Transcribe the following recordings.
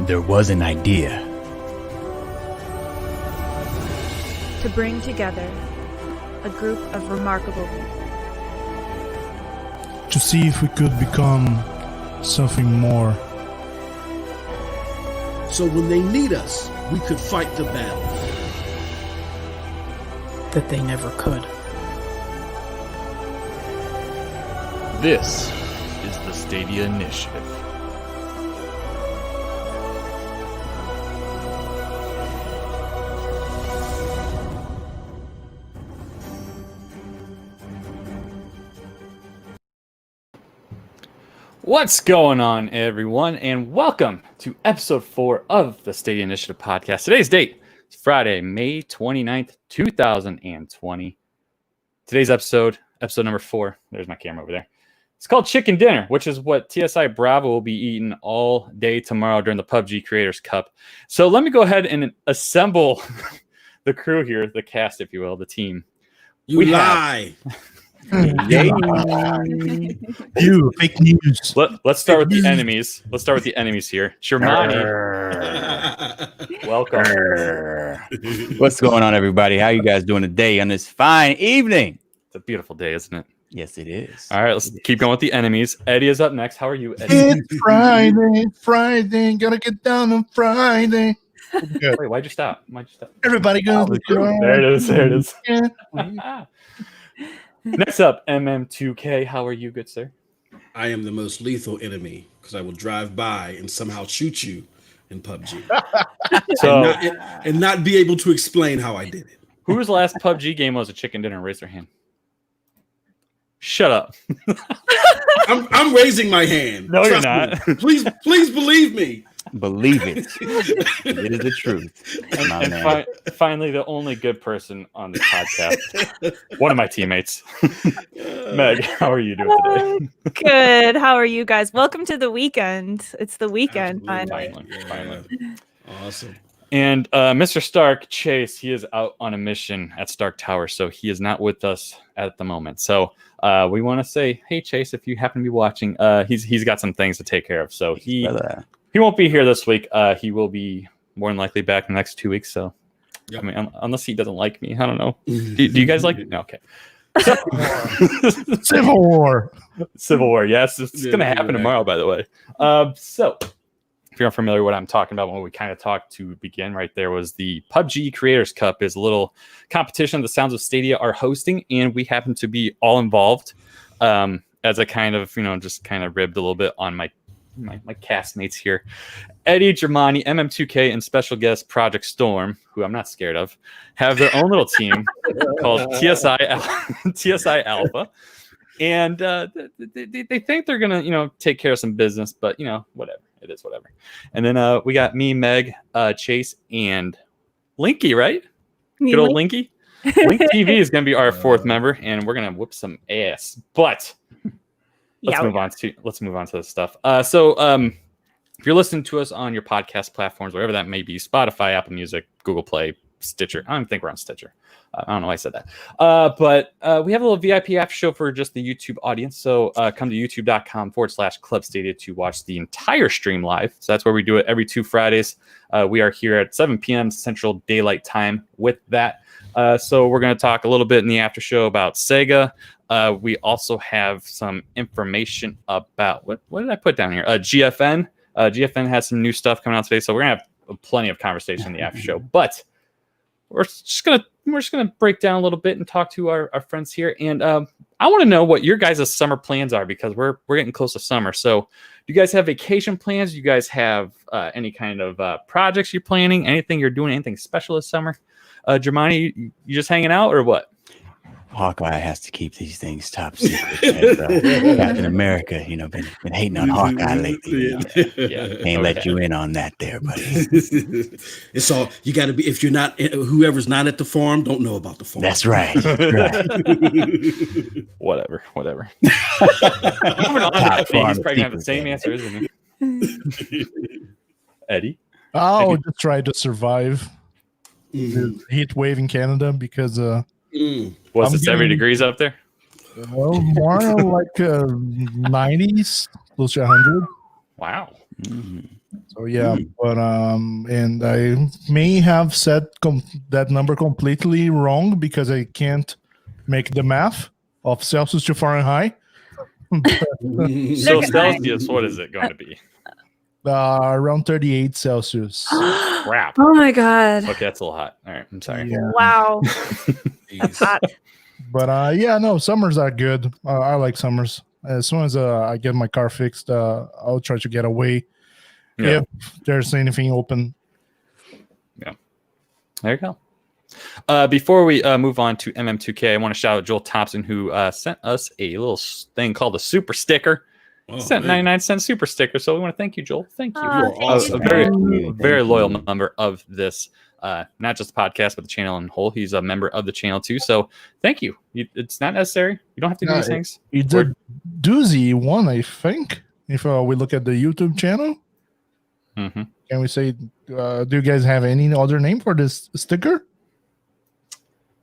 there was an idea. To bring together a group of remarkable people. To see if we could become something more. So when they need us, we could fight the battles that they never could. This is the Stadia Initiative. What's going on, everyone, and welcome to episode 4 of the Stadia Initiative podcast. Today's date is Friday, May 29th, 2020. Today's episode number 4, there's my camera over there. It's called Chicken Dinner, which is what TSI Bravo will be eating all day tomorrow during the PUBG Creators Cup. So let me go ahead and assemble the crew here, the cast, if you will, the team. You lie. You fake news. Let's start with the enemies. Let's start with the enemies here. Shermani, welcome. What's going on, everybody? How you guys doing today on this fine evening? It's a beautiful day, isn't it? Yes, it is. All right, let's keep going with the enemies. Eddie is up next. How are you, Eddie? It's Friday. Gotta get down on Friday. Wait, why'd you stop? Everybody go. There it is. Yeah. Next up, MM2K. How are you, good sir? I am the most lethal enemy because I will drive by and somehow shoot you in PUBG. and not be able to explain how I did it. Whose last PUBG game was a chicken dinner? Raise their hand. Shut up. I'm raising my hand. No, Trust you're not. Me. Please believe me. Believe it. It is the truth. And finally, the only good person on the podcast, one of my teammates. Meg, how are you doing today? Good. How are you guys? Welcome to the weekend. It's the weekend, Finally. Awesome. And Mr. Stark, Chase, he is out on a mission at Stark Tower, so he is not with us at the moment. So we want to say, hey, Chase, if you happen to be watching, he's got some things to take care of. So he won't be here this week. He will be more than likely back in the next 2 weeks. So, yep. I mean, unless he doesn't like me, I don't know. Do you guys like me? No, okay. Civil War. Civil War. Yes, it's going to happen tomorrow, by the way. So, if you're unfamiliar with what I'm talking about, when we kind of talked to begin right there was the PUBG Creators Cup is a little competition the Sounds of Stadia are hosting, and we happen to be all involved as a kind of, just kind of ribbed a little bit on my castmates here. Eddie, Germani, MM2K, and special guest Project Storm, who I'm not scared of, have their own little team called TSI Alpha. And they think they're going to, take care of some business, but, whatever. It is whatever. And then we got me, Meg, Chase, and Linky, right? Good old Linky. Link TV is going to be our 4th member, and we're going to whoop some ass. But let's move on to this stuff. So if you're listening to us on your podcast platforms, whatever that may be, Spotify, Apple Music, Google Play, Stitcher. I don't even think we're on Stitcher. I don't know why I said that. But we have a little VIP after show for just the YouTube audience. So come to youtube.com/Club Stadia to watch the entire stream live. So that's where we do it every 2 Fridays. We are here at 7 p.m. Central Daylight Time with that. So we're going to talk a little bit in the after show about Sega. We also have some information about, what did I put down here? GFN. GFN has some new stuff coming out today. So we're going to have plenty of conversation in the after show. But we're just gonna break down a little bit and talk to our friends here. And I want to know what your guys' summer plans are, because we're getting close to summer. So do you guys have vacation plans? Do you guys have any kind of projects you're planning? Anything you're doing? Anything special this summer? Germani, you just hanging out or what? Hawkeye has to keep these things top secret. Captain America, been hating on Hawkeye lately. Can't let you in on that there, buddy. It's all, you got to be, if you're not, whoever's not at the farm, don't know about the farm. That's right. Whatever. He's probably have the same answer, isn't he? Eddie? I'll just try to survive the heat wave in Canada because what's it, 70 degrees up there? Well, more like 90s, close to 100. Wow. So yeah, but and I may have said that number completely wrong because I can't make the math of Celsius to Fahrenheit. So Celsius, what is it going to be? Around 38 Celsius. Crap. Oh my god. Okay, that's a little hot. All right, I'm sorry. Yeah. Wow. Hot. But yeah, no, summers are good. I like summers. As soon as I get my car fixed, I'll try to get away if there's anything open. Yeah. There you go. Before we move on to MM2K, I want to shout out Joel Thompson, who sent us a little thing called a super sticker. Sent 99-cent super sticker. So we want to thank you, Joel. Thank you. Oh, You're thank a you. very loyal member of this, not just the podcast, but the channel in whole. He's a member of the channel too. So thank you. It's not necessary. You don't have to do these things. It's a doozy one, I think. If we look at the YouTube channel, can we say, do you guys have any other name for this sticker?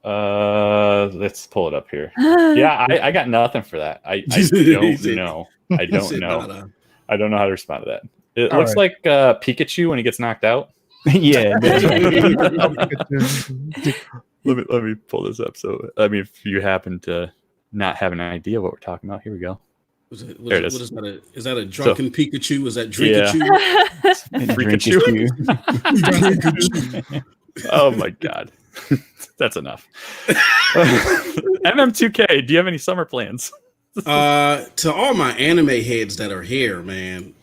Let's pull it up here. Yeah, I got nothing for that. I don't know. I don't know. I don't know how to respond to that. It looks like Pikachu when he gets knocked out. Yeah. Let me pull this up. So I mean, if you happen to not have an idea what we're talking about, here we go. There it is. What is that? Is that a drunken Pikachu? Is that Drinkachu? Pikachu. Oh my god. That's enough. MM2K, do you have any summer plans? To all my anime heads that are here, man,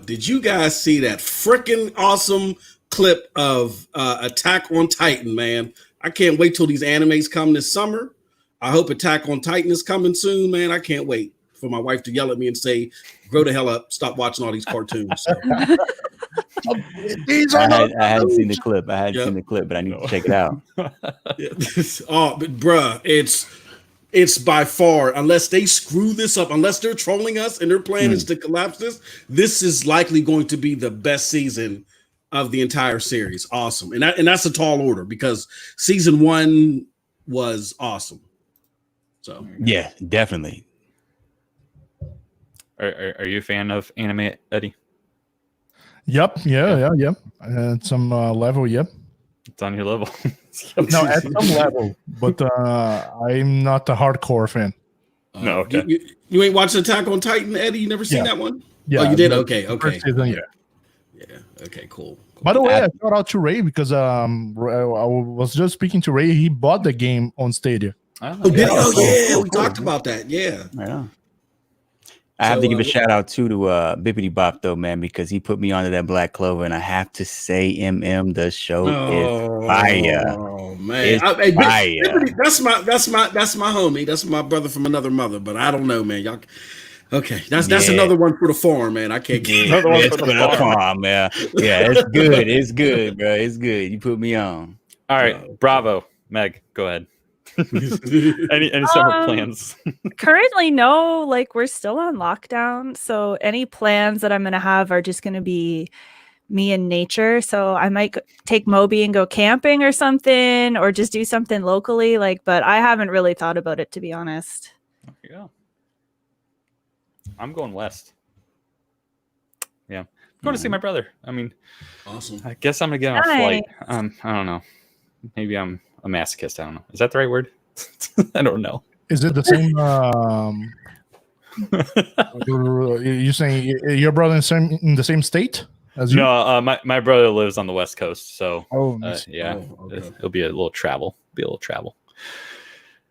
did you guys see that freaking awesome clip of Attack on Titan, man? I can't wait till these animes come this summer. I hope Attack on Titan is coming soon, man. I can't wait for my wife to yell at me and say, grow the hell up, stop watching all these cartoons. So. I hadn't seen the clip. I hadn't seen the clip, but I need to check it out. Oh, but bruh, it's by far, unless they screw this up, unless they're trolling us and their plan is to collapse this is likely going to be the best season of the entire series. Awesome. And that's a tall order because season 1 was awesome. So yeah, definitely. Are you a fan of anime, Eddie? Yep. Yeah. At some level, yep. It's on your level. No, at some level, but I'm not a hardcore fan. No, okay. You ain't watched Attack on Titan, Eddie? You never seen that one? Yeah. Oh, you did? Okay. Season, Yeah. Okay, cool. By the way, I shout out to Ray because I was just speaking to Ray. He bought the game on Stadia. We talked about that. Yeah. I have to give a shout out to Bippity Bop though, man, because he put me onto that Black Clover, and I have to say, the show is fire. Oh man, Bippity, that's my homie. That's my brother from another mother. But I don't know, man. Y'all, okay, that's another one for the farm, man. I can't get another one for the farm, man. Yeah, it's good. It's good, bro. It's good. You put me on. All right, bravo, Meg. Go ahead. any summer plans? Currently, no. Like, we're still on lockdown, so any plans that I'm gonna have are just gonna be me in nature. So I might take Moby and go camping or something, or just do something locally. But I haven't really thought about it, to be honest. There you go. I'm going west. Yeah, I'm going to see my brother. I mean, awesome. I guess I'm gonna get on a flight. I don't know. Maybe I'm a masochist. I don't know. Is that the right word? I don't know. Is it the same? You saying your brother in the same state as you? No, my brother lives on the West Coast, so nice. It'll be a little travel.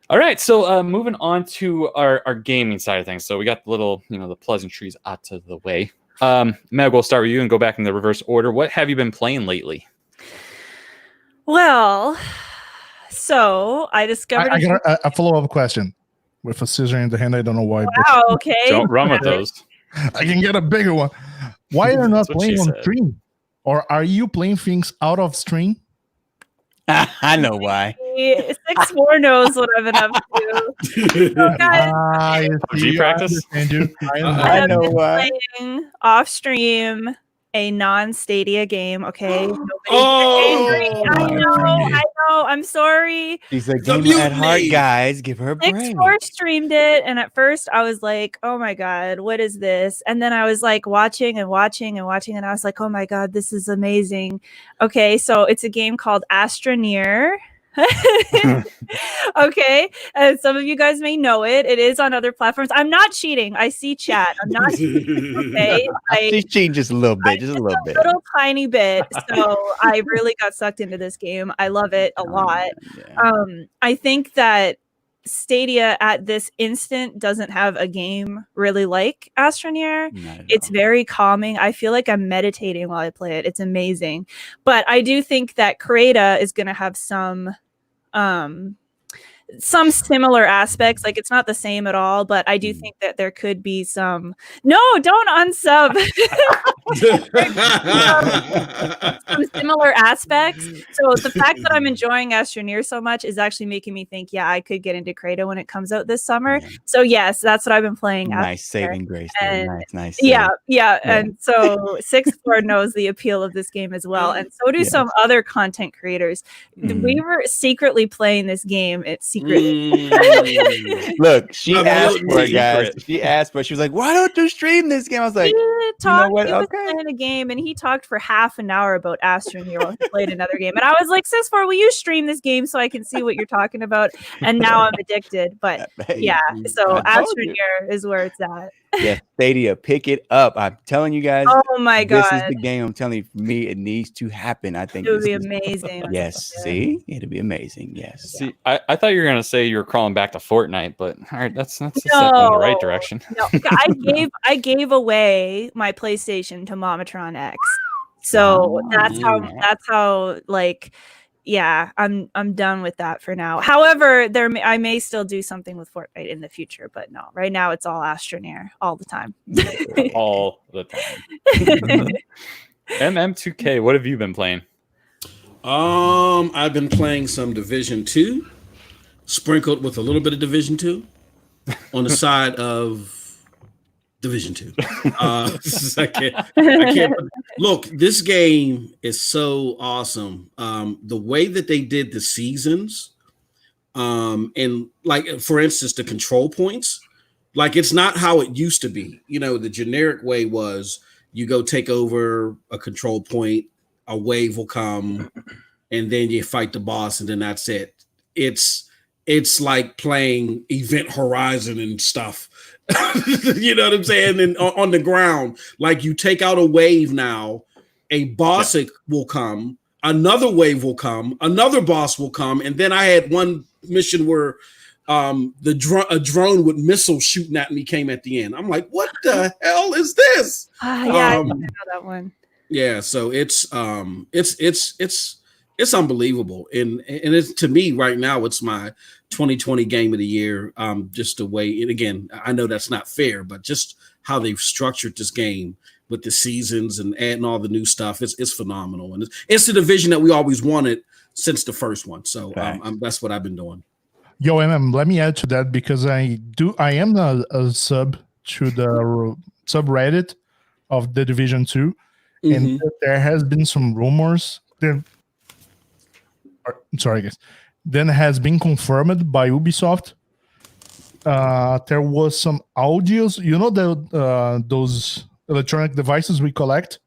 All right, so moving on to our gaming side of things. So we got the little, the pleasantries out of the way. Meg, we'll start with you and go back in the reverse order. What have you been playing lately? Well, so I discovered. I got a follow-up question with a scissor in the hand. I don't know why. Wow. Okay. Don't run with those. I can get a bigger one. Why are you not playing on stream, or are you playing things out of stream? I know why. 6 more knows what I've been up to. So guys, PUBG practice. I know why. Playing off stream a non-Stadia game. Okay. Oh, I know. I'm sorry. She's a The gamer at heart, mutiny. guys. Give her a break. 6-4 streamed it, and at first I was like, "Oh my god, what is this?" And then I was like watching, and I was like, "Oh my god, this is amazing." Okay, so it's a game called Astroneer. Okay, and some of you guys may know it. It is on other platforms. I'm not cheating. I see chat. I'm not cheating. Okay, She's cheating just a little bit, just a little bit. little tiny bit. So I really got sucked into this game. I love it a lot. Yeah. I think that Stadia at this instant doesn't have a game really like Astroneer. It's very calming. I feel like I'm meditating while I play it. It's amazing. But I do think that Crayta is going to have some similar aspects. Like, it's not the same at all, but I do think that there could be some. No, don't unsub. Some similar aspects. So the fact that I'm enjoying Astroneer so much is actually making me think, yeah, I could get into Crayta when it comes out this summer. Yeah. So yes, that's what I've been playing. Nice saving grace. Nice. Yeah. And so 6-4 knows the appeal of this game as well, and so do some other content creators. We were secretly playing this game. It's secret. Look, she asked for it, guys. She asked for it. She was like, "Why don't you stream this game?" I was like, "You know what? He was playing a game, and he talked for half an hour about Astroneer while he played another game, and I was like, "6-4, will you stream this game so I can see what you're talking about?" And now I'm addicted. But yeah, so Astroneer is where it's at. Yeah, Stadia, pick it up. I'm telling you guys. Oh my god, this is the game. I'm telling you, for me, it needs to happen. I think it would be amazing. Yes, see, it'll be amazing. Yes. See, I thought you were gonna say you were crawling back to Fortnite, but all right, that's a step in the right direction. No, I gave away my PlayStation to Momatron X, so that's how like. Yeah, I'm done with that for now. However, I may still do something with Fortnite in the future, but no, right now it's all Astroneer all the time. All the time. MM2K, what have you been playing? I've been playing some Division 2, sprinkled with a little bit of Division 2 on the side of Division 2. I can't. Look, this game is so awesome. The way that they did the seasons, and like, for instance, the control points, like, it's not how it used to be. You know, the generic way was you go take over a control point, a wave will come, and then you fight the boss, and then that's it. It's like playing Event Horizon and stuff. You know what I'm saying? And on the ground, like, you take out a wave now, a boss will come, another wave will come, another boss will come, and then I had one mission where a drone with missiles shooting at me came at the end. I'm like, what the hell is this? I know that one. Yeah, so it's unbelievable, and it's, to me right now, it's my 2020 game of the year. Just the way, and again, I know that's not fair, but just how they've structured this game with the seasons and adding all the new stuff, it's phenomenal, and it's the division that we always wanted since the first one. So that's what I've been doing. Yo, MM, let me add to that, because I am a sub to the subreddit of the Division 2, and there has been some rumors there. Sorry, guys. Then has been confirmed by Ubisoft. There was some audios. You know those electronic devices we collect?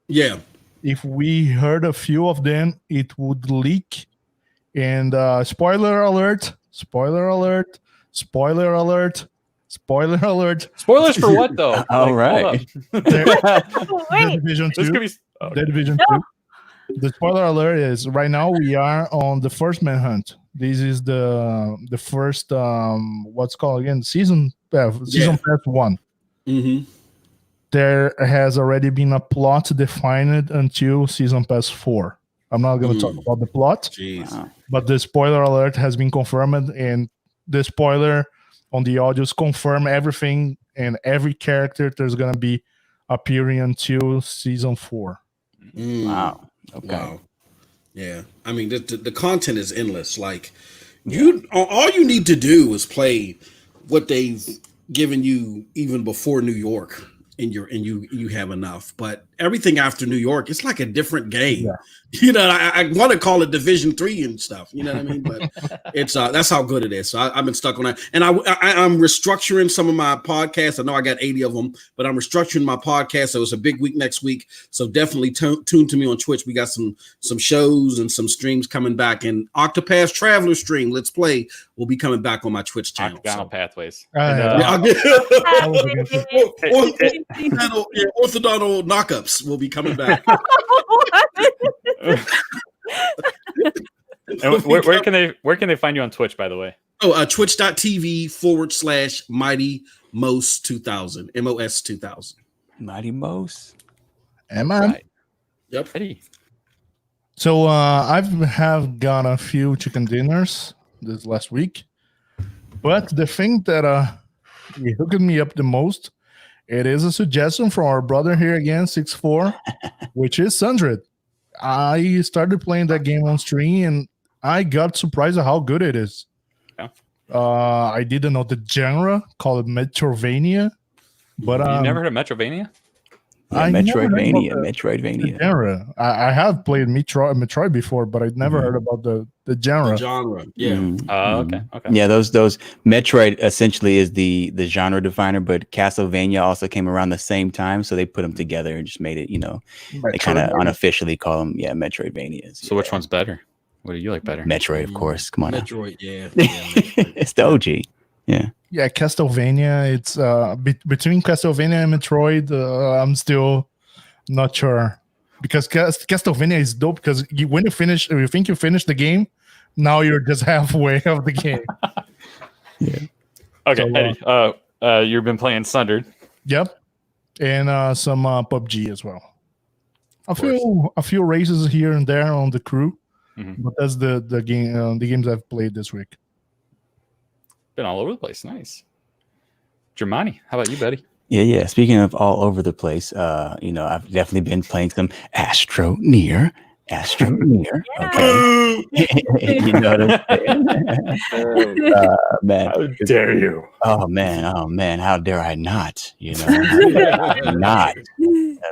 Yeah. If we heard a few of them, it would leak. And spoiler alert! Spoiler alert! Spoiler alert! Spoiler alert! Spoilers for what, though? All right. The Division 2. The Division 2. The spoiler alert is right now we are on the first manhunt. This is the first what's called again season pass 1. There has already been a plot defined until season pass 4. I'm not going to talk about the plot, but the spoiler alert has been confirmed, and the spoiler on the audios confirm everything, and every character there's going to be appearing until season 4. Wow. Okay. Wow. Yeah. I mean, the content is endless. Like, all you need to do is play what they've given you even before New York, and you have enough. But everything after New York, it's like a different game. Yeah. You know, I want to call it Division 3 and stuff. You know what I mean? But it's that's how good it is. So I've been stuck on that, and I'm restructuring some of my podcasts. I know I got 80 of them, but I'm restructuring my podcast. So it's a big week next week. So definitely tune to me on Twitch. We got some shows and some streams coming back, and Octopath Traveler stream Let's Play will be coming back on my Twitch channel. Octagonal Pathways. Orthodontal knockups will be coming back. And where can they find you on Twitch, by the way? Twitch.tv/Mighty Mos 2000 MOS 2000. Mighty Mos. Am I? Right. Yep. Eddie. So have got a few chicken dinners this last week, but the thing that hooked me up the most, it is a suggestion from our brother here again, 6'4", which is Sundred. I started playing that game on stream, and I got surprised at how good it is. Yeah. I didn't know the genre, called Metroidvania, but You never heard of Metrovania? Yeah, Metroidvania. Genre. I have played Metroid before, but I'd never heard about the genre. The genre. Yeah. Okay. Yeah, those Metroid essentially is the genre definer, but Castlevania also came around the same time, so they put them together and just made it, they kind of unofficially call them Metroidvanias. So which one's better? What do you like better? Metroid, of course. Come on. Metroid, yeah. It's the OG. Yeah. Yeah, Castlevania. It's between Castlevania and Metroid. I'm still not sure because Castlevania is dope because when you think you finish the game, now you're just halfway of the game. Yeah. Okay, So, Eddie. You've been playing Sundered. Yep, and some PUBG as well. A few races here and there on the crew, but that's the game. The games I've played this week. Been all over the place. Nice. Germani, how about you, buddy? Yeah. Speaking of all over the place, I've definitely been playing some Astro Near. Okay. You know what I'm saying? Man. How dare you? Oh man, how dare I not? Not.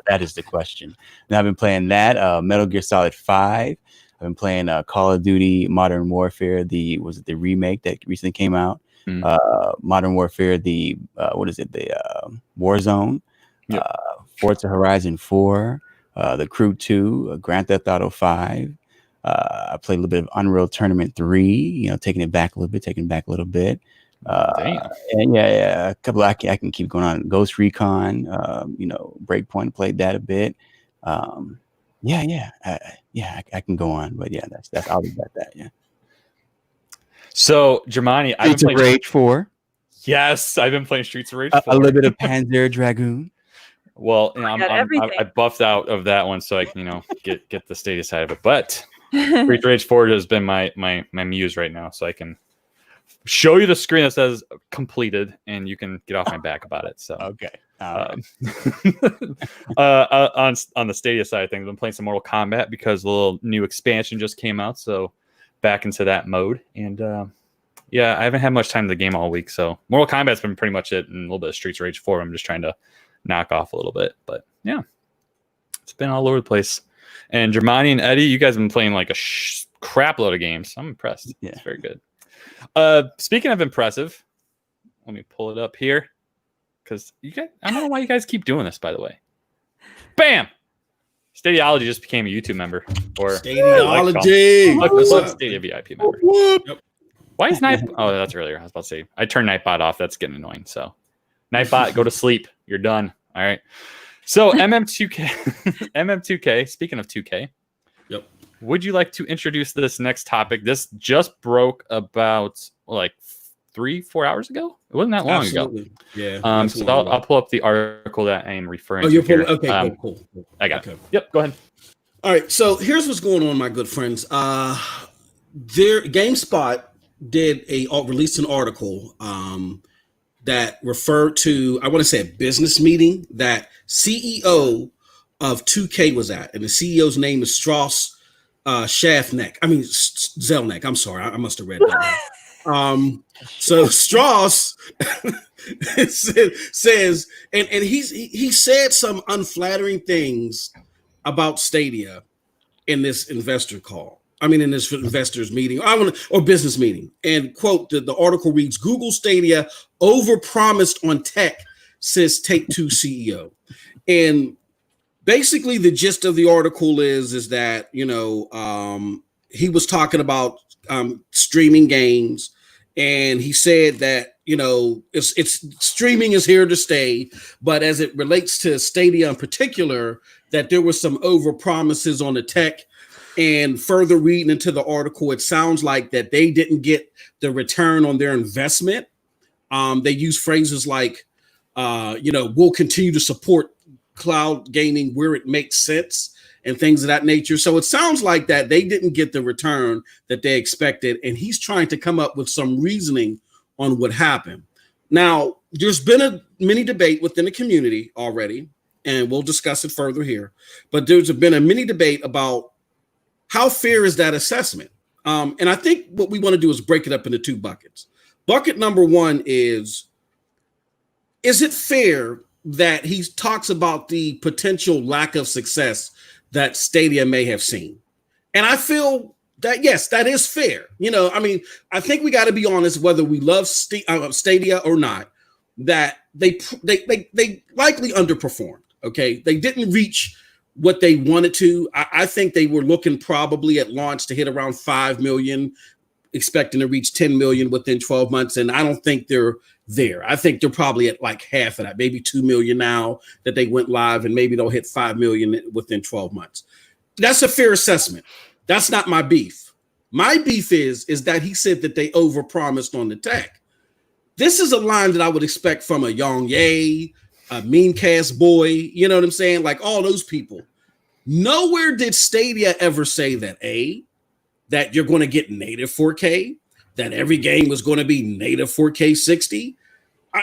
That is the question. Now I've been playing that, Metal Gear Solid 5. I've been playing Call of Duty Modern Warfare, the remake that recently came out. Modern Warfare, the Warzone, Forza Horizon 4, the Crew 2, Grand Theft Auto 5. I played a little bit of Unreal Tournament 3, taking it back a little bit. Damn. And a couple I can keep going on. Ghost Recon, Breakpoint, played that a bit. I can go on, but yeah, that's I'll leave at that. Yeah. So Germani, I've Streets been of playing Rage 4. Yes, I've been playing Streets of Rage 4. A little bit of Panzer Dragoon. Well, I buffed out of that one so I can, get the Stadia side of it. But Streets of Rage 4 has been my muse right now, so I can show you the screen that says completed, and you can get off my back about it. So Okay. on the Stadia side of things, I've been playing some Mortal Kombat because the little new expansion just came out, so back into that mode. And I haven't had much time in the game all week, so Mortal Kombat's been pretty much it, and a little bit of Streets of Rage 4 I'm just trying to knock off a little bit. But yeah, it's been all over the place. And Germani and Eddie, you guys have been playing like a crap load of games. I'm impressed. Yeah. It's very good. Speaking of impressive, let me pull it up here because I don't know why you guys keep doing this, by the way. Bam! Stadiology just became a YouTube member. Or Stadiology. Stadia VIP member. Yep. Why is Night? Oh, that's earlier. I was about to say I turned Nightbot off. That's getting annoying. So, Nightbot, go to sleep. You're done. All right. So MM2K. Speaking of 2K, yep. Would you like to introduce this next topic? This just broke about 3-4 hours ago. It wasn't that long ago. Yeah. So I'll pull up the article that I am referring to. You're here. okay. Cool. I got it. Yep. Go ahead. All right. So here's what's going on, my good friends. GameSpot released an article that referred to, I want to say, a business meeting that CEO of 2K was at, and the CEO's name is Strauss Zelnick. I'm sorry, I must have read that. So Strauss says, and he said some unflattering things about Stadia in this investor call. I mean, in this investors meeting, or business meeting. And quote, the article reads, Google Stadia overpromised on tech, says Take-Two CEO. And basically the gist of the article is that, he was talking about streaming games. And he said that, it's streaming is here to stay. But as it relates to Stadia in particular, that there was some over promises on the tech. And further reading into the article, it sounds like that they didn't get the return on their investment. They use phrases like, we'll continue to support cloud gaming where it makes sense and things of that nature. So it sounds like that they didn't get the return that they expected. And he's trying to come up with some reasoning on what happened. Now, there's been a mini debate within the community already, and we'll discuss it further here. But there's been a mini debate about how fair is that assessment? And I think what we want to do is break it up into two buckets. Bucket number one is it fair that he talks about the potential lack of success that Stadia may have seen? And I feel that, yes, that is fair. I think we got to be honest, whether we love Stadia or not, that they likely underperformed. Okay. They didn't reach what they wanted to. I think they were looking probably at launch to hit around 5 million, expecting to reach 10 million within 12 months. And I don't think they're there. I think they're probably at like half of that, maybe 2 million now that they went live, and maybe they'll hit 5 million within 12 months. That's a fair assessment. That's not my beef. My beef is that he said that they overpromised on the tech. This is a line that I would expect from a Yang Ye, a Meancast Boy, you know what I'm saying? Like all those people. Nowhere did Stadia ever say that you're going to get native 4K, that every game was going to be native 4K 60.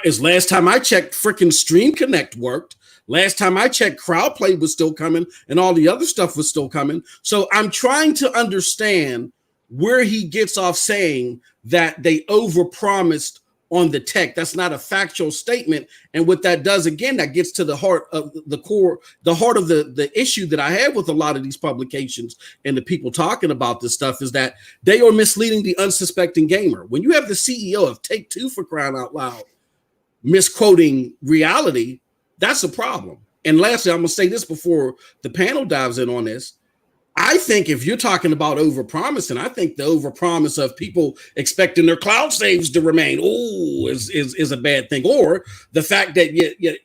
As last time I checked, freaking Stream Connect worked. Last time I checked, Crowdplay was still coming, and all the other stuff was still coming. So I'm trying to understand where he gets off saying that they overpromised on the tech. That's not a factual statement. And what that does, again, that gets to the heart of the issue that I have with a lot of these publications and the people talking about this stuff, is that they are misleading the unsuspecting gamer. When you have the CEO of Take-Two, for crying out loud, misquoting reality, that's a problem. And lastly, I'm going to say this before the panel dives in on this. I think if you're talking about overpromising, I think the overpromise of people expecting their cloud saves to remain, is a bad thing. Or the fact that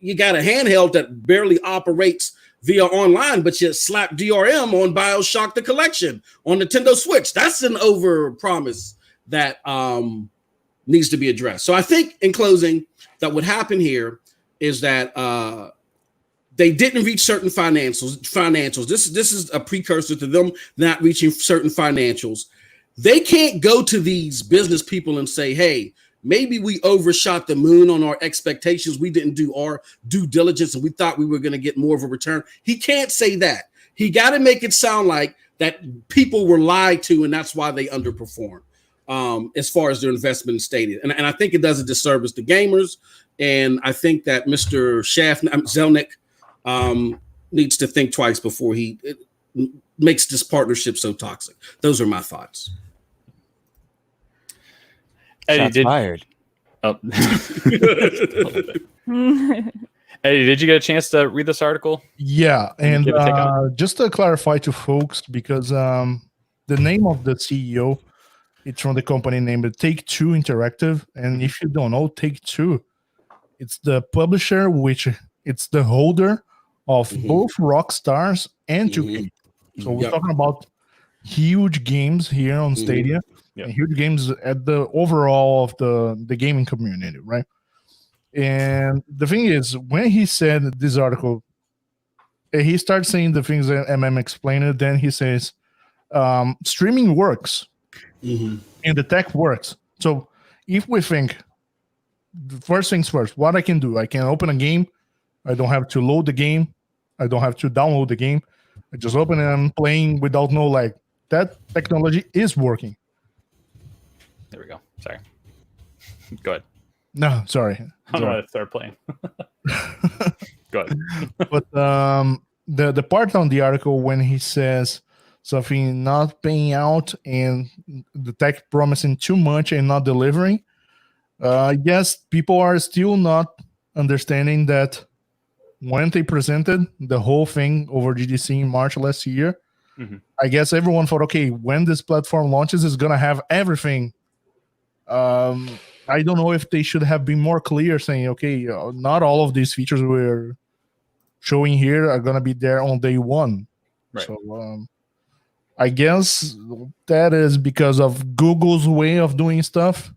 you got a handheld that barely operates via online, but you slap DRM on BioShock the Collection on Nintendo Switch. That's an overpromise that needs to be addressed. So I think in closing that what happened here is that they didn't reach certain financials. This is a precursor to them not reaching certain financials. They can't go to these business people and say, hey, maybe we overshot the moon on our expectations. We didn't do our due diligence and we thought we were going to get more of a return. He can't say that. He got to make it sound like that people were lied to and that's why they underperformed as far as their investment in Stadia. And I think it does a disservice to gamers. And I think that Mr. Zelnick needs to think twice before he makes this partnership so toxic. Those are my thoughts. Eddie, Fired. Oh. Eddie, did you get a chance to read this article? Yeah, and Give a take on it. just to clarify to folks, because the name of the CEO, it's from the company named Take-Two Interactive, and if you don't know, Take-Two, it's the publisher, which it's the holder of both Rockstars and 2K. So we're talking about huge games here on Stadia, and huge games at the overall of the gaming community, right? And the thing is, when he said this article, he starts saying the things that MM explained it. Then he says, streaming works and the tech works. So if we think, first things first, what I can do, I can open a game. I don't have to load the game. I don't have to download the game. I just open it and I'm playing without that technology is working. There we go. Sorry. Go ahead. No, sorry. I don't know how to start playing. Go ahead. But the part on the article when he says something not paying out and the tech promising too much and not delivering, yes, people are still not understanding that when they presented the whole thing over GDC in March last year, I guess everyone thought, okay, when this platform launches, it's going to have everything. I don't know if they should have been more clear saying, okay, not all of these features we're showing here are going to be there on day one. Right. So I guess that is because of Google's way of doing stuff,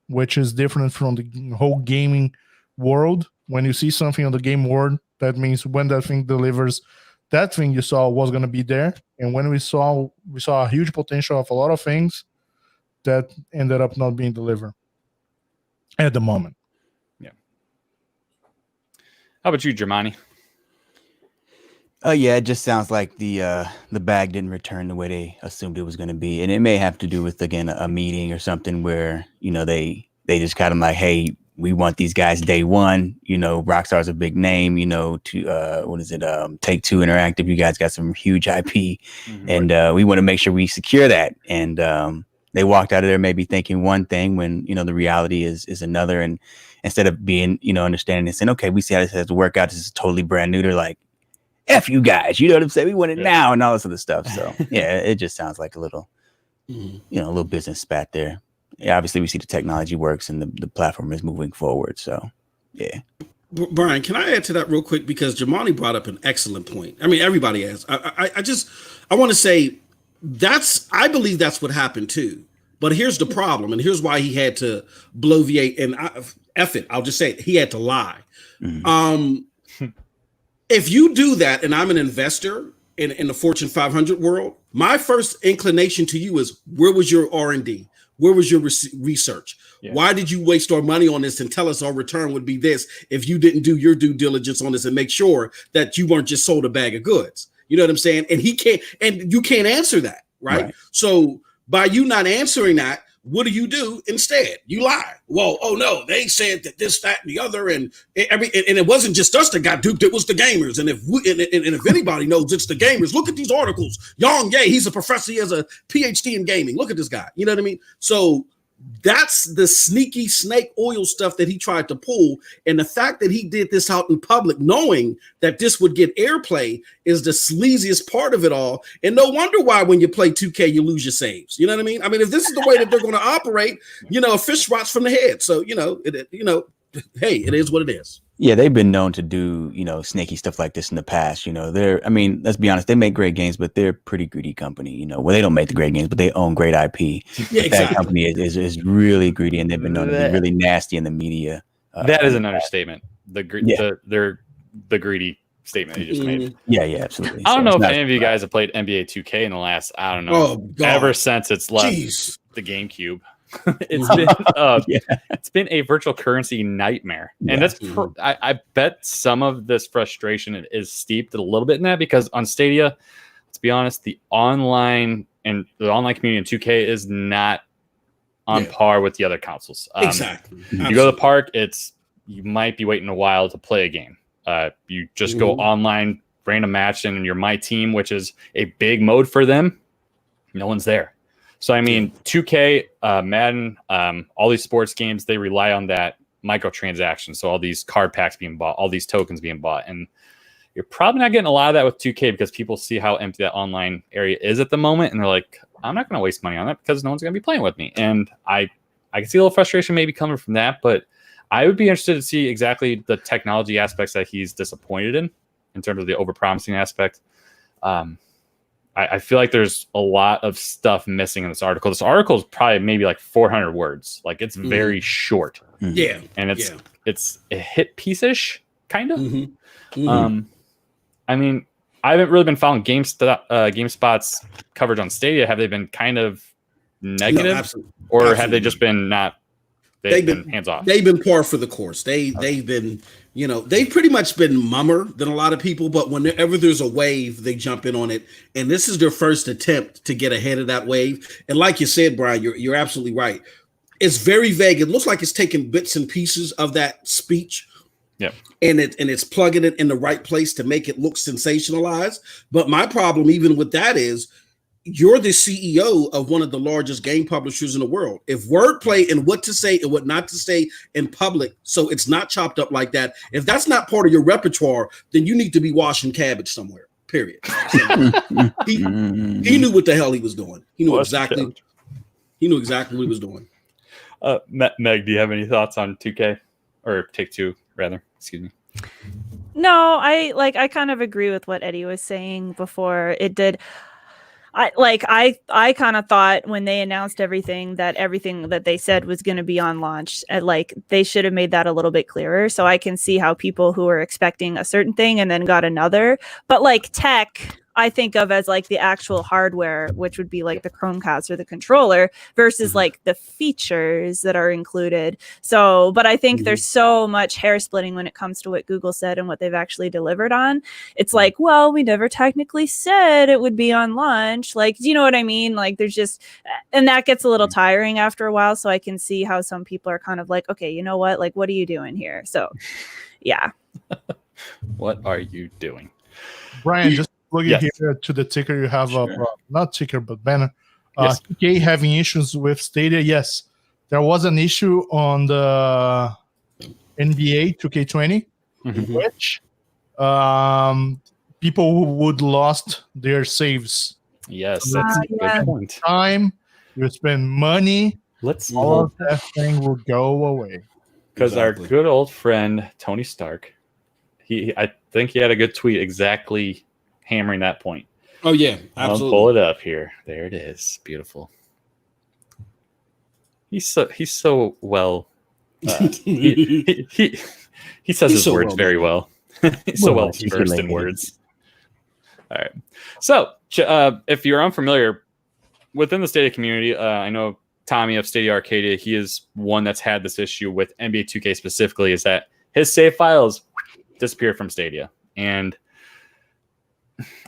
which is different from the whole gaming world. When you see something on the game world, that means when that thing delivers, that thing you saw was going to be there. And when we saw a huge potential of a lot of things that ended up not being delivered at the moment. Yeah. How about you, Germani? Yeah, it just sounds like the bag didn't return the way they assumed it was going to be, and it may have to do with, again, a meeting or something where they just kind of like, hey, we want these guys day one. Rockstar's a big name. Take-Two Interactive. You guys got some huge IP, and we want to make sure we secure that. And they walked out of there maybe thinking one thing when the reality is another. And instead of being understanding and saying, okay, we see how this has to work out. This is totally brand new. They're like, F you guys, you know what I'm saying? We want it now and all this other stuff. So yeah, it just sounds like a little, a little business spat there. Yeah, obviously we see the technology works and the platform is moving forward. So yeah. Brian, can I add to that real quick? Because Jamani brought up an excellent point. I mean, everybody has. I want to say I believe that's what happened too. But here's the problem, and here's why he had to bloviate and F it. I'll just say it. He had to lie. If you do that, and I'm an investor in the Fortune 500 world, my first inclination to you is, where was your R&D? Where was your research? Yeah. Why did you waste our money on this and tell us our return would be this if you didn't do your due diligence on this and make sure that you weren't just sold a bag of goods? You know what I'm saying? And you can't answer that, right? So by you not answering that, what do instead? You lie. Well, oh no, they said that this, that, and the other, and it wasn't just us that got duped; it was the gamers. And if anybody knows, it's the gamers. Look at these articles. Yang Ye, he's a professor. He has a PhD in gaming. Look at this guy. You know what I mean? So that's the sneaky snake oil stuff that he tried to pull. And the fact that he did this out in public, knowing that this would get airplay, is the sleaziest part of it all. And no wonder why when you play 2K, you lose your saves. You know what I mean? I mean, if this is the way that they're going to operate, a fish rots from the head. So, hey, it is what it is. Yeah, they've been known to do, snaky stuff like this in the past. Let's be honest, they make great games, but they're a pretty greedy company. Well, they don't make the great games, but they own great IP. Yeah, exactly. That company is really greedy, and they've been known to be really nasty in the media. That is an understatement. The greedy statement you just made. Yeah, absolutely. I don't know if any of you guys have played NBA 2K in the last, I don't know, ever since it's left the GameCube. It's been a virtual currency nightmare, and that's I bet some of this frustration is steeped a little bit in that, because on Stadia, let's be honest, the online community in 2K is not on par with the other consoles. Exactly. You go to the park, you might be waiting a while to play a game. You just go online, random match, and you're my team, which is a big mode for them. No one's there. So, I mean, 2K, Madden, all these sports games, they rely on that microtransaction. So all these card packs being bought, all these tokens being bought. And you're probably not getting a lot of that with 2K, because people see how empty that online area is at the moment. And they're like, I'm not going to waste money on that because no one's going to be playing with me. And I can see a little frustration maybe coming from that. But I would be interested to see exactly the technology aspects that he's disappointed in terms of the overpromising aspect. I feel like there's a lot of stuff missing in this article. This article is probably maybe like 400 words. Like, it's very short. Yeah. And it's a hit piece-ish, kind of. I mean, I haven't really been following GameSpot's coverage on Stadia. Have they been kind of negative? Absolutely. Or have they just been they've been hands off? They've been par for the course. They've been, they've pretty much been mummer than a lot of people, but whenever there's a wave, they jump in on it. And this is their first attempt to get ahead of that wave. And like you said, Brian, you're absolutely right. It's very vague. It looks like it's taking bits and pieces of that speech. Yeah. And it's plugging it in the right place to make it look sensationalized. But my problem, even with that, is you're the CEO of one of the largest game publishers in the world. If wordplay and what to say and what not to say in public, so it's not chopped up like that, if that's not part of your repertoire, then you need to be washing cabbage somewhere. Period. He knew what the hell he was doing. He knew exactly what he was doing. Meg, do you have any thoughts on 2K or Take-Two rather? Excuse me. No, I kind of agree with what Eddie was saying before. It did. I kind of thought when they announced everything that they said was going to be on launch, they should have made that a little bit clearer. So I can see how people who were expecting a certain thing and then got another, but tech, I think of as the actual hardware, which would be the Chromecast or the controller versus the features that are included. So, but I think there's so much hair splitting when it comes to what Google said and what they've actually delivered on. It's well, we never technically said it would be on launch. Do you know what I mean? There's just, and that gets a little tiring after a while. So I can see how some people are kind of okay, you know what? What are you doing here? So, yeah. What are you doing? Brian, just looking here to the ticker you have up, not ticker, but banner. Yes. 2K having issues with Stadia. Yes, there was an issue on the NBA 2K20, which people would lost their saves. Yes, that's a good point. Time, you spend money, all of that thing will go away. Because our good old friend Tony Stark, I think he had a good tweet exactly hammering that point. Oh yeah, absolutely. I'll pull it up here. There it is. Beautiful. He's so well. He says his words very well. He's so well versed in words. All right. So if you're unfamiliar within the Stadia community, I know Tommy of Stadia Arcadia. He is one that's had this issue with NBA 2K specifically. Is that his save files disappeared from Stadia, and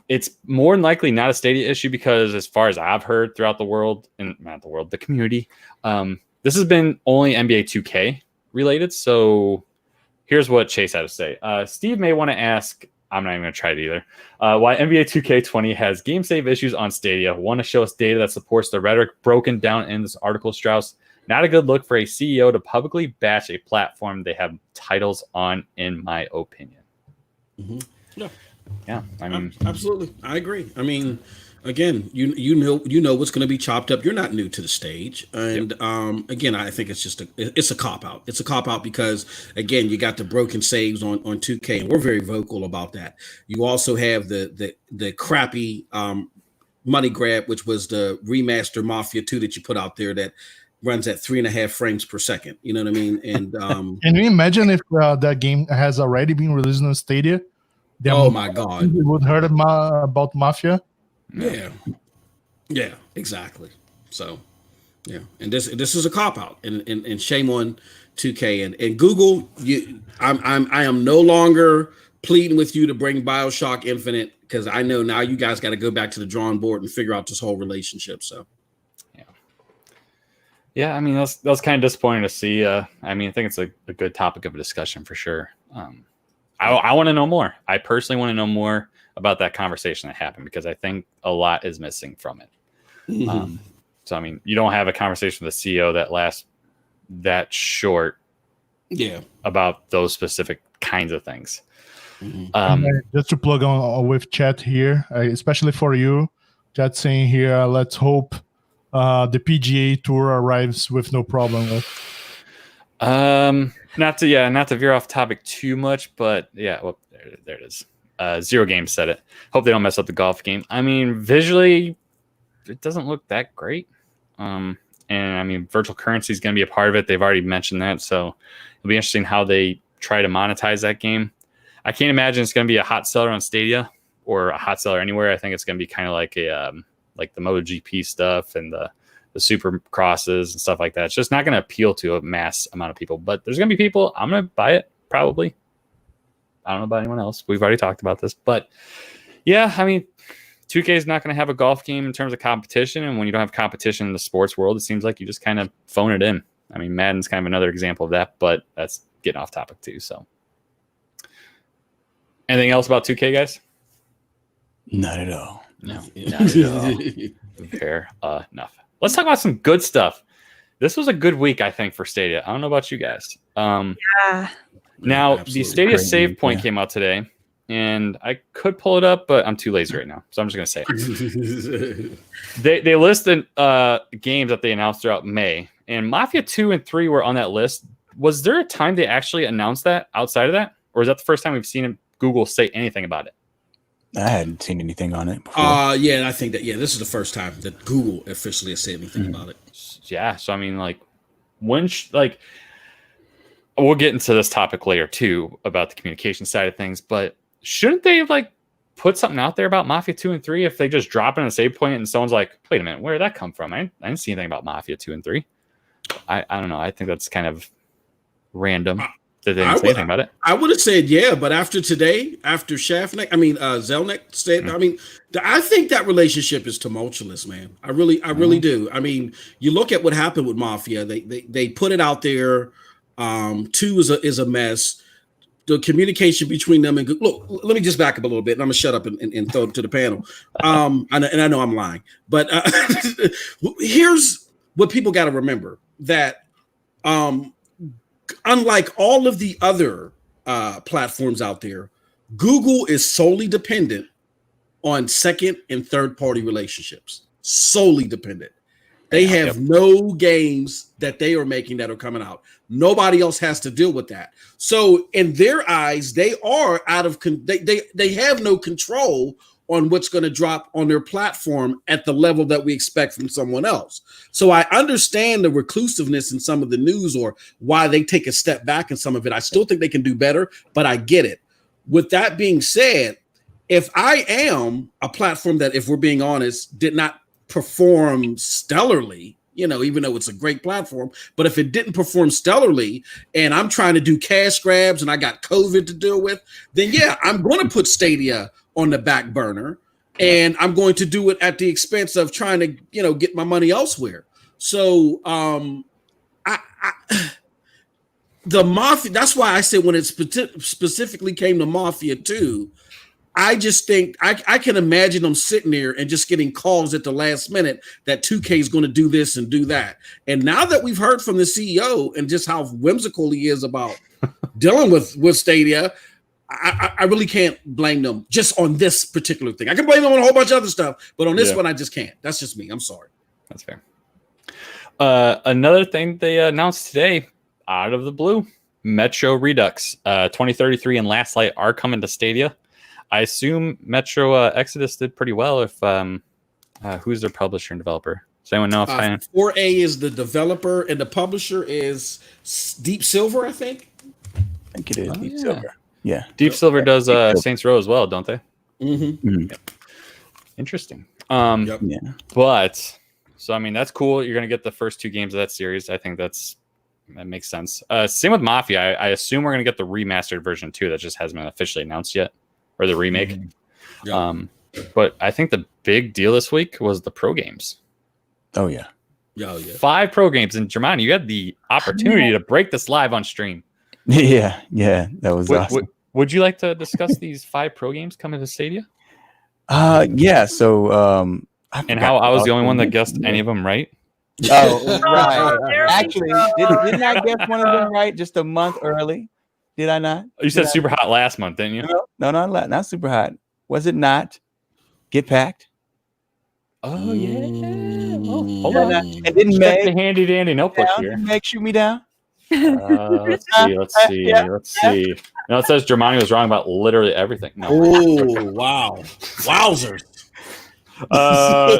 it's more than likely not a Stadia issue because, as far as I've heard throughout the world, and not the world, the community, this has been only NBA 2K related. So here's what Chase had to say. Steve may want to ask, I'm not even going to try it either, why NBA 2K20 has game save issues on Stadia. Want to show us data that supports the rhetoric broken down in this article, Strauss. Not a good look for a CEO to publicly bash a platform they have titles on, in my opinion. Yeah, I mean, absolutely, I agree. I mean, again, you know what's going to be chopped up. You're not new to the stage, and again, I think it's just a cop out. It's a cop out because, again, you got the broken saves on 2K, and we're very vocal about that. You also have the crappy money grab, which was the remaster Mafia 2 that you put out there that runs at 3.5 frames per second. You know what I mean? And can you imagine if that game has already been released on Stadia? Oh my God! We would heard about Mafia. Yeah, exactly. So, yeah, and this is a cop out, and shame on 2K and Google. I am no longer pleading with you to bring BioShock Infinite because I know now you guys got to go back to the drawing board and figure out this whole relationship. So, yeah. I mean, that's kind of disappointing to see. I mean, I think it's a good topic of a discussion for sure. I want to know more. I personally want to know more about that conversation that happened because I think a lot is missing from it. So, I mean, you don't have a conversation with a CEO that lasts that short about those specific kinds of things. Just to plug on with chat here, especially for you, chat saying here, let's hope the PGA Tour arrives with no problem. Not to veer off topic too much, but yeah, well, there it is. Zero Games said it. Hope they don't mess up the golf game. I mean, visually, it doesn't look that great. And I mean, virtual currency is going to be a part of it. They've already mentioned that, so it'll be interesting how they try to monetize that game. I can't imagine it's going to be a hot seller on Stadia or a hot seller anywhere. I think it's going to be kind of like like the MotoGP stuff and the super crosses and stuff like that. It's just not going to appeal to a mass amount of people, but there's going to be people. I'm going to buy it probably. I don't know about anyone else. We've already talked about this, but yeah, I mean, 2K is not going to have a golf game in terms of competition. And when you don't have competition in the sports world, it seems like you just kind of phone it in. I mean, Madden's kind of another example of that, but that's getting off topic too. So, anything else about 2K, guys? Not at all. No, not at all. Fair enough. Let's talk about some good stuff. This was a good week, I think, for Stadia. I don't know about you guys. Yeah. Now, Absolutely. the Stadia Great save week, point yeah. came out today, and I could pull it up, but I'm too lazy right now, so I'm just going to say it. They listed games that they announced throughout May, and Mafia 2 and 3 were on that list. Was there a time they actually announced that outside of that? Or is that the first time we've seen Google say anything about it? I hadn't seen anything on it before. Yeah, I think that this is the first time that Google officially has said anything about it. Yeah, so I mean, like, we'll get into this topic later too about the communication side of things, but shouldn't they like put something out there about Mafia 2 and 3 if they just drop in a save point and someone's like, wait a minute, where did that come from? I didn't see anything about Mafia 2 and 3. I don't know. I think that's kind of random that they didn't say anything about it. I would have said but after today, after Zelnick said, I think that relationship is tumultuous, man. I really do. I mean, you look at what happened with Mafia. They put it out there. 2 is a mess. The communication between them and look, let me just back up a little bit, and I'm gonna shut up and throw it to the panel. And I know I'm lying, but here's what people got to remember: that unlike all of the other platforms out there, Google is solely dependent on second and third party relationships. Solely dependent. They have no games that they are making that are coming out. Nobody else has to deal with that. So in their eyes, they are out of they have no control on what's going to drop on their platform at the level that we expect from someone else. So I understand the reclusiveness in some of the news or why they take a step back in some of it. I still think they can do better, but I get it. With that being said, if I am a platform that, if we're being honest, did not perform stellarly, even though it's a great platform, but if it didn't perform stellarly and I'm trying to do cash grabs and I got COVID to deal with, then I'm going to put Stadia on the back burner and I'm going to do it at the expense of trying to, get my money elsewhere. So the Mafia, that's why I said when it specifically came to Mafia 2, I just think I can imagine them sitting there and just getting calls at the last minute that 2K is going to do this and do that. And now that we've heard from the CEO and just how whimsical he is about dealing with Stadia, I really can't blame them just on this particular thing. I can blame them on a whole bunch of other stuff, but on this one, I just can't. That's just me. I'm sorry. That's fair. Another thing they announced today, out of the blue, Metro Redux 2033 and Last Light are coming to Stadia. I assume Metro Exodus did pretty well. If who's their publisher and developer? Does anyone know? 4A is the developer and the publisher is Deep Silver, I think. I think it is Deep Silver. Yeah, Deep Silver does Saints Row as well, don't they? Mm-hmm. Mm-hmm. Yep. Interesting. Yeah. But so I mean that's cool. You're gonna get the first 2 games of that series. I think that makes sense. Same with Mafia. I assume we're gonna get the remastered version too. That just hasn't been officially announced yet, or the remake. Mm-hmm. Yeah. But I think the big deal this week was the pro games. Oh yeah. 5 pro games, and Germani, you had the opportunity to break this live on stream. Yeah, that was awesome. Would you like to discuss these 5 pro games coming to Stadia? Yeah. So, and how I was the only one that guessed any of them right. Oh, right. There we Actually, go. didn't I guess one of them right just a month early? Did I not? You said Super Hot last month, didn't you? No, not Super Hot. Was it not? Get Packed. Oh yeah. Oh, hold And on. it didn't Check the Meg handy dandy notebook here. Meg shoot me down. Let's see. No, it says Germani was wrong about literally everything. No. Oh wow, wowzers!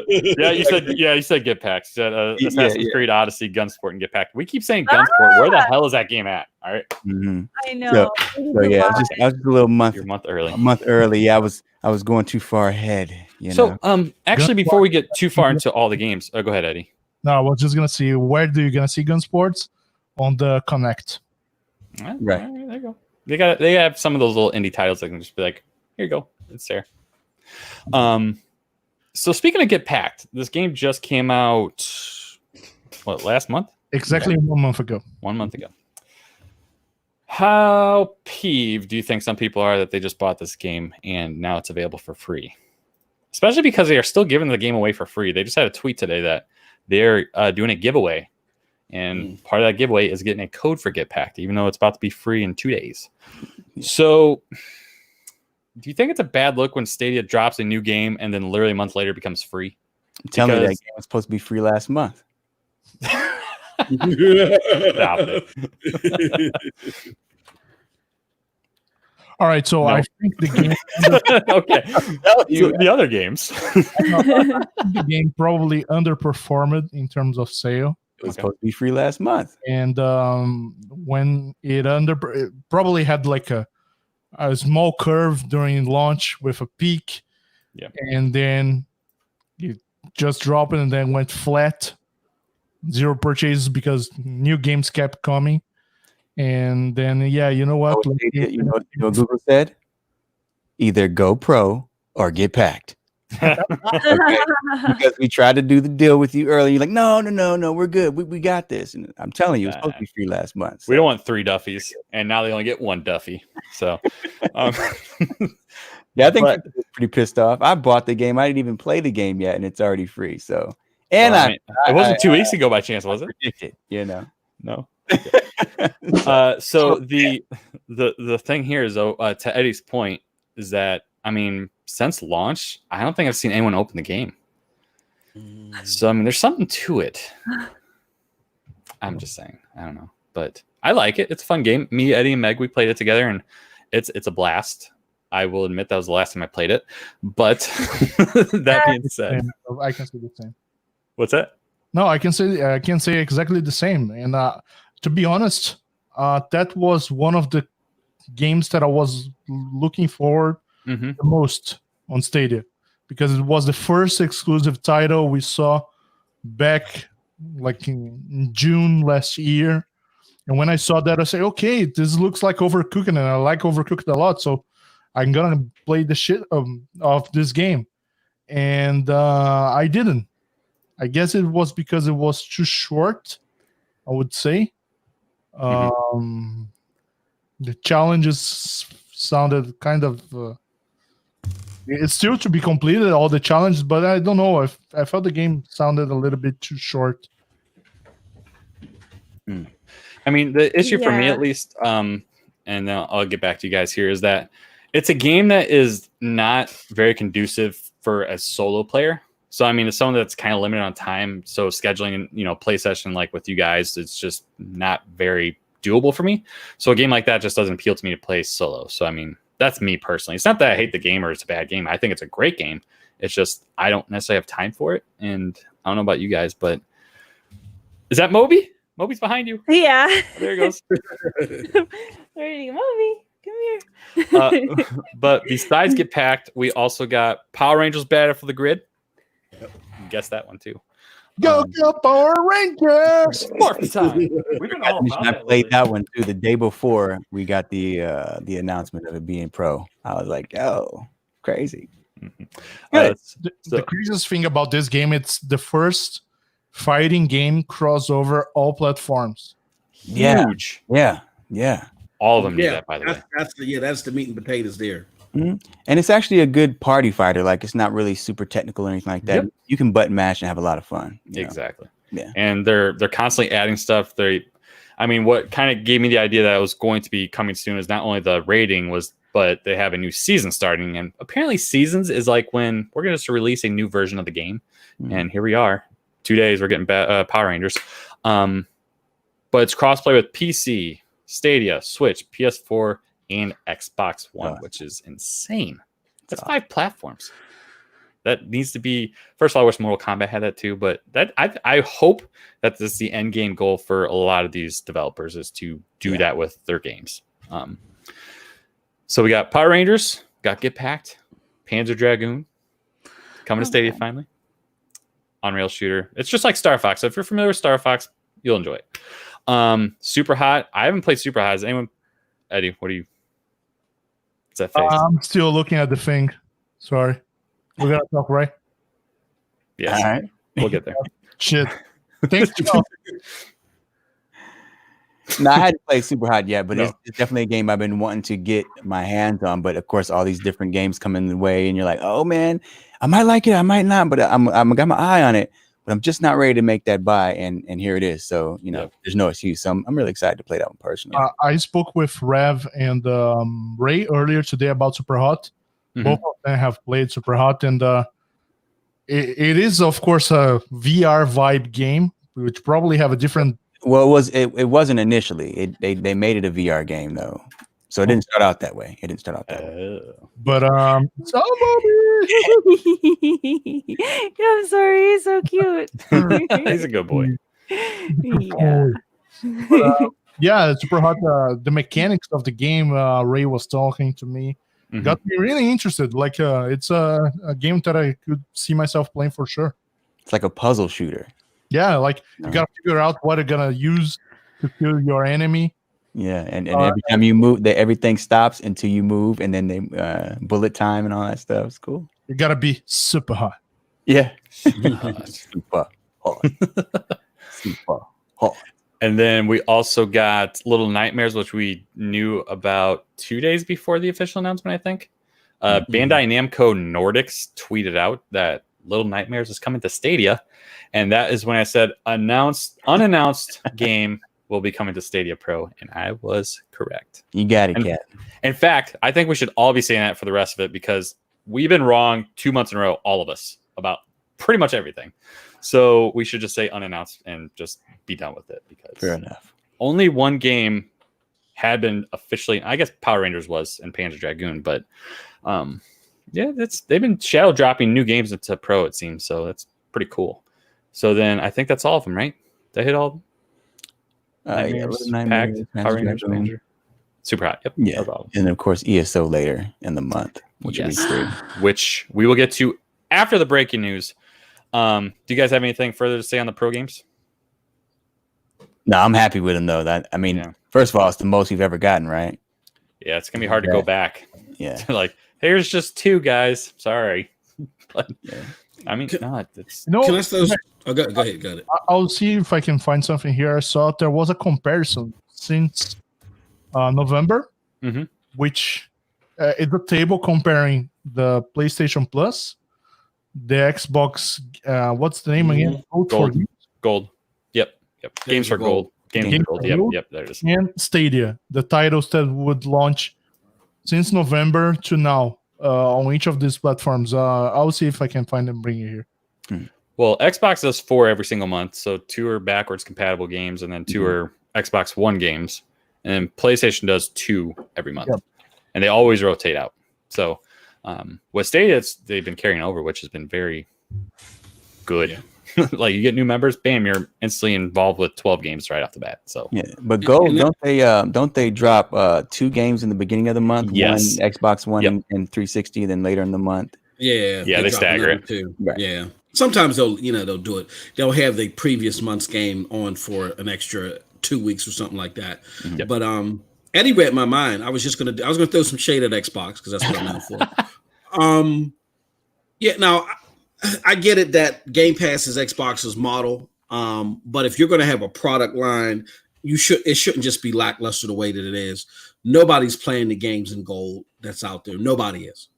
You said Get Packed. You said Assassin's Creed Odyssey, Gunsport, and Get Packed. We keep saying Gunsport. Where the hell is that game at? All right. Mm-hmm. I know. So yeah, I was just a little month. You're a month early. A month early. Yeah, I was going too far ahead. So actually, before we get too far into all the games, go ahead, Eddie. No, I was just gonna see where do you gonna see Gunsports on the Connect. Right. All right, there you go. They have some of those little indie titles that can just be like, here you go, it's there. So speaking of Get Packed, this game just came out last month? Exactly 1 month ago. 1 month ago. How peeved do you think some people are that they just bought this game and now it's available for free? Especially because they are still giving the game away for free. They just had a tweet today that they're doing a giveaway. And part of that giveaway is getting a code for Get Packed, even though it's about to be free in 2 days. So do you think it's a bad look when Stadia drops a new game and then literally a month later becomes free? Tell me that game was supposed to be free last month. Stop it. All right, so I think the game okay. So the other games. the game probably underperformed in terms of sale. It was supposed to be free last month. And when it probably had like a small curve during launch with a peak. Yeah. And then it just dropped and then went flat. 0 purchases because new games kept coming. And then, you know what? You know what Google said? Either go pro or get packed. Okay? Because we tried to do the deal with you earlier. You're like, no, we're good. We got this. And I'm telling you, it was supposed to be free last month. So. We don't want 3 Duffies, and now they only get 1 Duffy. So, yeah, I think people are pretty pissed off. I bought the game. I didn't even play the game yet, and it's already free. So, and it wasn't 2 weeks ago by chance, was it? Predicted, No. So the thing here is, though, to Eddie's point, is that since launch, I don't think I've seen anyone open the game. So there's something to it. I'm just saying, I don't know, but I like it. It's a fun game. Me, Eddie, and Meg, we played it together, and it's a blast. I will admit that was the last time I played it, but that being said, I can say the same. What's that? No, I can say exactly the same. And to be honest, that was one of the games that I was looking forward the most on Stadia, because it was the first exclusive title we saw back like in June last year. And when I saw that, I said, okay, this looks like Overcooked, and I like Overcooked a lot, so I'm gonna play the shit of this game. And I didn't. I guess it was because it was too short, I would say. The challenges sounded kind of... it's still to be completed, all the challenges, but I don't know. I felt the game sounded a little bit too short. The issue for me, at least, and then I'll get back to you guys here, is that it's a game that is not very conducive for a solo player. So, it's someone that's kind of limited on time. So scheduling, play session like with you guys, it's just not very doable for me. So a game like that just doesn't appeal to me to play solo. So, that's me personally. It's not that I hate the game or it's a bad game. I think it's a great game. It's just I don't necessarily have time for it. And I don't know about you guys, but is that Moby? Moby's behind you. Yeah. Oh, there he goes. Ready, Moby. Come here. But besides Get Packed, we also got Power Rangers Battle for the Grid. Guess that one too. Go Power Rangers! Morph time. We've been all about I that played lately. that one too the day before we got the announcement of it being pro. I was like, oh, crazy. The craziest thing about this game, it's the first fighting game crossover all platforms. Huge. Yeah. All of them need that, by the way. That's the meat and potatoes there. Mm-hmm. And it's actually a good party fighter. Like, it's not really super technical or anything like that. Yep. You can button mash and have a lot of fun. Exactly. Yeah. And they're constantly adding stuff. What kind of gave me the idea that it was going to be coming soon is not only the rating but they have a new season starting. And apparently seasons is like when we're going to release a new version of the game. Mm-hmm. And here we are. 2 days, we're getting Power Rangers. But it's crossplay with PC, Stadia, Switch, PS4, and Xbox One, which is insane. That's 5 platforms. That needs to be... First of all, I wish Mortal Kombat had that too, but that I hope that this is the end game goal for a lot of these developers, is to do that with their games. So we got Power Rangers, got Get Packed, Panzer Dragoon, coming to Stadia finally. On-rail shooter. It's just like Star Fox. So if you're familiar with Star Fox, you'll enjoy it. Super Hot. I haven't played Super Hot. Has anyone... Eddie, what do you... What's that face? I'm still looking at the thing. Sorry. We're going to talk, right? Yes. All right. We'll get there. Shit. Thanks, Joe. No, I hadn't played Super Hot yet, but No. it's definitely a game I've been wanting to get my hands on. But of course, all these different games come in the way, and you're like, oh man, I might like it, I might not, but I'm got my eye on it. But I'm just not ready to make that buy, and here it is. So there's no excuse. So I'm really excited to play that one personally. I spoke with Rev and Ray earlier today about Super Hot. Both of them have played Super Hot, and it is of course a VR vibe game, which probably have a different. Well, it wasn't initially. They made it a VR game though, so it didn't start out that way. It didn't start out that way. But Yeah, I'm sorry, he's so cute. He's a good boy. Yeah. Yeah, Super Hot. The mechanics of the game, Ray was talking to me, got me really interested. Like, it's a game that I could see myself playing for sure. It's like a puzzle shooter. Yeah, like you gotta figure out what you're gonna use to kill your enemy. Yeah, and every time you move, everything stops until you move, and then they bullet time and all that stuff. It's cool. You gotta be super hot. Yeah, Super hot. Super hot. And then we also got Little Nightmares, which we knew about 2 days before the official announcement, I think. Bandai Namco Nordics tweeted out that Little Nightmares is coming to Stadia. And that is when I said unannounced game will be coming to Stadia Pro. And I was correct. You got it, Kat. In fact, I think we should all be saying that for the rest of it because we've been wrong 2 months in a row, all of us, about pretty much everything. So we should just say unannounced and just be done with it because fair enough. Only one game had been officially, I guess Power Rangers was and Panzer Dragoon, but yeah, they've been shadow dropping new games into Pro, it seems. So that's pretty cool. So then I think that's all of them, right? Did I hit all? Nightmares, Pact, Power Rangers, Panzer. Super Hot. Yep. Yeah. And of course, ESO later in the month, which we will get to after the breaking news. Do you guys have anything further to say on the Pro games? No, I'm happy with them though. First of all, it's the most we've ever gotten, right? Yeah, it's gonna be hard to go back. Yeah, like here's just 2 guys. Sorry, but I mean, it's. Can I throw? Oh, go ahead. Got it. I'll see if I can find something here. I saw there was a comparison since November, which is a table comparing the PlayStation Plus, the Xbox. What's the name again? Gold. Yep. Games for Gold. Games for Gold. Yep. There it is. And Stadia, the titles that would launch since November to now on each of these platforms. I'll see if I can find them. Bring it here. Well, Xbox does 4 every single month, so 2 are backwards compatible games, and then 2 are Xbox One games, and then PlayStation does 2 every month, and they always rotate out. So with Stadia, they've been carrying over, which has been very good. Yeah. Like you get new members, bam, you're instantly involved with 12 games right off the bat. So but Gold, don't they drop 2 games in the beginning of the month? Yes. One Xbox One and 360, then later in the month. Yeah, they stagger it too. Right. Yeah. Sometimes they'll do it. They'll have the previous month's game on for an extra 2 weeks or something like that. Yep. But Eddie read my mind. I was gonna throw some shade at Xbox because that's what I'm known for. Now I get it that Game Pass is Xbox's model. But if you're gonna have a product line, it shouldn't just be lackluster the way that it is. Nobody's playing the games in Gold that's out there. Nobody is.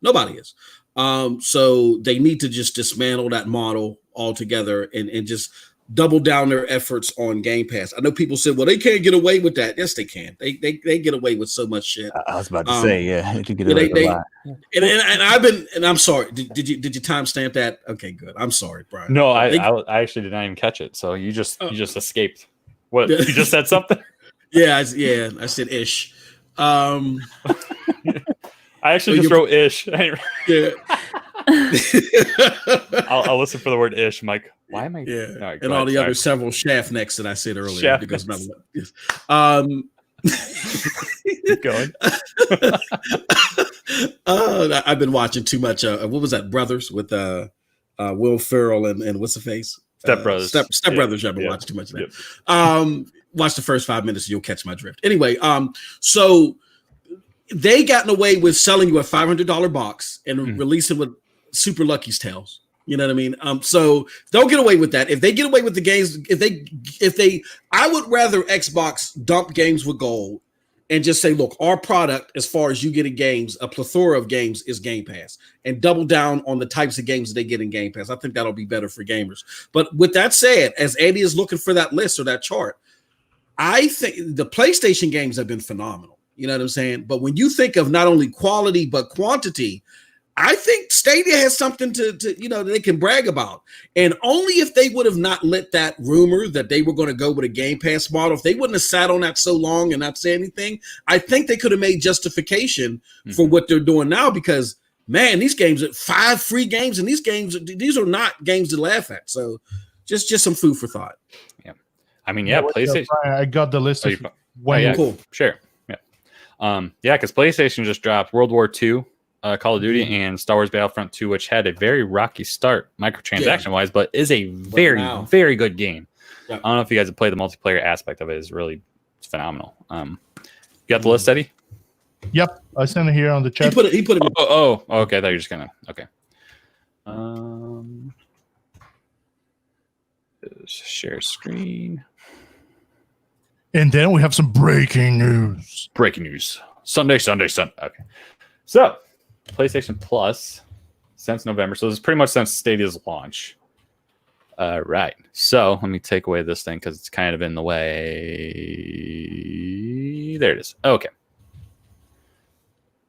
So they need to just dismantle that model altogether and just double down their efforts on Game Pass. I know people said, well, they can't get away with that. Yes, they can. They get away with so much shit. I was about to say, they can get away with a lot. And I'm sorry. Did you timestamp that? Okay, good. I'm sorry, Brian. No, I actually did not even catch it. So you just escaped. What? You just said something? I said ish. I actually just wrote ish. Yeah. I'll listen for the word ish, Mike. Why am I? Yeah. No, and all the other several shaft necks that I said earlier. Shaft because Keep going. I've been watching too much. What was that? Brothers with Will Ferrell and what's the face? Step Brothers. Step Brothers. I've been watching too much of that. Watch the first 5 minutes and you'll catch my drift. Anyway, so they gotten away with selling you a $500 box and releasing with Super Lucky's Tales, You know what I mean? So don't get away with that. If they get away with the games, I would rather Xbox dump games with gold and just say, look, our product, as far as you getting games, a plethora of games is Game Pass, and double down on the types of games that they get in Game Pass. I think that'll be better for gamers. But with that said, as Andy is looking for that list or that chart, I think the PlayStation games have been phenomenal. You know what I'm saying? But when you think of not only quality, but quantity, I think Stadia has something to they can brag about. And only if they would have not let that rumor that they were going to go with a Game Pass model, if they wouldn't have sat on that so long and not say anything, I think they could have made justification for what they're doing now, because, man, these games are 5 free games, and these are not games to laugh at. So just some food for thought. Yeah. I mean, yeah, PlayStation. I got the list. Cool. Sure. Yeah. Because PlayStation just dropped World War II. Call of Duty and Star Wars Battlefront 2, which had a very rocky start microtransaction-wise, but is a very, very good game. Yeah. I don't know if you guys have played the multiplayer aspect of it. It's phenomenal. You got the list, Eddie? Yep, I sent it here on the chat. He put it. Okay. I thought you were just gonna. Okay. Share screen. And then we have some breaking news. Sunday. Okay. So, PlayStation Plus since November. So this is pretty much since Stadia's launch. Right. So let me take away this thing because it's kind of in the way. There it is. Okay.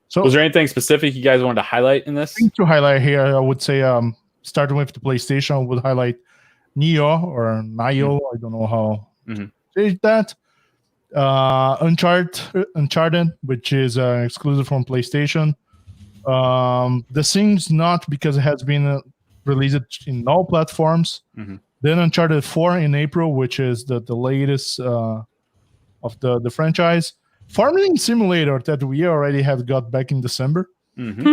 So was there anything specific you guys wanted to highlight in this? To highlight here, I would say starting with the PlayStation, I would highlight Neo or Nio. I don't know how to say that. Uncharted, which is exclusive from PlayStation. The seems not because it has been released in all platforms. Then Uncharted 4 in April, which is the latest of the franchise. Farming Simulator that we already have got back in December. And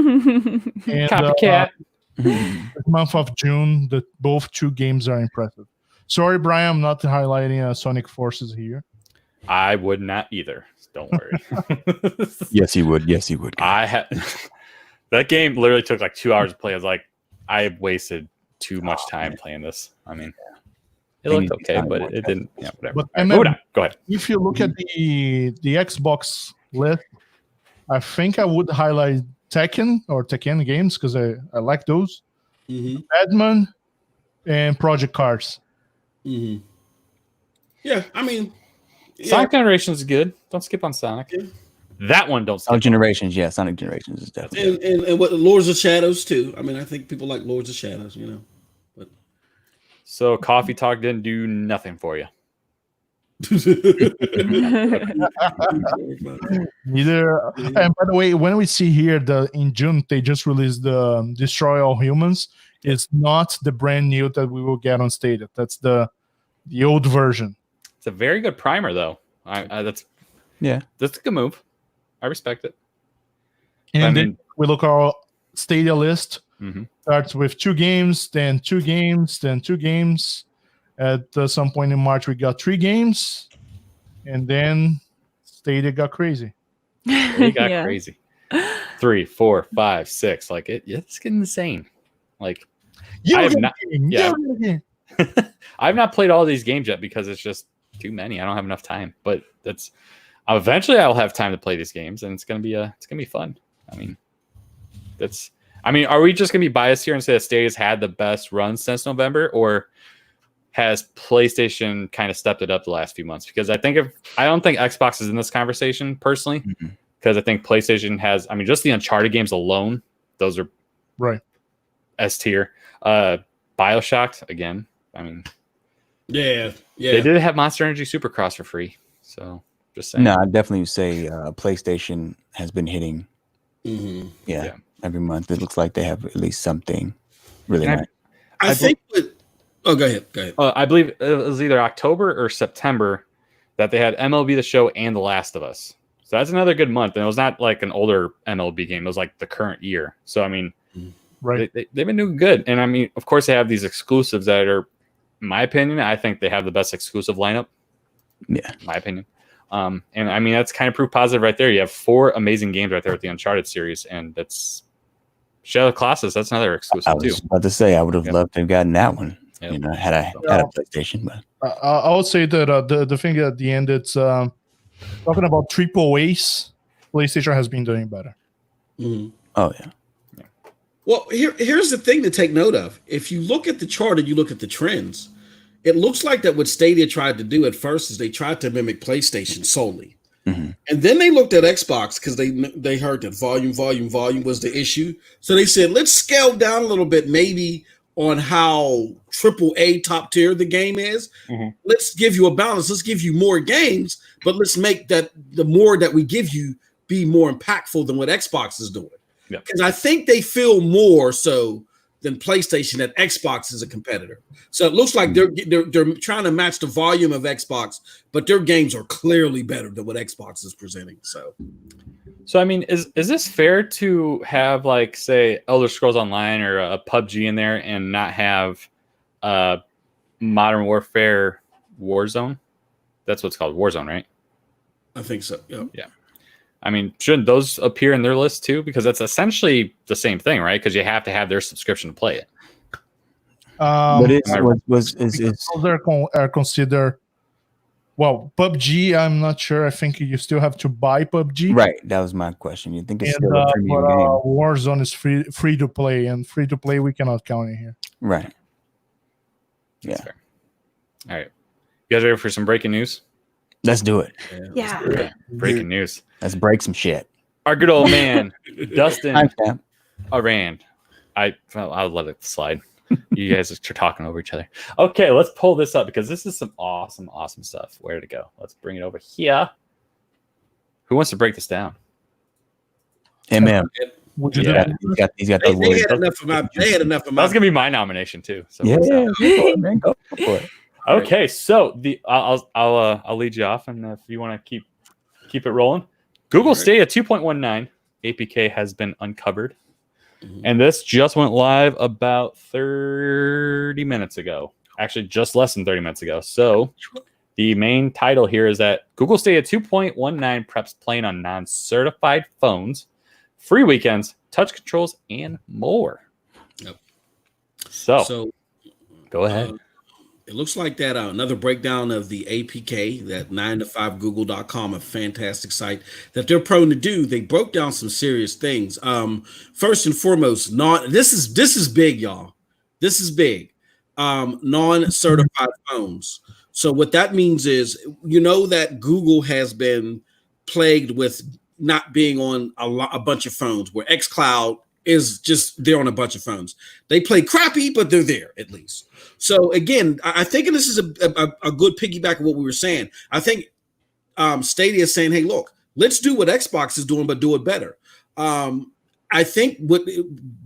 Copycat. The month of June, both 2 games are impressive. Sorry, Brian, I'm not highlighting Sonic Forces here. I would not either. Don't worry. Yes, he would. That game literally took like 2 hours to play. I was like, I wasted too much time playing this. I mean, it looked okay, but it didn't. Yeah, whatever. But go ahead. If you look at the Xbox list, I think I would highlight Tekken games because I like those. Batman and Project Cars. Yeah, I mean, Sonic Generations is good. Don't skip on Sonic. Yeah. That one don't skip. Sonic Generations is definitely and what Lords of Shadows too. I mean, I think people like Lords of Shadows, But so Coffee Talk didn't do nothing for you. Neither. And by the way, when we see here in June they just released the Destroy All Humans, it's not the brand new that we will get on Stadia. That's the old version. It's a very good primer, though. That's a good move. I respect it. And then we look at our Stadia list. Starts with 2 games, then 2 games, then 2 games. At some point in March, we got 3 games, and then Stadia got crazy. It got crazy. 3, 4, 5, 6. Like it's getting insane. Like I've not played all these games yet because it's just too many. I don't have enough time. But that's eventually I'll have time to play these games, and it's gonna be fun. I mean, are we just gonna be biased here and say that Stadia's had the best run since November, or has PlayStation kind of stepped it up the last few months? Because I don't think Xbox is in this conversation personally, because I think PlayStation has. I mean, just the Uncharted games alone, those are right S tier. BioShock again. I mean, yeah. They did have Monster Energy Supercross for free, so just saying. No, I definitely would say PlayStation has been hitting. Every month it looks like they have at least something really nice. I think. Go ahead. I believe it was either October or September that they had MLB The Show and The Last of Us. So that's another good month, and it was not like an older MLB game. It was like the current year. So I mean, right? They've been doing good, and I mean, of course, they have these exclusives that are, in my opinion, I think they have the best exclusive lineup. Yeah, in my opinion. And I mean, that's kind of proof positive right there. You have 4 amazing games right there with the Uncharted series, and that's Shadow Colossus, that's another exclusive I was too. about to say I would have Yep. loved to have gotten that one. Yep. You know, had I had a PlayStation, but I would say that the thing at the end, it's talking about triple A's. PlayStation has been doing better. Mhm. oh yeah. Well, here's the thing to take note of. If you look at the chart and you look at the trends, it looks like that what Stadia tried to do at first is they tried to mimic PlayStation solely. Mhm. And then they looked at Xbox because they heard that volume was the issue. So they said, let's scale down a little bit, maybe on how AAA top tier the game is. Mhm. Let's give you a balance. Let's give you more games, but let's make that the more that we give you be more impactful than what Xbox is doing. Yeah. Because I think they feel more so than PlayStation that Xbox is a competitor. So it looks like they're trying to match the volume of Xbox, but their games are clearly better than what Xbox is presenting. So I mean, is this fair to have, like, say, Elder Scrolls Online or a PUBG in there and not have Modern Warfare Warzone? That's what's called, Warzone, right? I think so. Yep. Yeah. I mean, shouldn't those appear in their list too? Because that's essentially the same thing, right? Because you have to have their subscription to play it. But it's those are considered. Well, PUBG, I'm not sure. I think you still have to buy PUBG. right. That was my question. You think it's And, still a premium game? Warzone is free to play, and free to play we cannot count it here. Right. That's fair. All right. You guys ready for some breaking news? Let's do it. Yeah. Okay. Breaking news. Let's break some shit. Our good old man, Dustin Timestamp. Arand. I'll let it slide. You guys are talking over each other. Okay, let's pull this up because this is some awesome stuff. Where to go? Let's bring it over here. Who wants to break this down? Would you Yeah. do He's got They, those they words. had enough of my. They had enough of my. That's gonna be my nomination too. So Yeah, what's up? go for it, man. Go for it. Okay, so I'll lead you off, and if you want to keep it rolling, Google Stadia 2.19 APK has been uncovered, and this just went live about 30 minutes ago. Actually, just less than 30 minutes ago. So the main title here is that Google Stadia 2.19 preps playing on non-certified phones, free weekends, touch controls, and more. Yep. So go ahead. It looks like that another breakdown of the APK, that 9to5google.com, a fantastic site that they're prone to do. They broke down some serious things. First and foremost, this is big, y'all. This is big. Non-certified phones. So what that means is, you know, that Google has been plagued with not being on a bunch of phones, where xCloud is just there on a bunch of phones. They play crappy, but they're there at least. So again, I think, and this is a good piggyback of what we were saying. I think Stadia is saying, hey, look, let's do what Xbox is doing, but do it better. I think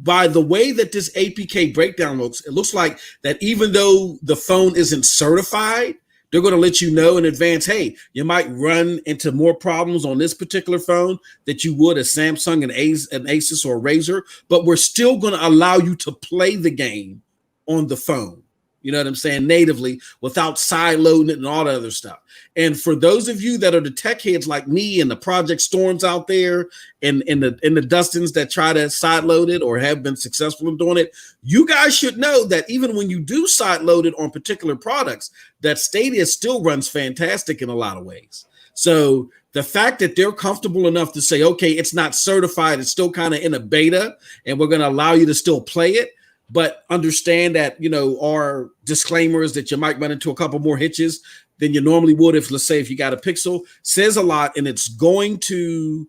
by the way that this APK breakdown looks, it looks like that even though the phone isn't certified, they're going to let you know in advance, hey, you might run into more problems on this particular phone that you would a Samsung, an Asus, or a Razer, but we're still going to allow you to play the game on the phone. You know what I'm saying? Natively, without side loading it and all that other stuff. And for those of you that are the tech heads like me and the Project Storms out there and the Dustins that try to side load it or have been successful in doing it, you guys should know that even when you do side load it on particular products, that Stadia still runs fantastic in a lot of ways. So the fact that they're comfortable enough to say, okay, it's not certified, it's still kind of in a beta, and we're going to allow you to still play it, but understand that, you know, our disclaimers that you might run into a couple more hitches than you normally would if, let's say, if you got a Pixel, says a lot, and it's going to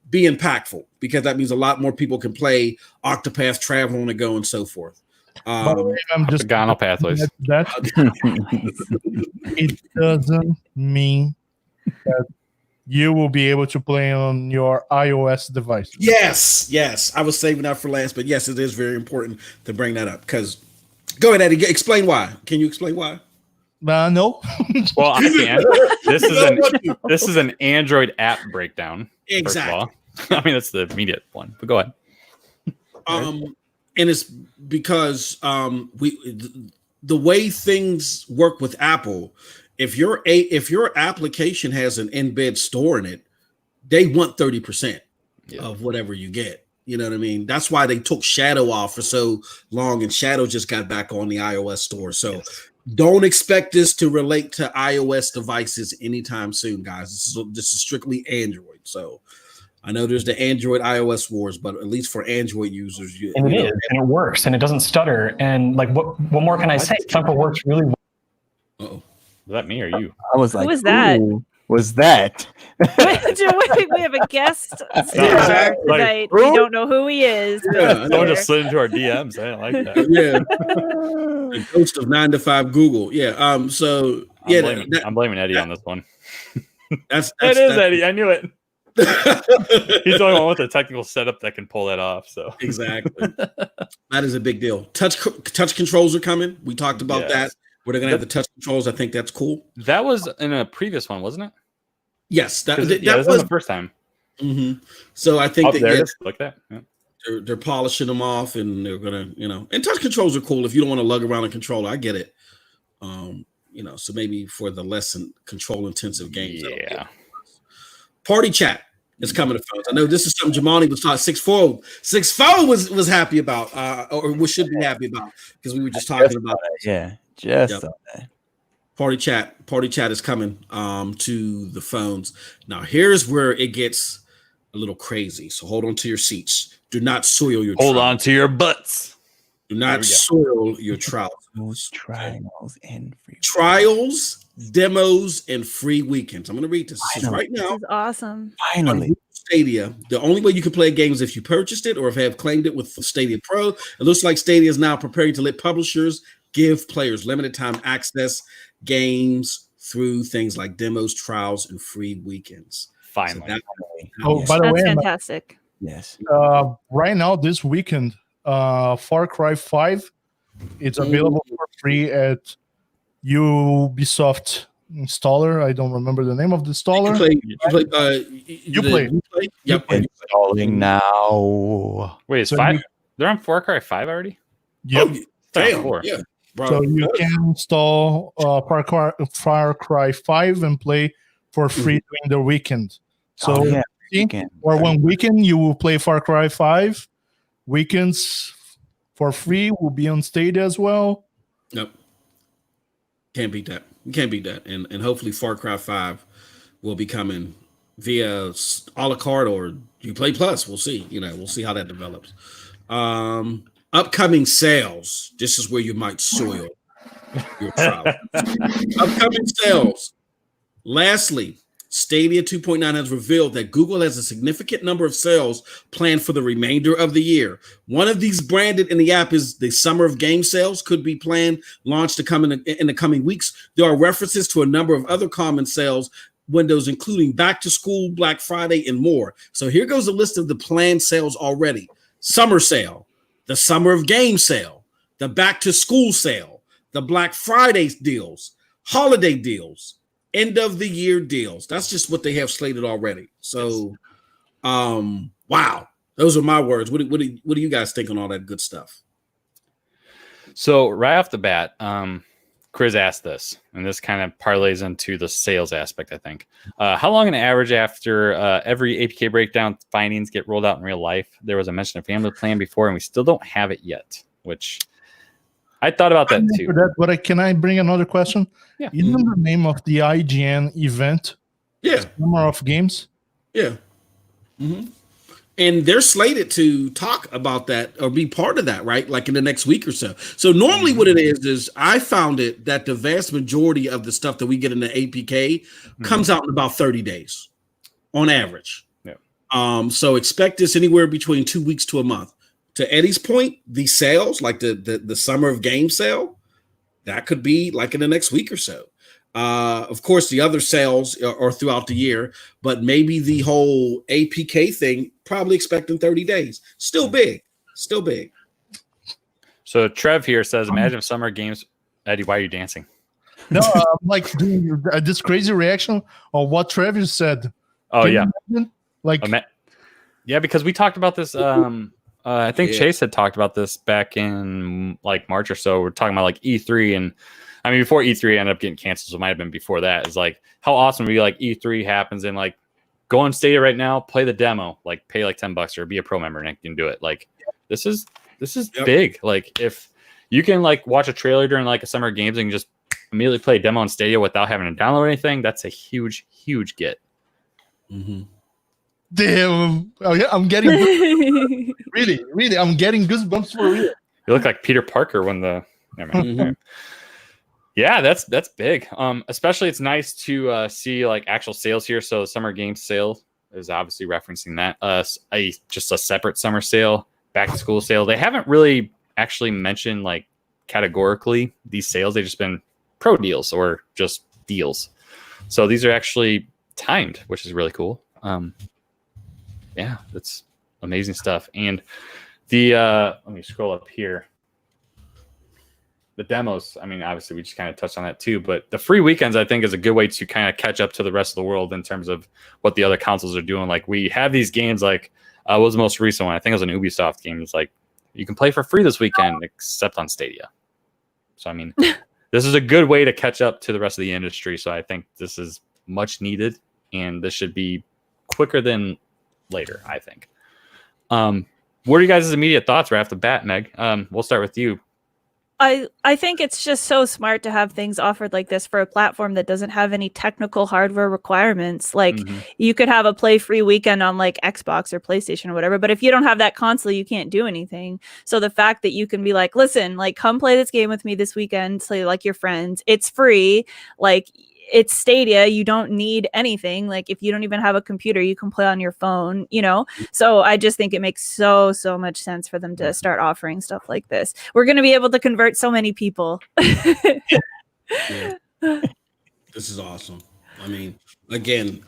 be impactful because that means a lot more people can play Octopath Traveler on the go and so forth. By the way, I'm just Octagonal pathways. that it doesn't mean that you will be able to play on your iOS device. Yes. I was saving that for last, but yes, it is very important to bring that up because go ahead, Eddie, explain why. Can you explain why? No. Well, I can. This is an Android app breakdown. Exactly. First of all. I mean, that's the immediate one, but go ahead. And it's because the way things work with Apple, if your application has an embed store in it, they want 30% of whatever you get. You know what I mean? That's why they took Shadow off for so long, and Shadow just got back on the iOS store. So don't expect this to relate to iOS devices anytime soon, guys. This is strictly Android. So I know there's the Android iOS wars, but at least for Android users, and it works, and it doesn't stutter. And like, what more can I say? Jumper works really well. Uh-oh. Was that me or you? I was like, Who was that? Was that? Wait, we have a guest Exactly. tonight. We don't know who he is. Yeah, Someone just slid into our DMs. I didn't like that. Yeah, the ghost of 9 to 5 Google. Yeah. So yeah, I'm blaming Eddie on this one. That's Eddie. I knew it. He's the only one with a technical setup that can pull that off. So exactly, that is a big deal. Touch controls are coming. We talked about that. Where they're gonna have the touch controls. I think that's cool. That was in a previous one, wasn't it? Yes, that was the first time. Mm-hmm. So I think like that. Yeah. They're polishing them off, and they're gonna, and touch controls are cool if you don't want to lug around a controller. I get it. So maybe for the less control intensive games. Yeah. Party chat is coming to phones. I know this is something Jamani was talking. 6-4 was happy about, or we should be happy about, because we were just talking about that. Yeah, just on that. Party chat is coming to the phones. Now here's where it gets a little crazy. So hold on to your seats. Do not soil your hold on to your butts. Do not soil your trials. Trials, demos, and free weekends. I'm going to read this. This is right now. This is awesome. Finally. Stadia. The only way you can play games if you purchased it or if have claimed it with Stadia Pro. It looks like Stadia is now preparing to let publishers give players limited time access games through things like demos, trials, and free weekends. Finally. So by the way, fantastic. Yes. Right now, this weekend, Far Cry 5, it's available for free at Ubisoft installer. I don't remember the name of the installer. You play. Yep. Installing now. Wait, is 5? They're on Far Cry 5 already? Yep. Damn. Yeah. Bro. So you can install Far Cry 5 and play for free during the weekend. So one weekend you will play Far Cry 5. Weekends for free will be on Stadia as well. Nope. Can't beat that. You can't beat that. And hopefully Far Cry 5 will be coming via a la carte or Uplay Plus. We'll see. We'll see how that develops. Upcoming sales. This is where you might soil your trial. Upcoming sales. Lastly, Stadia 2.9 has revealed that Google has a significant number of sales planned for the remainder of the year. One of these branded in the app is the Summer of Game sales, could be planned, launched to come in the coming weeks. There are references to a number of other common sales windows, including Back to School, Black Friday, and more. So here goes a list of the planned sales already. Summer sale, the Summer of Game sale, the Back to School sale, the Black Friday deals, holiday deals, end of the year deals. That's just what they have slated already. So, wow, those are my words. What do you guys think on all that good stuff? So right off the bat, Chris asked this, and this kind of parlays into the sales aspect, I think. How long on average after every APK breakdown findings get rolled out in real life? There was a mention of family plan before, and we still don't have it yet, which I thought about that too. But can I bring another question? Yeah. You know the name of the IGN event? Yeah. Summer of Games? Yeah. Mm-hmm. And they're slated to talk about that or be part of that, right? Like in the next week or so. So normally what it is I found it that the vast majority of the stuff that we get in the APK comes out in about 30 days on average. Yeah. So expect this anywhere between 2 weeks to a month. To Eddie's point, the sales, like the Summer of Game sale, that could be like in the next week or so. Of course, the other sales are throughout the year, but maybe the whole APK thing, probably expecting 30 days. Still big. So Trev here says, imagine if Summer Games. Eddie, why are you dancing? No, I'm like doing this crazy reaction on what Trevor said. Oh, yeah. Yeah, because we talked about this. I think Chase had talked about this back in like March or so. We're talking about like E3, and I mean before E3 ended up getting canceled, so it might have been before that. It's like how awesome would be like E3 happens and like go on Stadia right now, play the demo, like pay like $10 or be a pro member and you can do it. Like this is big. Like if you can like watch a trailer during like a summer games and just immediately play a demo on Stadia without having to download anything, that's a huge get. Damn, I'm getting really, I'm getting goosebumps for real. You look like Peter Parker when the yeah, that's big. Especially it's nice to see like actual sales here. So the summer game sale is obviously referencing that. Just a separate summer sale, back to school sale. They haven't really actually mentioned like categorically these sales. They've just been pro deals or just deals. So these are actually timed, which is really cool. Yeah, that's amazing stuff. And the let me scroll up here. The demos, I mean, obviously we just kind of touched on that too, but the free weekends I think is a good way to kind of catch up to the rest of the world in terms of what the other consoles are doing. Like we have these games like what was the most recent one? I think it was an Ubisoft game. It's like you can play for free this weekend except on Stadia. So I mean, this is a good way to catch up to the rest of the industry. So I think this is much needed and this should be quicker than later, I think. What are you guys' immediate thoughts right off the bat, Meg? We'll start with you. I think it's just so smart to have things offered like this for a platform that doesn't have any technical hardware requirements. Like you could have a play free weekend on like Xbox or PlayStation or whatever, but if you don't have that console, you can't do anything. So the fact that you can be like, listen, like come play this game with me this weekend, play like your friends. It's free. Like it's Stadia. You don't need anything. Like if you don't even have a computer, you can play on your phone, you know? So I just think it makes so much sense for them to start offering stuff like this. We're going to be able to convert so many people. Yeah. This is awesome. I mean, again,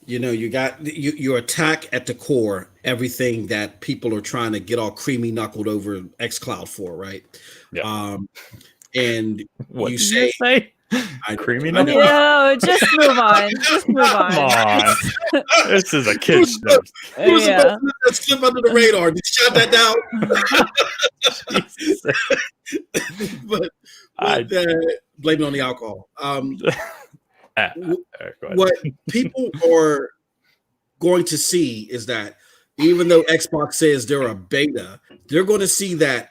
you know, you got you attack at the core everything that people are trying to get all creamy knuckled over xCloud for, right? Yeah. And what you did say? Creamy knuckle? No, just move on. Just move on. Come on. This is a kid's show. Who's supposed to let that slip under the radar? Did you shut that down? but blame it on the alcohol. What people are going to see is that even though Xbox says they're a beta, they're going to see that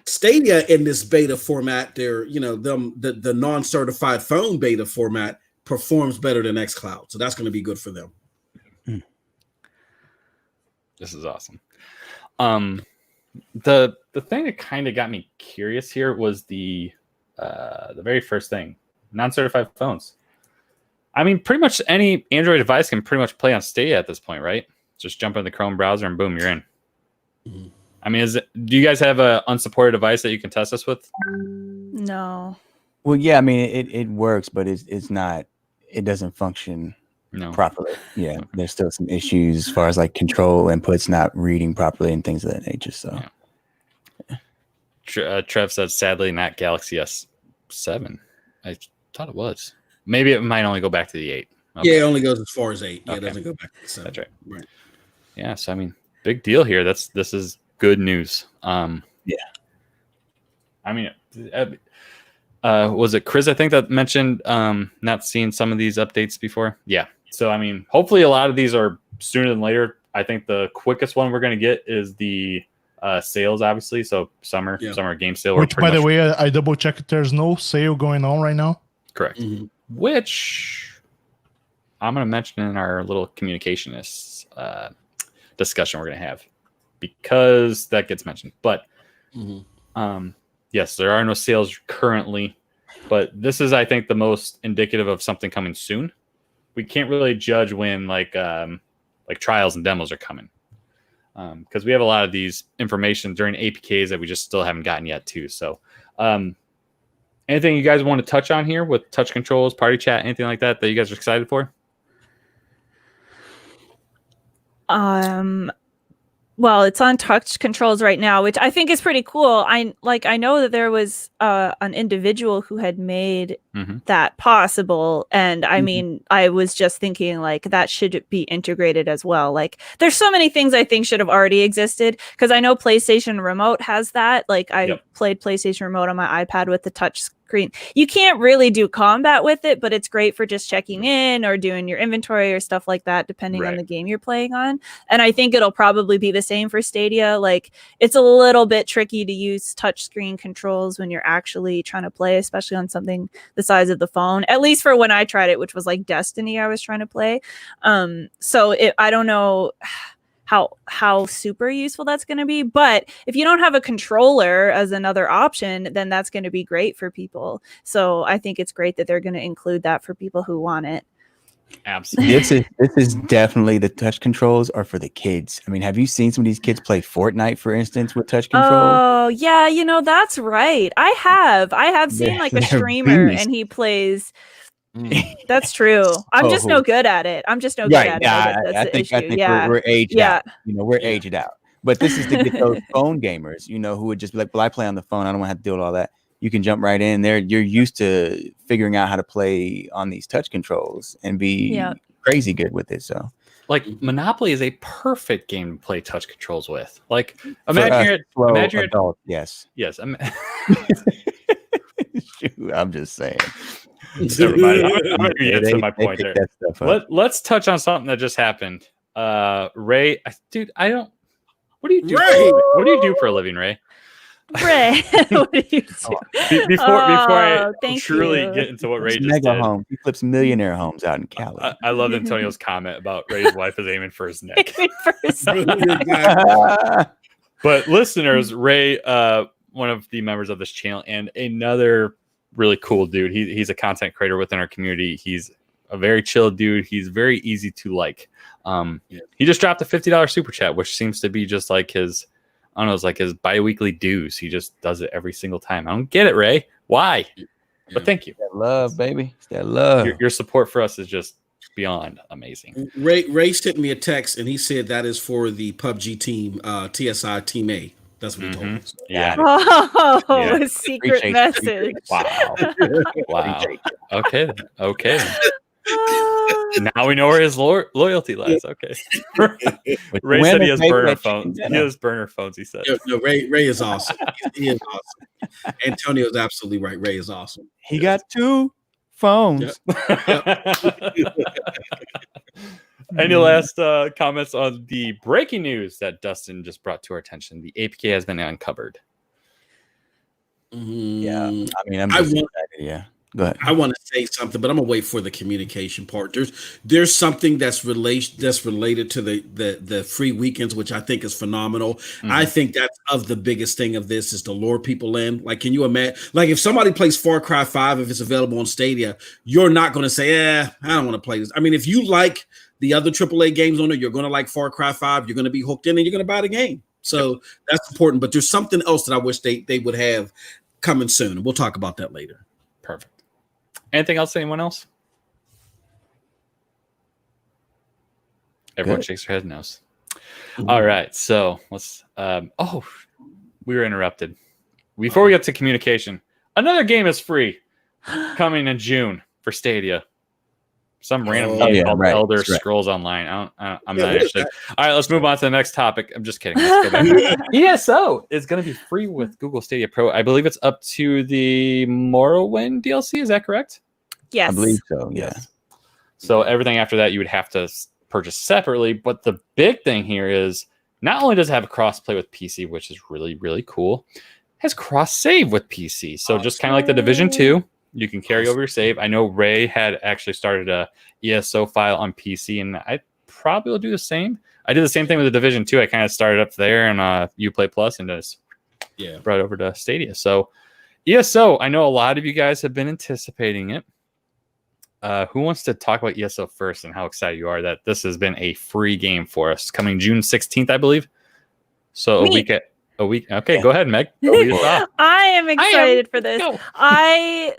Stadia in this beta format, they're, you know, the non-certified phone beta format performs better than xCloud. So that's going to be good for them. This is awesome. The thing that kind of got me curious here was the very first thing, non-certified phones. I mean, pretty much any Android device can pretty much play on Stadia at this point, right? Just jump in the Chrome browser and boom, you're in. I mean, do you guys have an unsupported device that you can test us with? No. Well, yeah, I mean, it works, but it's not. It doesn't function properly. Yeah, there's still some issues as far as like control inputs not reading properly and things of that nature. So, Trev said, sadly, not Galaxy S7. I thought it was. Maybe it might only go back to the 8. Okay. Yeah, it only goes as far as 8. Yeah, it doesn't go back to the 7. That's right. Right. Yeah, so I mean, big deal here. This is good news. Yeah. I mean, was it Chris, I think, that mentioned not seeing some of these updates before? Yeah. So, I mean, hopefully a lot of these are sooner than later. I think the quickest one we're going to get is the sales, obviously. So summer game sale. Which, by the way, I double checked. There's no sale going on right now. Correct. Which I'm going to mention in our little communicationists discussion we're going to have, because that gets mentioned. But yes, there are no sales currently, but this is, I think, the most indicative of something coming soon. We can't really judge when like trials and demos are coming, because we have a lot of these information during APKs that we just still haven't gotten yet too. So anything you guys want to touch on here with touch controls, party chat, anything like that you guys are excited for? Well, it's on touch controls right now, which I think is pretty cool. I know that there was an individual who had made that possible. And I mean, I was just thinking like that should be integrated as well. Like there's so many things I think should have already existed, because I know PlayStation Remote has that. Like I played PlayStation Remote on my iPad with the touch screen. You can't really do combat with it, but it's great for just checking in or doing your inventory or stuff like that, depending on the game you're playing on. And I think it'll probably be the same for Stadia. Like, it's a little bit tricky to use touchscreen controls when you're actually trying to play, especially on something the size of the phone. At least for when I tried it, which was like Destiny I was trying to play. So I don't know how super useful that's going to be, but if you don't have a controller as another option, then that's going to be great for people. So I think it's great that they're going to include that for people who want it. Absolutely. This is definitely, the touch controls are for the kids. I mean, have you seen some of these kids play Fortnite, for instance, with touch controls? Oh yeah, you know, that's right. I have seen like a streamer and he plays. That's true. I'm just no good at it. I'm just no good at it. That's the issue. I think we're aged out. You know, we're aged out. But this is to get those phone gamers, you know, who would just be like, well, I play on the phone. I don't want to have to deal with all that. You can jump right in there. You're used to figuring out how to play on these touch controls and be crazy good with it. So, like, Monopoly is a perfect game to play touch controls with. Like, imagine you're adult. Yes. I'm just saying. Never mind. I'm going to get to my point there. Let's touch on something that just happened. Ray, dude, I don't. What do you do? What do you do for a living, Ray? Ray, what do you do? Before I truly get into what Ray just did. Home. He flips millionaire homes out in Cali. I love Antonio's comment about Ray's wife is aiming for his neck. But listeners, Ray, one of the members of this channel, and another really cool dude. He's a content creator within our community. He's a very chill dude. He's very easy to like. He just dropped a $50 super chat, which seems to be just like his, I don't know, it's like his bi-weekly dues. He just does it every single time. I don't get it, Ray. Why? But thank you. That love, baby. It's that love. Your support for us is just beyond amazing. Ray sent me a text and he said that is for the PUBG team, TSI Team A. That's what he told me. Yeah. A secret message. Wow. Wow. Okay. Now we know where his loyalty lies. Okay. Ray said he has burner phones. He has burner phones, he said. No, Ray is awesome. He is awesome. Antonio's absolutely right. Ray is awesome. He got 2 phones. Yep. Any last comments on the breaking news that Dustin just brought to our attention? The APK has been uncovered. Yeah. I mean, I'm just excited. Go ahead. I want to say something, but I'm gonna wait for the communication part. There's something that's related to the free weekends, which I think is phenomenal. Mm-hmm. I think that's of the biggest thing of this is to lure people in. Like, can you imagine? Like, if somebody plays Far Cry 5, if it's available on Stadia, you're not gonna say, I don't want to play this. I mean, if you like the other AAA games on it, you're gonna like Far Cry 5. You're gonna be hooked in, and you're gonna buy the game. So that's important. But there's something else that I wish they would have coming soon, and we'll talk about that later. Perfect. Anything else? Anyone else? Everyone shakes their head no's. All right. So let's. We were interrupted. Before we get to communication, another game is free coming in June for Stadia. Some random game called Elder Scrolls Online. I'm not actually. All right, let's move on to the next topic. I'm just kidding. Let's go back. ESO is going to be free with Google Stadia Pro. I believe it's up to the Morrowind DLC. Is that correct? Yes. I believe so, yeah. So everything after that you would have to purchase separately. But the big thing here is not only does it have a cross-play with PC, which is really, really cool, it has cross-save with PC. So just kind of like the Division 2. You can carry over your save. I know Ray had actually started a ESO file on PC, and I probably will do the same. I did the same thing with the Division 2. I kind of started up there and Uplay Plus and just brought it over to Stadia. So ESO, I know a lot of you guys have been anticipating it. Who wants to talk about ESO first and how excited you are that this has been a free game for us coming June 16th, I believe. So a week. Okay, go ahead, Meg. I am excited for this.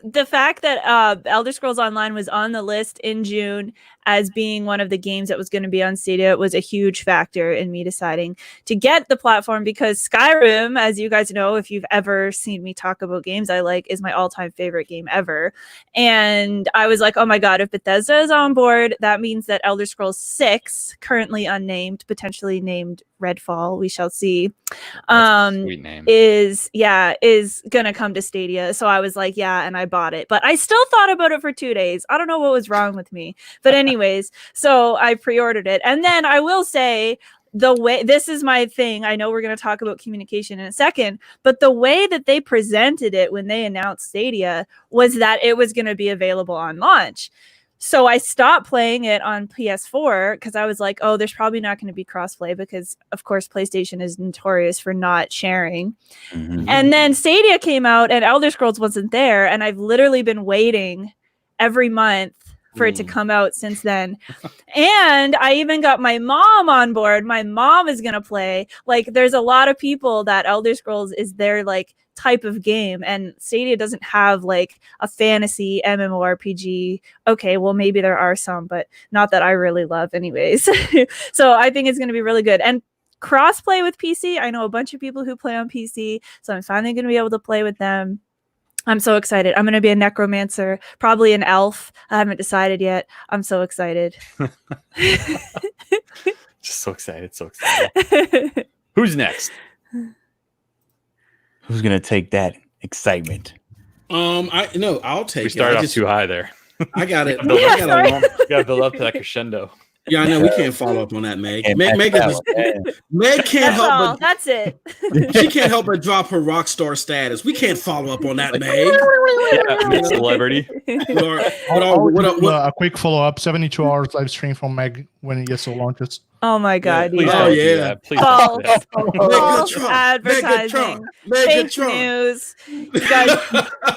The fact that Elder Scrolls Online was on the list in June as being one of the games that was going to be on Stadia was a huge factor in me deciding to get the platform, because Skyrim, as you guys know, if you've ever seen me talk about games I like, is my all-time favorite game ever. And I was like, oh my God, if Bethesda is on board, that means that Elder Scrolls 6, currently unnamed, potentially named Redfall, we shall see, sweet name. is was gonna come to Stadia, so I was like, yeah, and I bought it. But I still thought about it for 2 days. I don't know what was wrong with me, but anyways, so I pre-ordered it, and then I will say, the way, this is my thing, I know we're going to talk about communication in a second, but the way that they presented it when they announced Stadia was that it was going to be available on launch. So I stopped playing it on PS4 because I was like, oh, there's probably not going to be crossplay because, of course, PlayStation is notorious for not sharing. And then Stadia came out and Elder Scrolls wasn't there, and I've literally been waiting every month for it to come out since then. And I even got my mom on board. My mom is going to play. Like, there's a lot of people that Elder Scrolls is their like type of game, and Stadia doesn't have like a fantasy MMORPG. Okay, well, maybe there are some, but not that I really love anyways. So I think it's going to be really good. And crossplay with PC, I know a bunch of people who play on PC, so I'm finally going to be able to play with them. I'm so excited. I'm going to be a necromancer, probably an elf. I haven't decided yet. I'm so excited. Just so excited. So excited. Who's next? Who's gonna take that excitement? I'll take it. We started off too high there. I got it. You gotta build up to that crescendo. Yeah, I know. We can't follow up on that, Meg. Meg can't help but that's it. She can't help but drop her rock star status. We can't follow up on that, Meg. Yeah, celebrity. A quick follow up: 72 hours live stream from Meg when ESO launches. Oh my God! Please yeah. don't do that. Please don't do that. False advertising, fake news. You guys,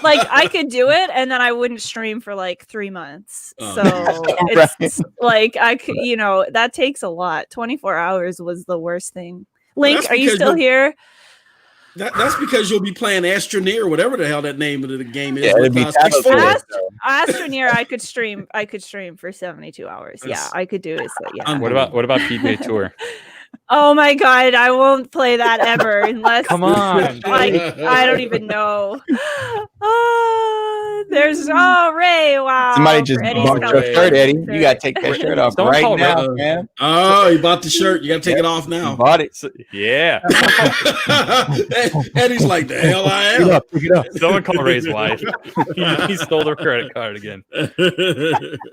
like, I could do it, and then I wouldn't stream for like 3 months. So it's like I could, that takes a lot. 24 hours was the worst thing. Link, are you still here? That's because you'll be playing Astroneer or whatever the hell that name of the game is. Yeah, Astroneer, I could stream for 72 hours. Yeah, I could do it. So, yeah. What about PBA Tour? Oh my God, I won't play that ever unless. Come on. I don't even know. There's Ray. Wow. Somebody just bought your shirt, Eddie. You gotta take that shirt off right now, man. Oh, you bought the shirt. You gotta take it off now. You bought it. Yeah. Eddie's like, the hell I am. Pick it up. Someone call Ray's wife. He stole her credit card again.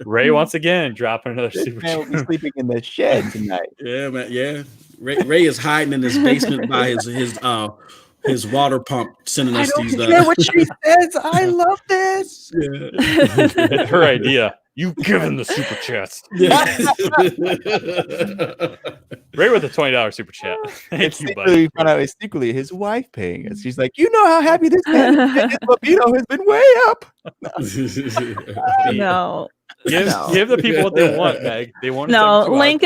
Ray once again dropping another super Man will be sleeping in the shed tonight. Yeah, man. Yeah. Ray is hiding in his basement by his water pump, sending us these. What she says. I love this. Yeah. It's her idea. You given the super chats. Yeah. Ray with a $20 super chat. Thank you, buddy. We found out it's secretly his wife paying us. She's like, how happy this man is. His libido has been way up. No. Give the people what they want, Meg. They want Link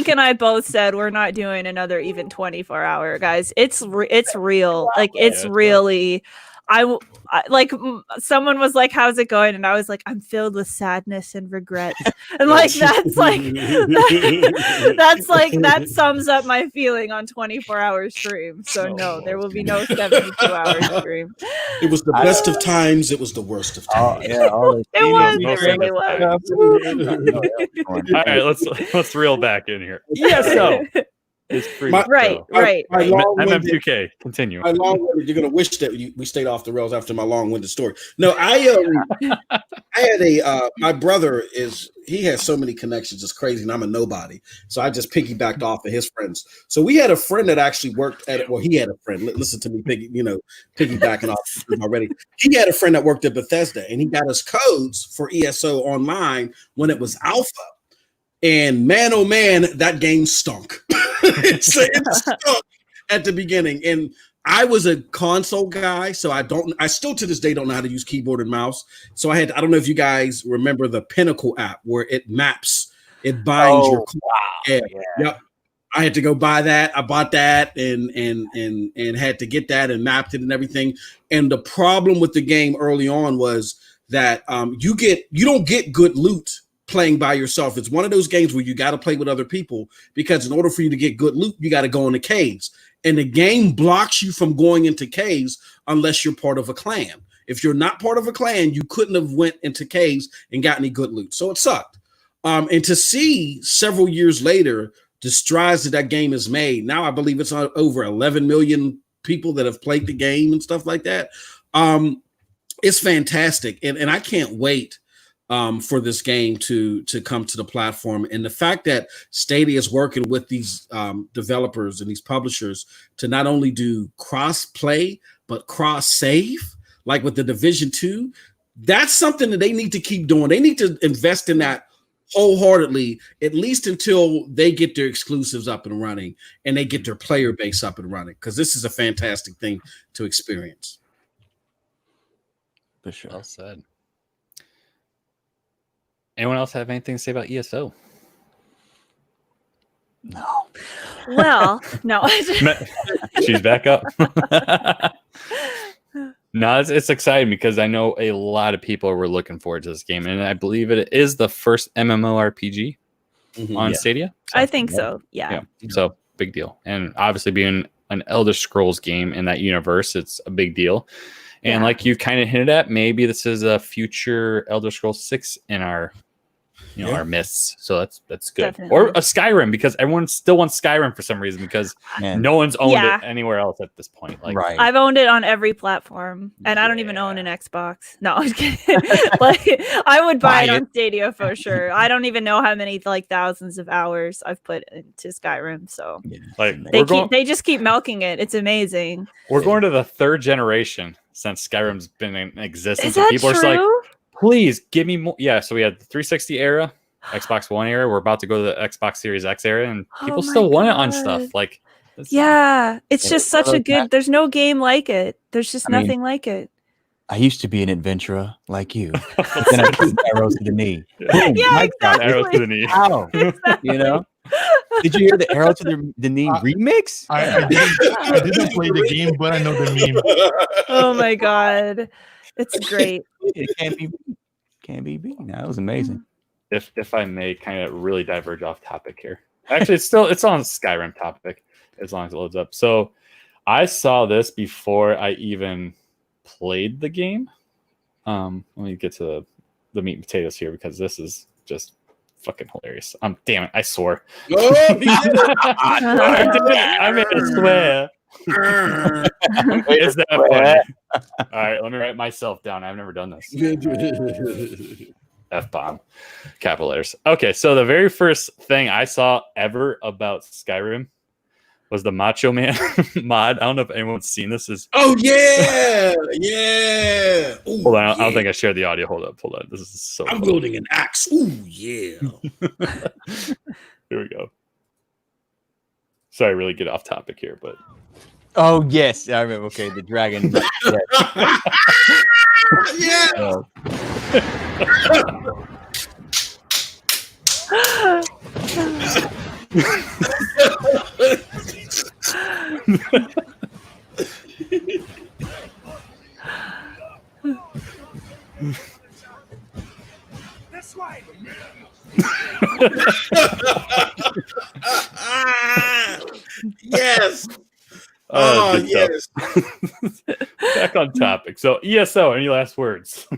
and I both said we're not doing another even 24-hour, guys. It's real. Like, it's really. Like, someone was like, how's it going? And I was like, I'm filled with sadness and regrets. And like, that sums up my feeling on 24-hour stream. So no, there will be no 72-hour stream. It was the best of times. It was the worst of times. It really was. All right, let's reel back in here. ESO is free. Right. MM2K. Continue. My long-winded, you're gonna wish that we stayed off the rails after my long-winded story. No, I had my brother he has so many connections, it's crazy, and I'm a nobody. So I just piggybacked off of his friends. So we had a friend that actually worked at it. Well, he had a friend. Listen to me, piggybacking off already. He had a friend that worked at Bethesda, and he got us codes for ESO Online when it was alpha. And man, oh man, that game stunk. It stunk at the beginning. And I was a console guy, so I still to this day don't know how to use keyboard and mouse. So I don't know if you guys remember the Pinnacle app where it binds your. Yeah. Yep. I had to go buy that. I bought that and had to get that and mapped it and everything. And the problem with the game early on was that you don't get good loot playing by yourself. It's one of those games where you got to play with other people, because in order for you to get good loot, you got to go into caves. And the game blocks you from going into caves unless you're part of a clan. If you're not part of a clan, you couldn't have went into caves and got any good loot. So it sucked. And to see several years later the strides that game has made, now I believe it's over 11 million people that have played the game and stuff like that. It's fantastic, and I can't wait for this game to come to the platform. And the fact that Stadia is working with these developers and these publishers to not only do cross play but cross save, like with the Division 2, that's something that they need to keep doing. They need to invest in that wholeheartedly, at least until they get their exclusives up and running and they get their player base up and running, because this is a fantastic thing to experience. For sure. Well said. Anyone else have anything to say about ESO? No. Well, no. She's back up. No, it's exciting because I know a lot of people were looking forward to this game, and I believe it is the first MMORPG on Stadia. So, I think so. Yeah. So big deal, and obviously being an Elder Scrolls game in that universe, it's a big deal. And like you kind of hinted at, maybe this is a future Elder Scrolls 6 in our our myths. So that's good. Definitely. Or a Skyrim, because everyone still wants Skyrim for some reason, because no one's owned it anywhere else at this point. Like, I've owned it on every platform, and I don't even own an Xbox. No, I'm kidding. Like, I would buy it on Stadia for sure. I don't even know how many thousands of hours I've put into Skyrim. So like they just keep milking it. It's amazing. We're going to the third generation since Skyrim's been in existence. Is that people true? are just like, please give me more. Yeah, so we had the 360 era, Xbox One era. We're about to go to the Xbox Series X era, and people still want it on stuff. Like, it's just such a good. There's no game like it. There's just nothing like it. I used to be an adventurer like you. But then I took arrows to the knee. Boom, exactly. Arrows to the knee. Ow. Exactly. You know? Did you hear the arrow to the knee remix? I didn't play the game, but I know the meme. Oh my god, it's great. It can't be beat. No, it was amazing. If I may kind of really diverge off topic here. Actually, it's on Skyrim topic as long as it loads up. So I saw this before I even played the game. Let me get to the meat and potatoes here, because this is just fucking hilarious. Damn it, I swore. Oh, I made a swear. Is that funny? All right, let me write myself down. I've never done this. F-bomb. Capital letters. Okay, so the very first thing I saw ever about Skyrim was the Macho Man mod. I don't know if anyone's seen this. Ooh, hold on, I don't think I shared the audio. Hold on. This is so. I'm building an axe. Ooh, yeah. Here we go. Sorry, really get off topic here, but. Oh yes, I remember. Okay, the dragon. Yeah. That's right. Yes. Oh, yes. Back on topic. So ESO, any last words?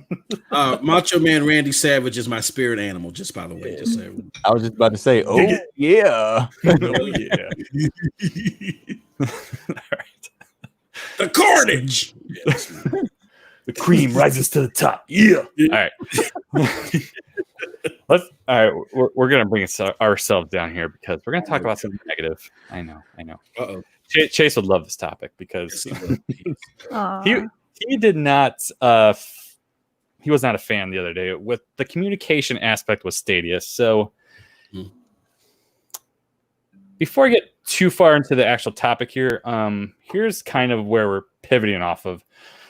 Macho Man Randy Savage is my spirit animal, just by the way. Just so I was just about to say, oh yeah. Oh yeah. All right. The carnage. The cream rises to the top. Yeah. All right. We're gonna bring ourselves down here, because we're gonna talk about something negative. I know. Uh-oh. Chase would love this topic, because he did not. He was not a fan the other day with the communication aspect with Stadia. So before I get too far into the actual topic here, here's kind of where we're pivoting off of.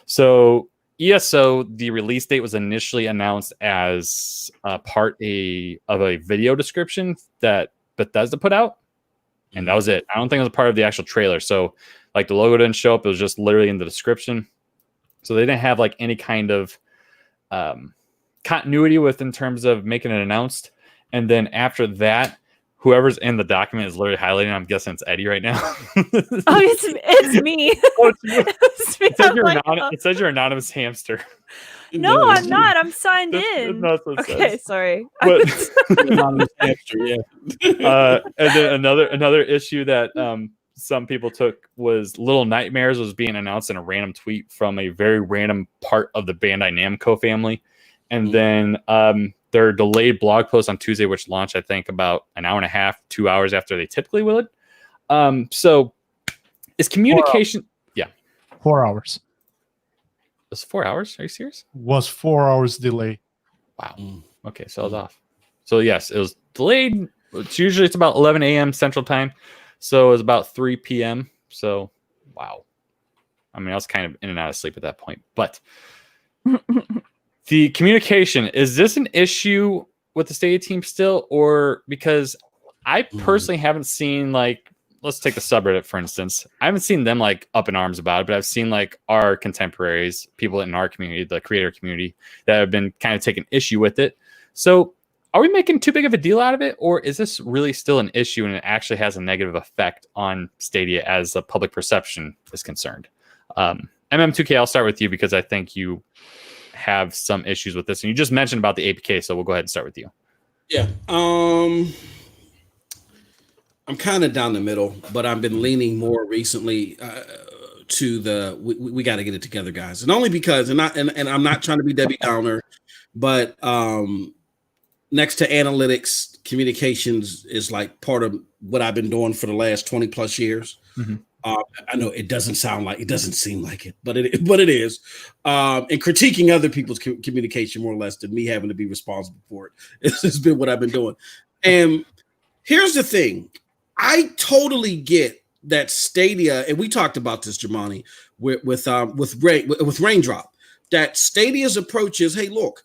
So ESO, the release date was initially announced as part of a video description that Bethesda put out. And that was it. I don't think it was a part of the actual trailer. So like the logo didn't show up. It was just literally in the description. So they didn't have like any kind of continuity in terms of making it announced. And then after that, whoever's in the document is literally highlighting. I'm guessing it's Eddie right now. It's me. Oh, it's me. It says you're anonymous hamster. No, I'm not. I'm signed in. That's what it Okay, says. sorry. But, and then another issue that some people took was Little Nightmares was being announced in a random tweet from a very random part of the Bandai Namco family. And then their delayed blog post on Tuesday, which launched, I think, about an hour and a half, 2 hours after they typically would. So is communication... 4 hours. Was it 4 hours? Are you serious? Was 4 hours delay. Wow. Okay, so I was off. So yes, it was delayed. Usually it's about 11 a.m. Central Time. So it was about 3 p.m. So, wow. I mean, I was kind of in and out of sleep at that point. But the communication, is this an issue with the Stadia team still? Or because I personally haven't seen, like, let's take the subreddit, for instance. I haven't seen them, like, up in arms about it, but I've seen, like, our contemporaries, people in our community, the creator community, that have been kind of taking issue with it. So are we making too big of a deal out of it, or is this really still an issue and it actually has a negative effect on Stadia as the public perception is concerned? MM2K, I'll start with you because I think you have some issues with this, and you just mentioned about the APK, so we'll go ahead and start with you. Yeah, I'm kind of down the middle, but I've been leaning more recently to the we got to get it together, guys, and only because, and I'm not trying to be Debbie Downer, but next to analytics, communications is like part of what I've been doing for the last 20 plus years. I know it doesn't seem like it, but it is. And critiquing other people's communication more or less than me having to be responsible for it. This has been what I've been doing. And here's the thing. I totally get that Stadia, and we talked about this, Jamani, with Raindrop, that Stadia's approach is, hey, look,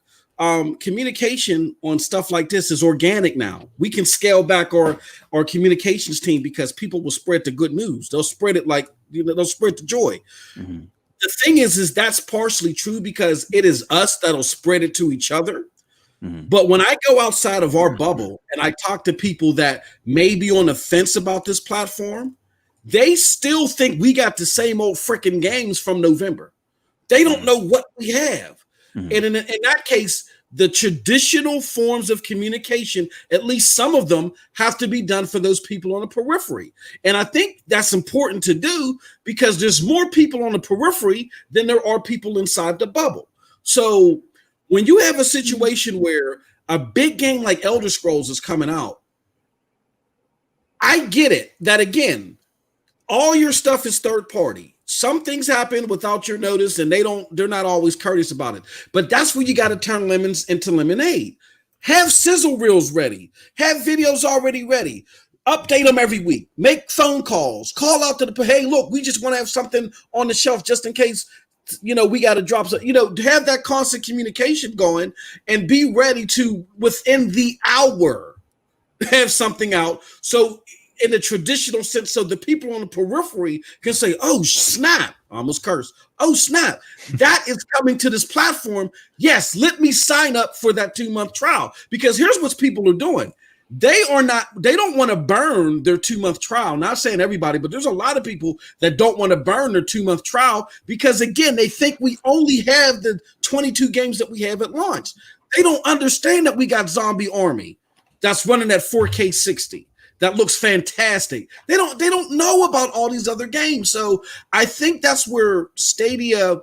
communication on stuff like this is organic now. We can scale back our communications team because people will spread the good news. They'll spread it like, they'll spread the joy. The thing is that's partially true because it is us that'll spread it to each other. But when I go outside of our bubble and I talk to people that may be on the fence about this platform, they still think we got the same old freaking games from November. They don't know what we have. And in that case, the traditional forms of communication, at least some of them, have to be done for those people on the periphery. And I think that's important to do because there's more people on the periphery than there are people inside the bubble. So when you have a situation where a big game like Elder Scrolls is coming out, I get it that, again, all your stuff is third party. Some things happen without your notice and they're not always courteous about it. But that's where you got to turn lemons into lemonade. Have sizzle reels ready. Have videos already ready. Update them every week. Make phone calls. Call out to the, hey, look, we just want to have something on the shelf just in case, we got to drop some, have that constant communication going and be ready to, within the hour, have something out. So in the traditional sense, so the people on the periphery can say, oh, snap, I almost cursed. Oh, snap, that is coming to this platform. Yes, let me sign up for that 2-month trial. Because here's what people are doing. They don't want to burn their 2-month trial. Not saying everybody, but there's a lot of people that don't want to burn their 2-month trial because, again, they think we only have the 22 games that we have at launch. They don't understand that we got Zombie Army that's running at 4K 60. That looks fantastic. They don't know about all these other games. So I think that's where Stadia,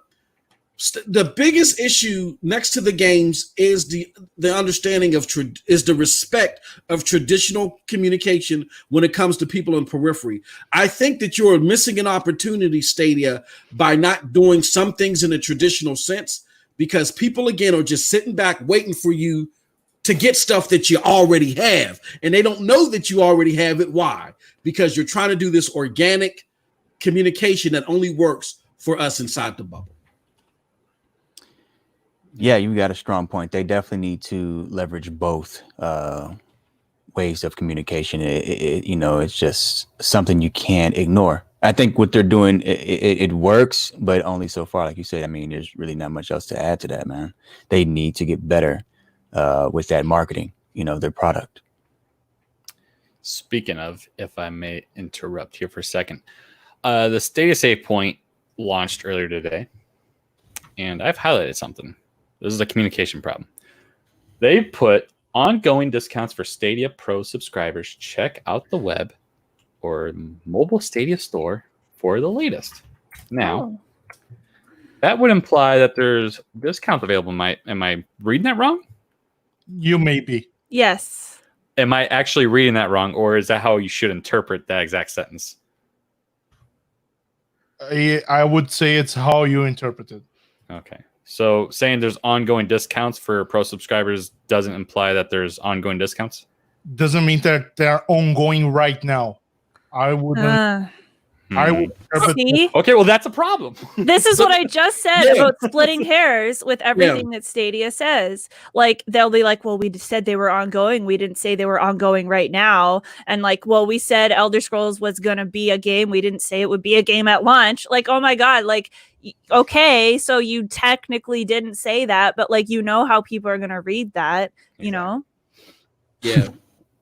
the biggest issue next to the games is the understanding of is the respect of traditional communication when it comes to people in periphery. I think that you're missing an opportunity, Stadia, by not doing some things in a traditional sense because people, again, are just sitting back waiting for you to get stuff that you already have. And they don't know that you already have it. Why? Because you're trying to do this organic communication that only works for us inside the bubble. Yeah, you got a strong point. They definitely need to leverage both ways of communication. It's just something you can't ignore. I think what they're doing, it works, but only so far. Like you said, I mean, there's really not much else to add to that, man. They need to get better with that marketing, their product. Speaking of, if I may interrupt here for a second, the Stadia Save Point launched earlier today, and I've highlighted something. This is a communication problem. They put ongoing discounts for Stadia Pro subscribers. Check out the web or mobile Stadia store for the latest. Now, that would imply that there's discounts available. Am I reading that wrong? You may be. Yes. Am I actually reading that wrong, or is that how you should interpret that exact sentence? I would say it's how you interpret it. Okay. So saying there's ongoing discounts for pro subscribers doesn't imply that there's ongoing discounts? Doesn't mean that they're ongoing right now. I wouldn't. I would interpret See? Okay, well, that's a problem. This is what I just said about splitting hairs with everything that Stadia says. Like, they'll be like, well, we said they were ongoing. We didn't say they were ongoing right now. And like, well, we said Elder Scrolls was going to be a game. We didn't say it would be a game at launch. Like, oh my God, like, okay, so you technically didn't say that, but like, you know how people are going to read that, you know? Yeah.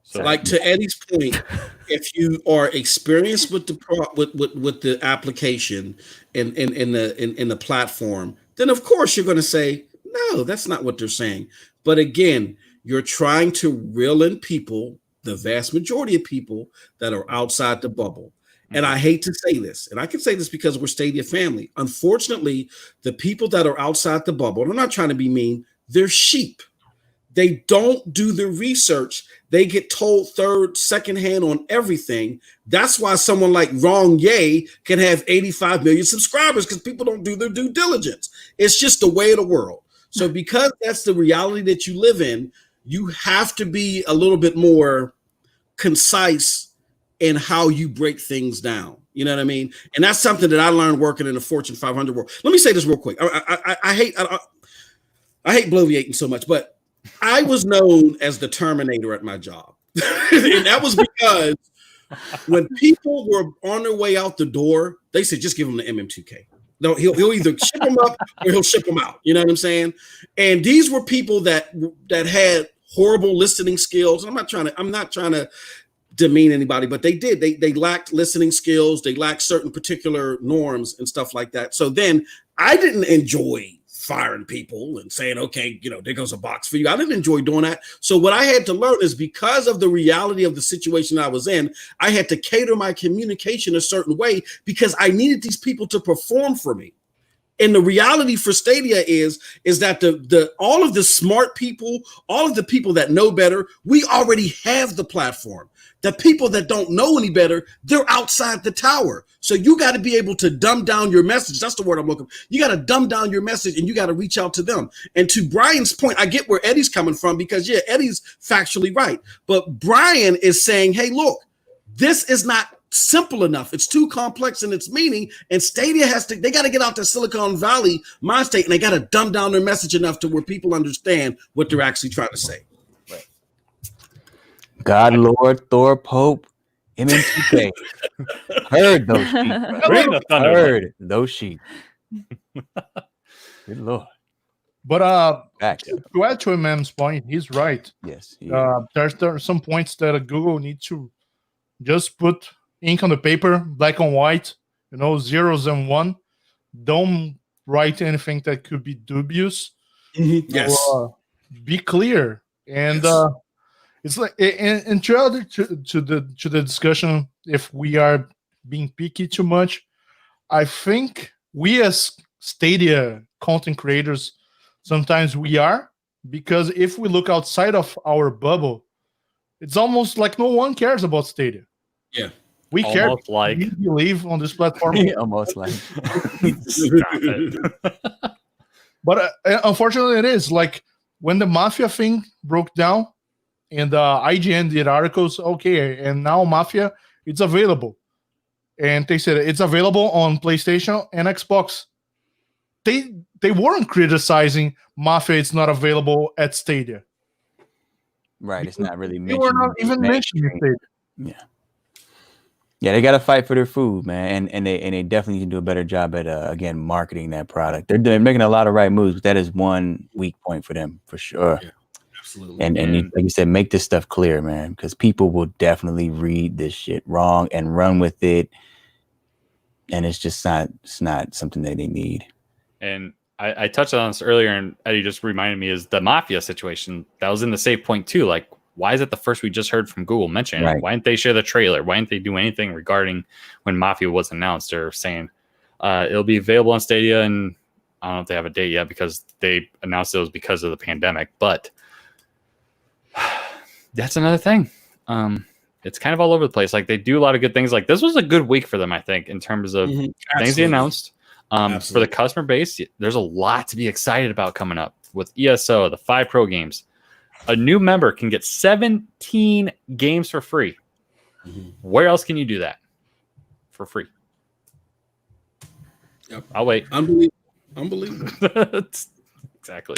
So, like to Eddie's point, if you are experienced with the with the application and in the platform, then of course you're going to say, no, that's not what they're saying. But again, you're trying to reel in people, the vast majority of people that are outside the bubble. And I hate to say this, and I can say this because we're Stadia family. Unfortunately, the people that are outside the bubble, and I'm not trying to be mean, they're sheep. They don't do the research. They get told third, second hand on everything. That's why someone like Wrong Ye can have 85 million subscribers, because people don't do their due diligence. It's just the way of the world. So because that's the reality that you live in, you have to be a little bit more concise in how you break things down. You know what I mean? And that's something that I learned working in the Fortune 500 world. Let me say this real quick. I hate bloviating so much, but I was known as the Terminator at my job. And that was because when people were on their way out the door, they said, just give them the MM2K. No, he'll either ship them up or he'll ship them out. You know what I'm saying? And these were people that had horrible listening skills. I'm not trying to demean anybody, but they did. They lacked listening skills. They lacked certain particular norms and stuff like that. So then I didn't enjoy firing people and saying, okay, there goes a box for you. I didn't enjoy doing that. So what I had to learn is, because of the reality of the situation I was in, I had to cater my communication a certain way, because I needed these people to perform for me. And the reality for Stadia is that the all of the smart people, all of the people that know better, we already have the platform. The people that don't know any better, they're outside the tower. So you got to be able to dumb down your message. That's the word I'm looking for. You got to dumb down your message, and you got to reach out to them. And to Brian's point, I get where Eddie's coming from, because yeah, Eddie's factually right. But Brian is saying, hey, look, this is not simple enough. It's too complex in its meaning, and Stadia they got to get out to Silicon Valley mind state, and they got to dumb down their message enough to where people understand what they're actually trying to say. Right. God, Lord, Thor, Pope, MMTK. Heard those sheep. Heard those sheep. Good Lord. But to add to MM's point, he's right. Yes. There are some points that Google needs to just put ink on the paper, black and white, zeros and one. Don't write anything that could be dubious. Mm-hmm. Yes. So, be clear. And it's like, and to the discussion, if we are being picky too much, I think we as Stadia content creators, sometimes we are, because if we look outside of our bubble, it's almost like no one cares about Stadia. Yeah. We care. Like we believe on this platform. Almost like. But unfortunately, it is like when the Mafia thing broke down, and IGN did articles. Okay, and now Mafia, it's available, and they said it's available on PlayStation and Xbox. They weren't criticizing Mafia. It's not available at Stadia. Right. It's not really mentioned. They were not even mentioning Stadia. Yeah. Yeah, they got to fight for their food, man, and they definitely can do a better job at again marketing that product. They're making a lot of right moves, but that is one weak point for them for sure. Yeah, absolutely. And like you said, make this stuff clear, man, because people will definitely read this shit wrong and run with it, and it's not something that they need. And I touched on this earlier, and Eddie just reminded me, is the Mafia situation that was in the save point too. Like, Why is it the first we just heard from Google mentioning it? Right. Why didn't they share the trailer? Why didn't they do anything regarding when Mafia was announced or saying it'll be available on Stadia? And I don't know if they have a date yet because they announced it was because of the pandemic, but that's another thing. It's kind of all over the place. Like they do a lot of good things. Like this was a good week for them, I think, in terms of things they announced. For the customer base, there's a lot to be excited about coming up with ESO, the 5 Pro games. A new member can get 17 games for free. Where else can you do that for free? Yep. I'll wait. Unbelievable. Exactly.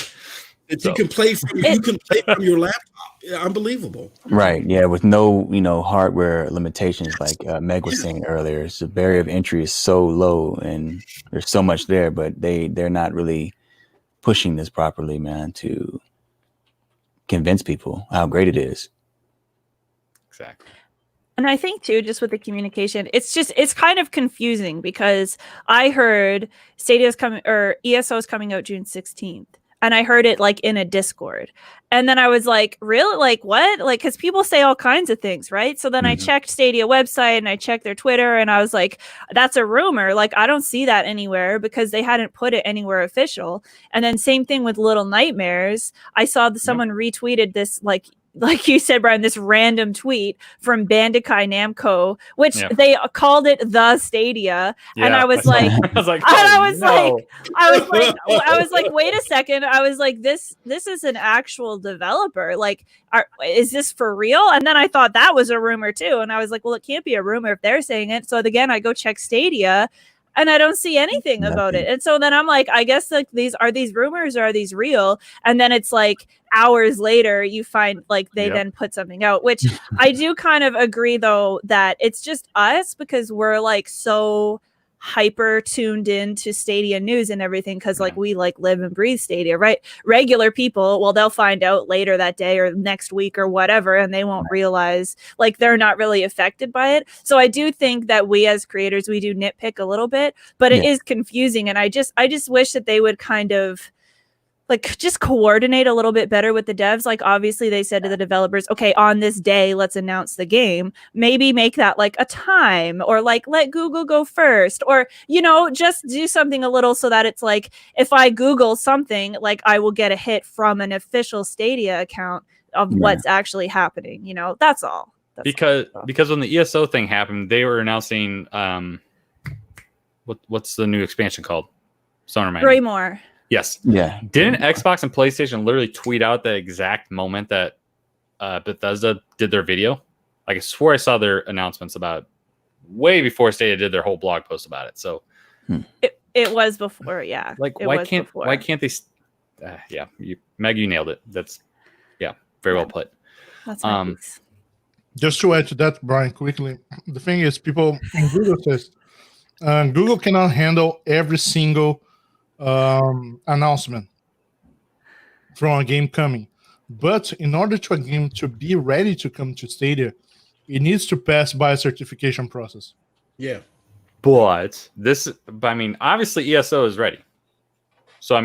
That you can play from your laptop. Yeah, unbelievable. Right. Yeah. With no, hardware limitations, like Meg was saying earlier, the barrier of entry is so low, and there's so much there, but they're not really pushing this properly, man, to convince people how great it is. Exactly. And I think too, just with the communication, it's kind of confusing because I heard Stadia's coming or ESO is coming out June 16th. And I heard it like in a Discord. And then I was like, really? Like what? Like, because people say all kinds of things, right? So then I checked Stadia website and I checked their Twitter and I was like, that's a rumor. Like, I don't see that anywhere because they hadn't put it anywhere official. And then same thing with Little Nightmares. I saw someone retweeted this, like you said, Brian, this random tweet from Bandai Namco, which they called it the Stadia. And I was like, I was like, wait a second. I was like, this is an actual developer. Like, is this for real? And then I thought that was a rumor too. And I was like, well, it can't be a rumor if they're saying it. So again, I go check Stadia and I don't see anything about it. And so then I'm like, I guess like these rumors or are these real? And then it's like hours later you find like they then put something out, which I do kind of agree though that it's just us because we're like so hyper tuned in to Stadia news and everything because like we like live and breathe Stadia, right? Regular people, well, they'll find out later that day or next week or whatever, and they won't realize like they're not really affected by it. So I do think that we as creators, we do nitpick a little bit, but it is confusing, and I just wish that they would kind of like just coordinate a little bit better with the devs. Like obviously they said to the developers, okay, on this day, let's announce the game. Maybe make that like a time or like let Google go first or, just do something a little so that it's like, if I Google something, like I will get a hit from an official Stadia account of what's actually happening. That's all. Because when the ESO thing happened, they were announcing, what's the new expansion called? Greymore. Yes. Yeah. Didn't Xbox and PlayStation literally tweet out the exact moment that Bethesda did their video? Like I swore I saw their announcements about way before Stadia did their whole blog post about it. So it was before, yeah. Like why can't they? Meg, you nailed it. That's very well put. That's my piece. Just to add to that, Brian, quickly, the thing is, people in Google says Google cannot handle every single announcement from a game coming, but in order to a game to be ready to come to Stadia, it needs to pass by a certification process. But obviously ESO is ready, so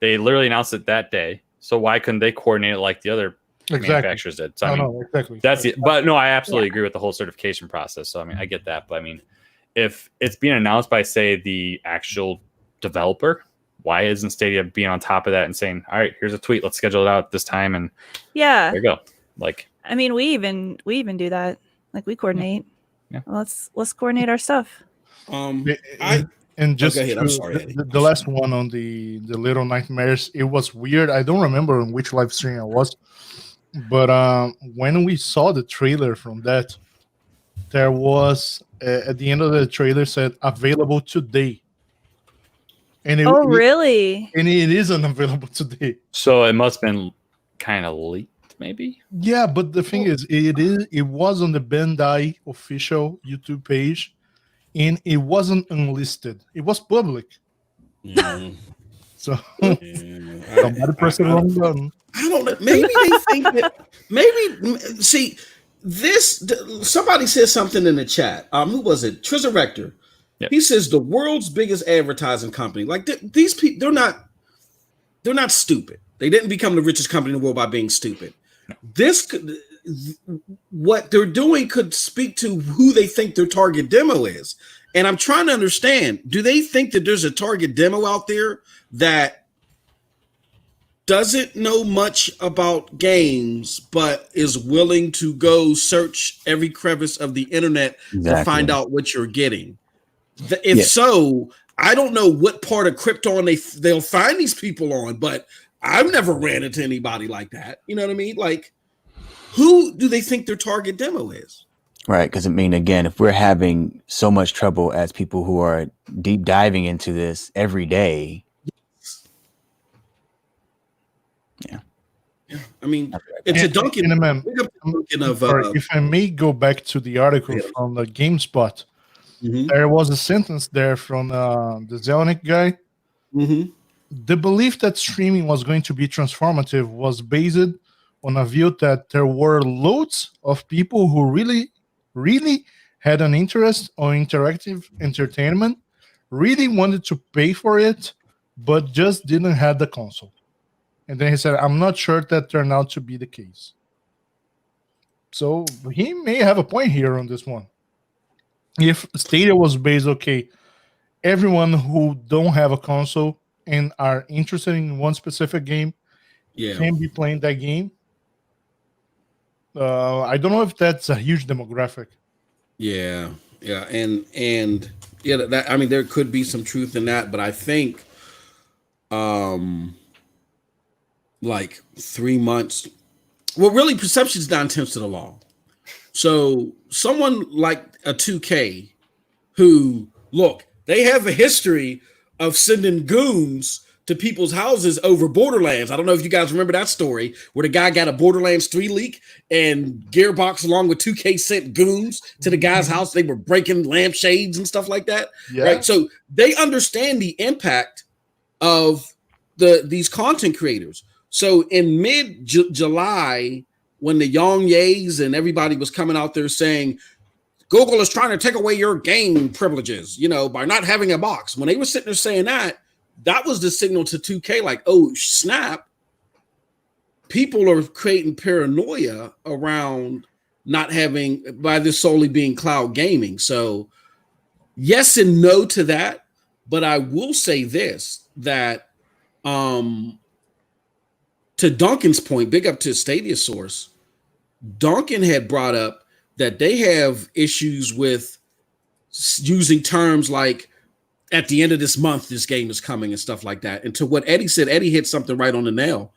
they literally announced it that day, so why couldn't they coordinate it like the other manufacturers did? So exactly, that's it. But no, I absolutely agree with the whole certification process. So I get that, but if it's being announced by say the actual developer, why isn't Stadia being on top of that and saying, all right, here's a tweet, let's schedule it out this time, and there you go. Like we even do that. Like we coordinate. Let's coordinate our stuff. And just the last one on the Little Nightmares, it was weird. I don't remember on which live stream I was, but when we saw the trailer from that, there was at the end of the trailer said available today. And really? And it isn't available today. So it must have been kind of leaked, maybe. Yeah, but the thing is, it was on the Bandai official YouTube page, and it wasn't unlisted. It was public. So somebody pressed the wrong button. I don't know. Maybe they think that. See this. Somebody said something in the chat. Who was it? Trizarector. Yep. He says the world's biggest advertising company. Like these people, they're not stupid. They didn't become the richest company in the world by being stupid. what they're doing could speak to who they think their target demo is. And I'm trying to understand, do they think that there's a target demo out there that doesn't know much about games, but is willing to go search every crevice of the internet to find out what you're getting? If so, I don't know what part of Krypton they'll find these people on, but I've never ran into anybody like that. You know what I mean? Like, who do they think their target demo is? Right, because I mean, again, if we're having so much trouble as people who are deep diving into this every day, I mean, it's a Duncan. If I may go back to the article from the GameSpot, there was a sentence there from the Zelnick guy. The belief that streaming was going to be transformative was based on a view that there were loads of people who really had an interest on interactive entertainment, really wanted to pay for it, but just didn't have the console. And then he said, I'm not sure that turned out to be the case. So he may have a point here on this one. If Stadia was based, okay, everyone who don't have a console and are interested in one specific game can be playing that game. I don't know if that's a huge demographic. Yeah, and that, I mean, there could be some truth in that, but I think, like 3 months. Well, really, perception is 9/10 of the law. So someone like a 2K, who they have a history of sending goons to people's houses over Borderlands. I don't know if you guys remember that story where the guy got a Borderlands 3 leak and Gearbox along with 2K sent goons to the guy's house. They were breaking lampshades and stuff like that. Yeah. Right. So they understand the impact of these content creators. So in mid-July, when the Yang Ye's and everybody was coming out there saying, Google is trying to take away your game privileges, by not having a box. When they were sitting there saying that was the signal to 2K, like, oh, snap. People are creating paranoia around not having, by this solely being cloud gaming. So yes and no to that. But I will say this, that to Duncan's point, big up to Stadia Source, Duncan had brought up that they have issues with using terms like, at the end of this month, this game is coming and stuff like that. And to what Eddie said, Eddie hit something right on the nail.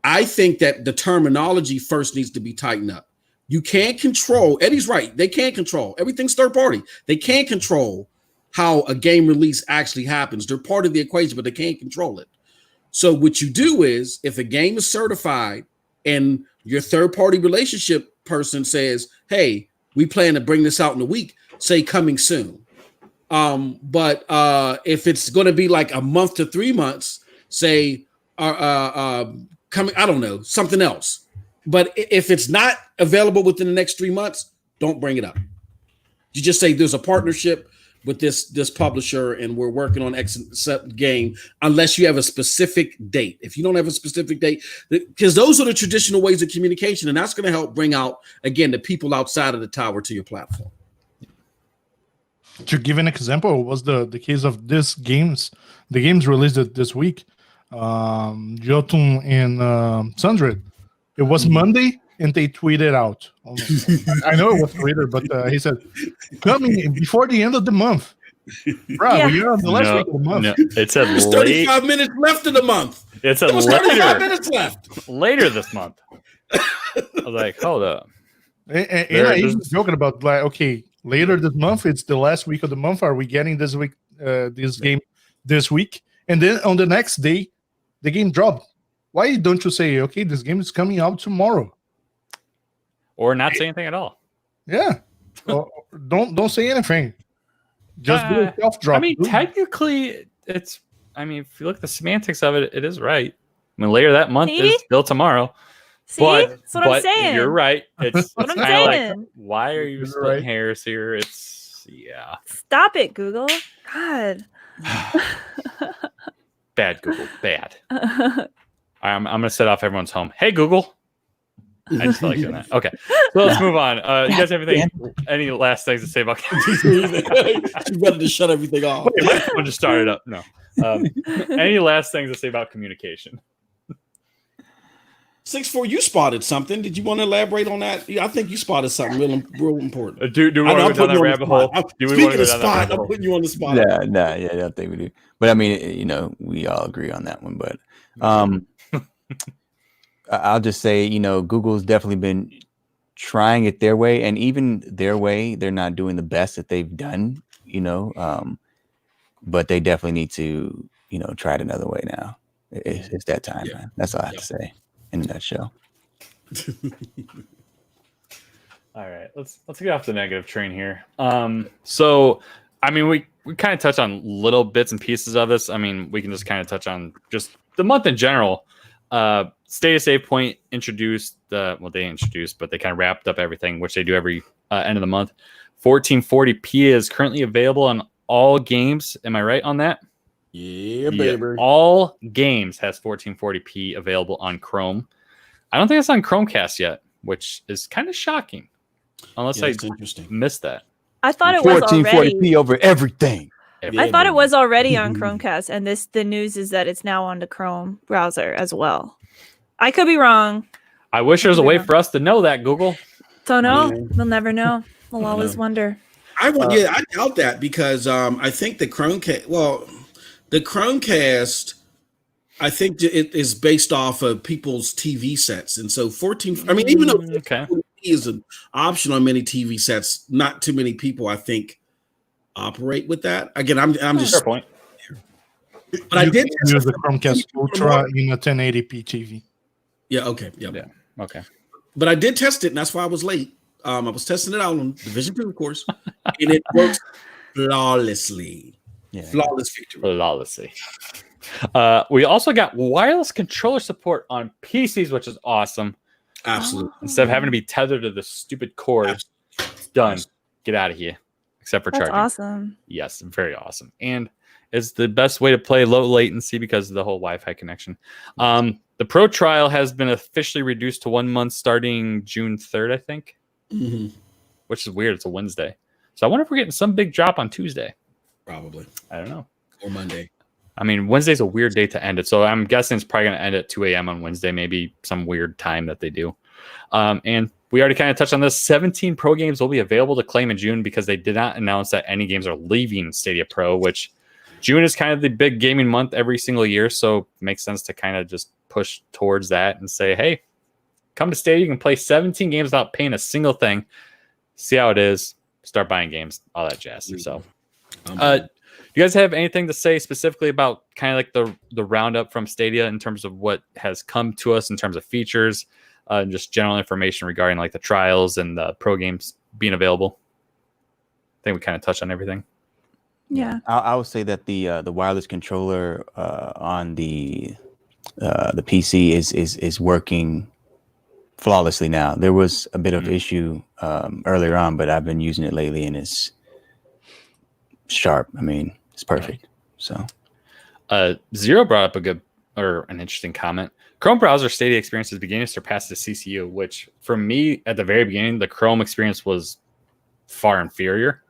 I think that the terminology first needs to be tightened up. You can't control, Eddie's right, they can't control. Everything's third party. They can't control how a game release actually happens. They're part of the equation, but they can't control it. So what you do is, if a game is certified and your third-party relationship person says, hey, we plan to bring this out in a week, say coming soon. But if it's going to be like a month to 3 months, say coming, I don't know, something else. But if it's not available within the next 3 months, don't bring it up. You just say there's a partnership with this publisher and we're working on X game, unless you have a specific date. If you don't have a specific date, because those are the traditional ways of communication, and that's going to help bring out, again, the people outside of the tower to your platform. To give an example, was the case of the games released this week, Jotun and Sundred. It was Monday, and they tweeted out. I know it was Twitter, but he said, coming before the end of the month. Bro, you're on the last week of the month. No. It said there's 35 minutes left of the month. It said was 35 minutes left. Later this month. I was like, hold up. And I was joking about, like, okay, later this month, it's the last week of the month. Are we getting this week, this game this week? And then on the next day, the game dropped. Why don't you say, okay, this game is coming out tomorrow? Or not say anything at all. Yeah. Don't say anything. Just do a self-drop. I mean, technically, if you look at the semantics of it, it is right. I mean, later that month is still tomorrow. See? That's what I'm saying. You're right. It's what I'm kind saying. of like, why are you splitting hairs here? Yeah. Stop it, Google. God. Bad, Google. Bad. I'm going to set off everyone's home. Hey, Google. I just feel like doing that. Okay, so let's move on. You guys have any last things to say about communication? You better just shut everything off. Wait, my phone just started up. No. Any last things to say about communication? 6'4", you spotted something. Did you want to elaborate on that? Yeah, I think you spotted something real important. Do we want to go down that rabbit hole? Do we want to go down that rabbit hole? I'm putting you on the spot. Yeah, I don't think we do. But I mean, we all agree on that one. But I'll just say, Google's definitely been trying it their way, and even their way, they're not doing the best that they've done. But they definitely need to, try it another way now. It's that time, man. That's all I have to say in a nutshell. All right, let's get off the negative train here. So I mean, we kind of touched on little bits and pieces of this. I mean, we can just kind of touch on just the month in general. Stadia Save Point introduced they introduced, but they kind of wrapped up everything, which they do every end of the month. 1440p is currently available on all games. Am I right on that? Yeah, baby. All games has 1440p available on Chrome. I don't think it's on Chromecast yet, which is kind of shocking. Unless I missed that. I thought it was already 1440p over everything. I thought it was already on Chromecast, and the news is that it's now on the Chrome browser as well. I could be wrong. I wish there was a way for us to know that, Google. Don't know. We'll never know. We'll always wonder. I doubt that because I think the Chromecast. Well, the Chromecast, I think it is based off of people's TV sets, and so 14. I mean, even though 1440p is an option on many TV sets, not too many people, I think, operate with that. Again, I'm just fair point. But I did use the Chromecast Ultra in a 1080p TV. Yeah. Okay. Yep. Yeah. Okay. But I did test it, and that's why I was late. I was testing it out on Division 2, of course, and it works flawlessly. Yeah. Flawless victory. Flawlessly. We also got wireless controller support on PCs, which is awesome. Absolutely. Instead of having to be tethered to the stupid cord, it's done. Get out of here. Except for That's charging. awesome. Yes, very awesome. And it's the best way to play low latency because of the whole Wi-Fi connection. The Pro trial has been officially reduced to 1 month starting June 3rd, I think. Mm-hmm. Which is weird. It's a Wednesday. So I wonder if we're getting some big drop on Tuesday. Probably. I don't know. Or Monday. I mean, Wednesday's a weird day to end it. So I'm guessing it's probably going to end at 2 a.m. on Wednesday, maybe some weird time that they do. And we already kind of touched on this. 17 Pro games will be available to claim in June because they did not announce that any games are leaving Stadia Pro, which June is kind of the big gaming month every single year. So it makes sense to kind of just push towards that and say, hey, come to Stadia. You can play 17 games without paying a single thing. See how it is. Start buying games, all that jazz. So, do you guys have anything to say specifically about kind of like the roundup from Stadia in terms of what has come to us in terms of features, and just general information regarding like the trials and the pro games being available? I think we kind of touched on everything. Yeah. I would say that the wireless controller on the PC is working flawlessly now. There was a bit of issue earlier on, but I've been using it lately and it's sharp. I mean, it's perfect. So Zero brought up an interesting comment. Chrome browser Stadia experience is beginning to surpass the CCU, which for me at the very beginning, the Chrome experience was far inferior.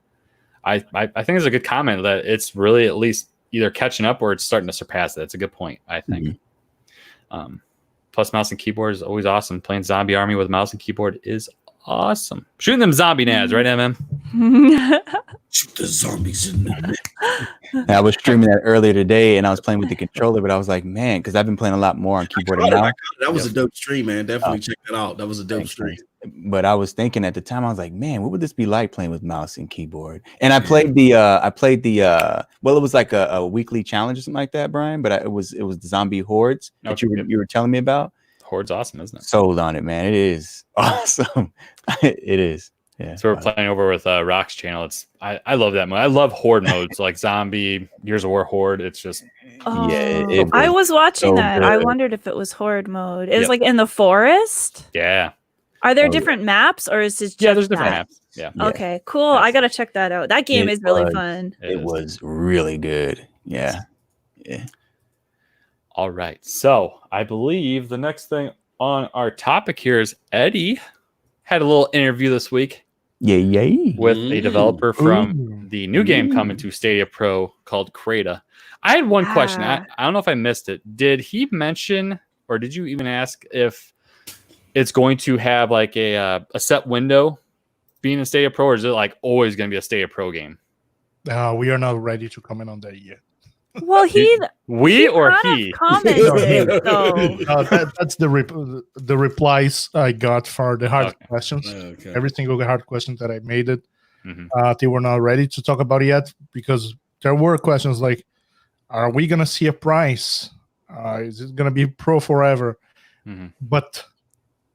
I think it's a good comment that it's really at least either catching up or it's starting to surpass it. That's a good point, I think. Plus, mouse and keyboard is always awesome. Playing Zombie Army with mouse and keyboard is awesome. Shooting them zombie nads, right, MM? Shoot the zombies in there. I was streaming that earlier today, and I was playing with the controller, but I was like, man, because I've been playing a lot more on keyboard and mouse. That was a dope stream, man. Definitely check that out. That was a dope stream. But I was thinking at the time, I was like, man, what would this be like playing with mouse and keyboard? And I played the well, it was like a weekly challenge or something like that, Brian. But it was the zombie hordes that you were telling me about. Horde's awesome, isn't it? Sold on it, man. It is awesome. It is. Yeah. So we're playing over with Rock's channel. I love that mode. I love horde modes like Zombie, Gears of War Horde. It's just I was watching that. Good. I wondered if it was horde mode. It was like in the forest. Yeah. Are there different maps or is this just there's different maps. Yeah. Okay, cool. I gotta check that out. That game is really fun. It was really good. Yeah. Yeah. All right. So I believe the next thing on our topic here is Eddie had a little interview this week Yay. with a developer from Ooh. the new game coming to Stadia Pro called Crayta. I had one question. I don't know if I missed it. Did he mention, or did you even ask if it's going to have like a set window being a Stadia Pro, or is it like always going to be a Stadia Pro game? We are not ready to comment on that yet. Well, he commented though. That's the replies I got for the hard questions. Okay. Every single hard question that I made it. Mhm. They were not ready to talk about it yet because there were questions like, are we going to see a price? Is it going to be pro forever? Mhm. But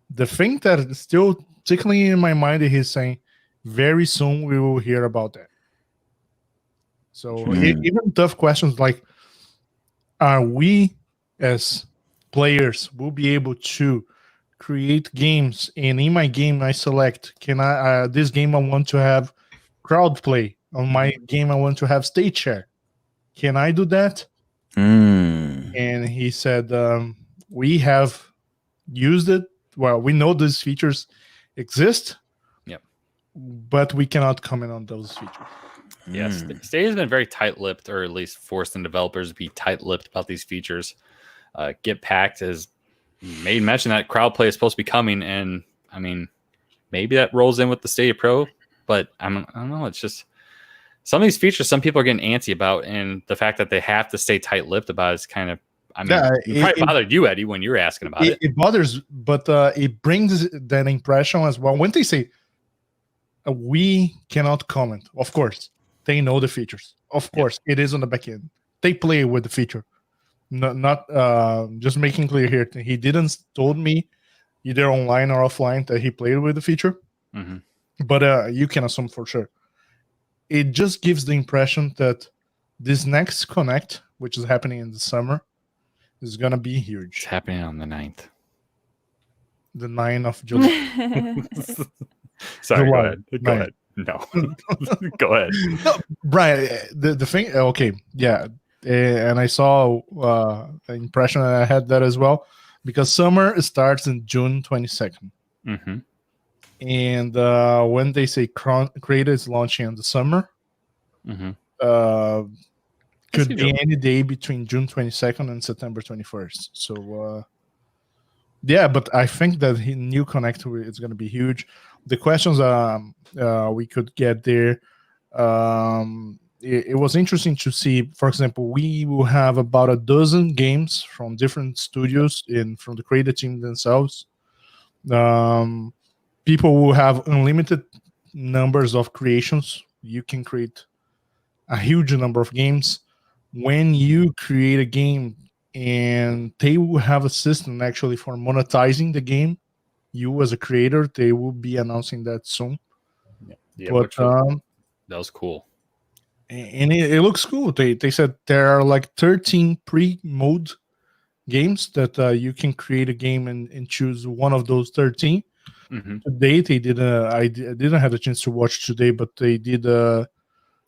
the thing that is still tickling in my mind is he's saying, very soon we will hear about that. So even tough questions like, are we as players will be able to create games, and in my game I select, can I this game I want to have crowd play, on my game I want to have stage share, can I do that? And he said, we have used it, well, we know these features exist, but we cannot comment on those features. Yes, Stadia's been very tight-lipped, or at least forcing developers to be tight-lipped about these features. Get Packed has made mention that crowd play is supposed to be coming, and I mean, maybe that rolls in with the Stadia Pro, but I don't know. It's just some of these features some people are getting antsy about, and the fact that they have to stay tight-lipped about is kind of, I mean, it probably bothered you, Eddie, when you were asking about it. It bothers, but it brings that impression as well. When they say, we cannot comment, of course, they know the features. Of course, it is on the back end. They play with the feature. Not just making clear here, he didn't told me either online or offline that he played with the feature. But you can assume for sure. It just gives the impression that this next Connect, which is happening in the summer, is going to be huge. It's happening on the 9th. The 9th of July. Sorry, July. Go ahead. No. Go ahead. No, Brian, the thing, okay, yeah. And I saw the impression that I had that as well, because summer starts in June 22nd. And when they say Crayta is launching in the summer, could be any day between June 22nd and September 21st. So, yeah, but I think that new Connect is going to be huge. The questions we could get there, it was interesting to see. For example, we will have about a dozen games from different studios from the Crayta team themselves. People will have unlimited numbers of creations. You can create a huge number of games. When you create a game, and they will have a system actually for monetizing the game, you as a creator, they will be announcing that soon. Yeah, but that was cool. And it looks cool. They said there are like 13 pre-mode games that you can create a game and choose one of those 13. Today they did I didn't have a chance to watch today, but they did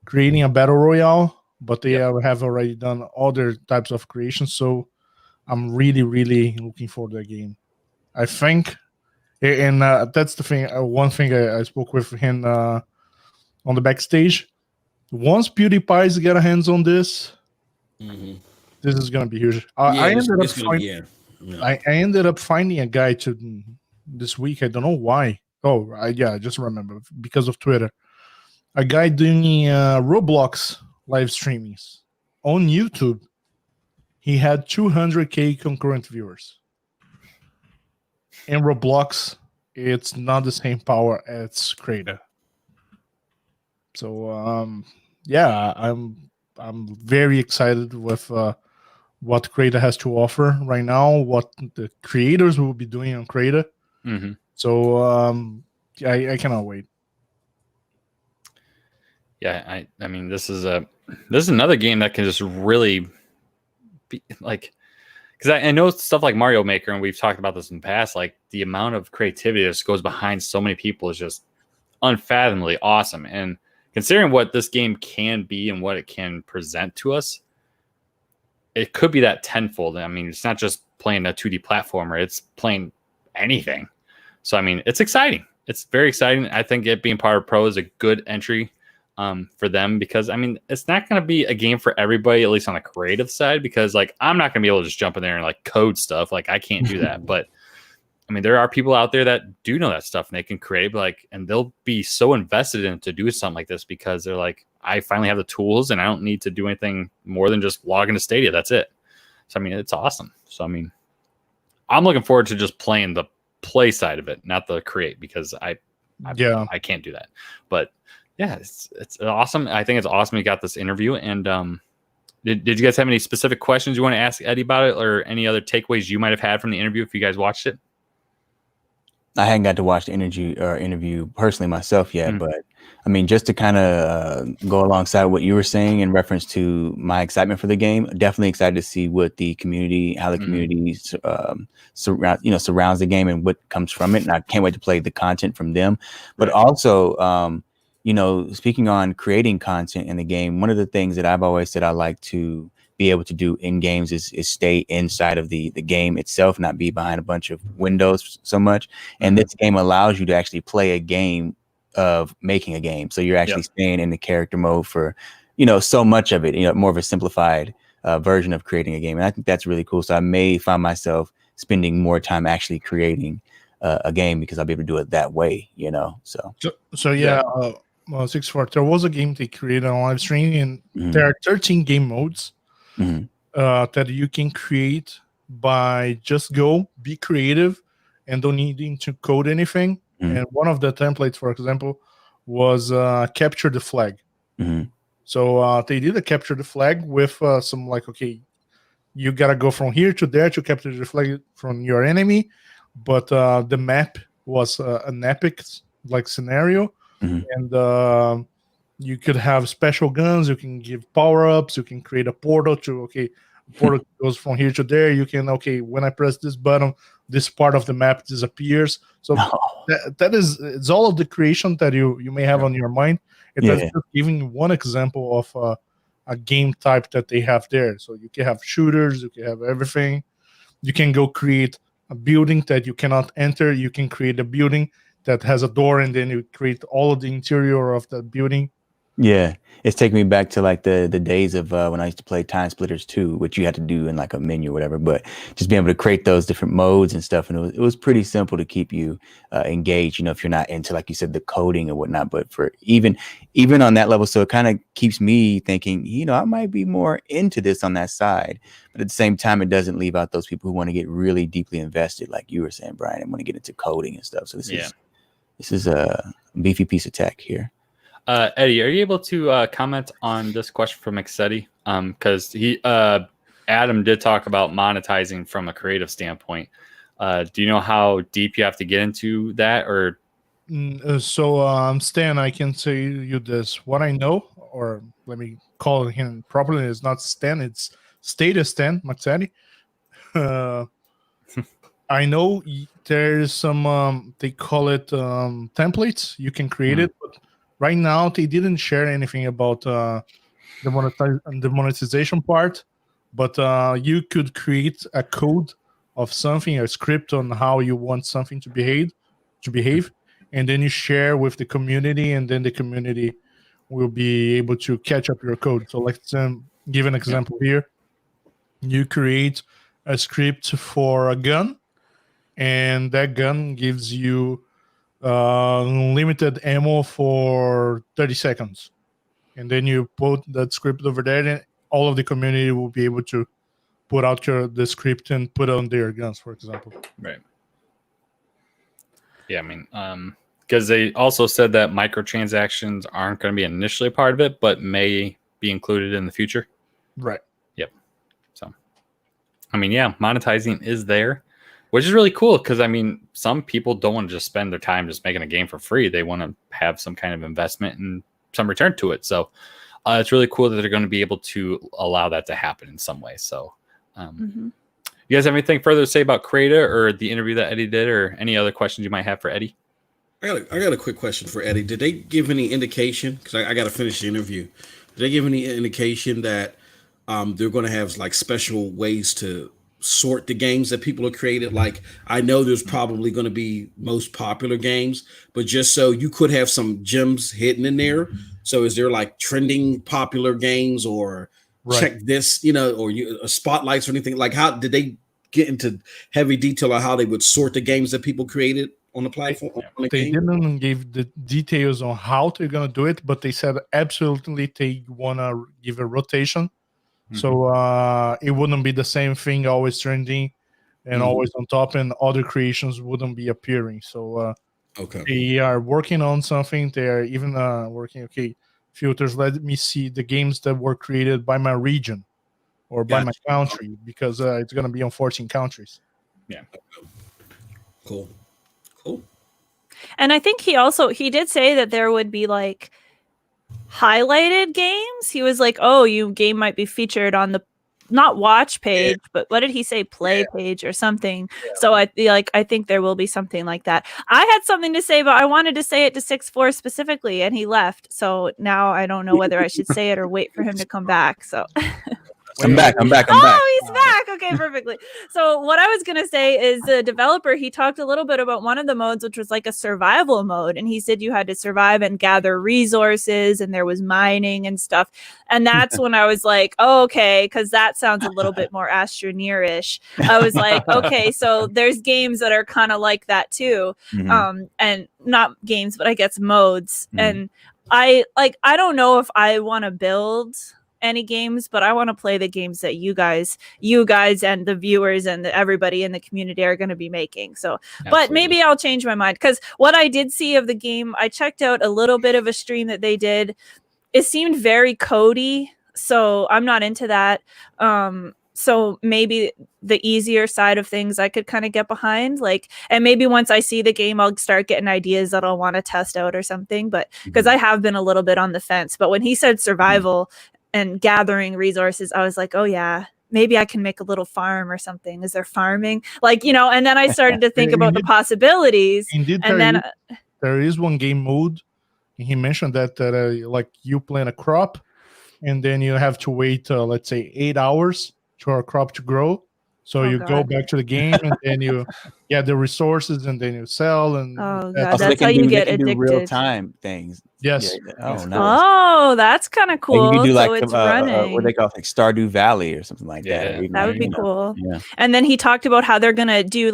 creating a battle royale, but they have already done other types of creations. So I'm really, really looking for the game. I think, and that's the thing. One thing I spoke with him on the backstage. Once PewDiePie's get a hands on this, this is going to be huge. I ended up finding a guy this week. I don't know why. I just remember because of Twitter. A guy doing Roblox live streamings on YouTube. He had 200K concurrent viewers. In Roblox, it's not the same power as Crayta. So I'm very excited with what Crayta has to offer right now, what the creators will be doing on Crayta. So I cannot wait. Yeah, I mean, this is another game that can just really be like, because I know stuff like Mario Maker, and we've talked about this in the past, like the amount of creativity that just goes behind so many people is just unfathomably awesome. And considering what this game can be and what it can present to us, it could be that tenfold. I mean, it's not just playing a 2D platformer, it's playing anything. So I mean, it's exciting. It's very exciting. I think it being part of Pro is a good entry for them, because I mean, it's not going to be a game for everybody, at least on the creative side, because like I'm not going to be able to just jump in there and like code stuff. Like I can't do that. But I mean, there are people out there that do know that stuff and they can create, like, and they'll be so invested in it to do something like this because they're like, I finally have the tools and I don't need to do anything more than just log into Stadia. That's it. So I mean, it's awesome. So I mean, I'm looking forward to just playing the play side of it, not the create, because I can't do that. But yeah, it's awesome. I think it's awesome you got this interview. And did you guys have any specific questions you want to ask Eddie about it, or any other takeaways you might have had from the interview if you guys watched it? I hadn't got to watch the interview personally myself yet, but I mean, just to kind of go alongside what you were saying in reference to my excitement for the game, definitely excited to see what the community, how the community surrounds the game and what comes from it. And I can't wait to play the content from them. But also, speaking on creating content in the game, one of the things that I've always said I like to be able to do in games is stay inside of the game itself, not be behind a bunch of windows so much. And this game allows you to actually play a game of making a game. So you're actually staying in the character mode for, so much of it, more of a simplified version of creating a game. And I think that's really cool. So I may find myself spending more time actually creating a game because I'll be able to do it that way, So yeah. 64. There was a game they created on live stream, and there are 13 game modes that you can create by just be creative and don't needing to code anything. And one of the templates, for example, was capture the flag. So they did a capture the flag with some okay, you gotta go from here to there to capture the flag from your enemy, but the map was an epic scenario. And you could have special guns, you can give power-ups, you can create a portal portal goes from here to there. You can, when I press this button, this part of the map disappears. So it's all of the creation that you may have on your mind. That's just giving one example of a game type that they have there. So you can have shooters, you can have everything. You can go create a building that you cannot enter. You can create a building that has a door, and then you create all of the interior of the building. Yeah, it's taking me back to the days of when I used to play Time Splitters 2, which you had to do in a menu or whatever. But just being able to create those different modes and stuff, and it was pretty simple to keep you engaged. If you're not into, like you said, the coding or whatnot. But for even on that level, so it kind of keeps me thinking, I might be more into this on that side. But at the same time, it doesn't leave out those people who want to get really deeply invested, like you were saying, Brian, and want to get into coding and stuff. So this is a beefy piece of tech here. Eddie, are you able to comment on this question from Exetti? Because Adam did talk about monetizing from a creative standpoint. Do you know how deep you have to get into that, or? Stan, I can say you this. What I know, or let me call him properly, is not Stan, it's Stadia Stan Maxetti. I know there's some, they call it templates. You can create it, but right now they didn't share anything about the monetization part. But you could create a code of something, a script on how you want something to behave, and then you share with the community, and then the community will be able to catch up your code. So let's give an example here. You create a script for a gun, and that gun gives you unlimited ammo for 30 seconds. And then you put that script over there, and all of the community will be able to put out the script and put on their guns, for example. Right. Yeah, I mean, because they also said that microtransactions aren't going to be initially a part of it, but may be included in the future. Right. Yep. So, I mean, yeah, monetizing is there, which is really cool because, I mean, some people don't want to just spend their time just making a game for free. They want to have some kind of investment and some return to it. So it's really cool that they're going to be able to allow that to happen in some way. So you guys have anything further to say about Crayta or the interview that Eddie did, or any other questions you might have for Eddie? I got a quick question for Eddie. Did they give any indication, because I got to finish the interview, did they give any indication that they're going to have like special ways to sort the games that people have created? Like, I know there's probably going to be most popular games, but just so you could have some gems hidden in there. So is there like trending popular games or check this, or spotlights or anything? Like, how did they get into heavy detail on how they would sort the games that people created on the platform? They didn't give the details on how they're going to do it, but they said absolutely they want to give a rotation. So it wouldn't be the same thing always trending and always on top, and other creations wouldn't be appearing. So they are working on something. They are even working, filters, let me see the games that were created by my region or by my country, because it's going to be on 14 countries. Yeah. Cool. And I think he did say that there would be like highlighted games. He was like, oh, your game might be featured on the not watch page, but what did he say? Play page or something. So I think there will be something like that. I had something to say, but I wanted to say it to 6-4 specifically, and he left. So now I don't know whether I should say it or wait for him to come back. So I'm back. Oh, he's back. Okay, perfectly. So what I was going to say is the developer, he talked a little bit about one of the modes, which was like a survival mode. And he said you had to survive and gather resources, and there was mining and stuff. And that's when I was like, oh, okay, because that sounds a little bit more Astroneer-ish. I was like, okay, so there's games that are kind of like that too. And not games, but I guess modes. And I don't know if I want to build any games, but I want to play the games that you guys and the viewers and everybody in the community are going to be making. So, but maybe I'll change my mind, because what I did see of the game, I checked out a little bit of a stream that they did. It seemed very codey, so I'm not into that. So maybe the easier side of things I could kind of get behind, and maybe once I see the game, I'll start getting ideas that I'll want to test out or something. But because I have been a little bit on the fence, but when he said survival and gathering resources, I was like, oh yeah, maybe I can make a little farm or something. Is there farming? And then I started to think about the possibilities. Indeed, and there is one game mode. He mentioned that like you plant a crop, and then you have to wait, let's say 8 hours for a crop to grow. So you go back to the game, and then you get the resources, and then you sell. And that's how you get addicted. Real time things. Yes. Oh, nice. Oh, that's kind of cool. You can do so it's running. what they call Stardew Valley or something like that. That would be cool. Yeah. And then he talked about how they're gonna do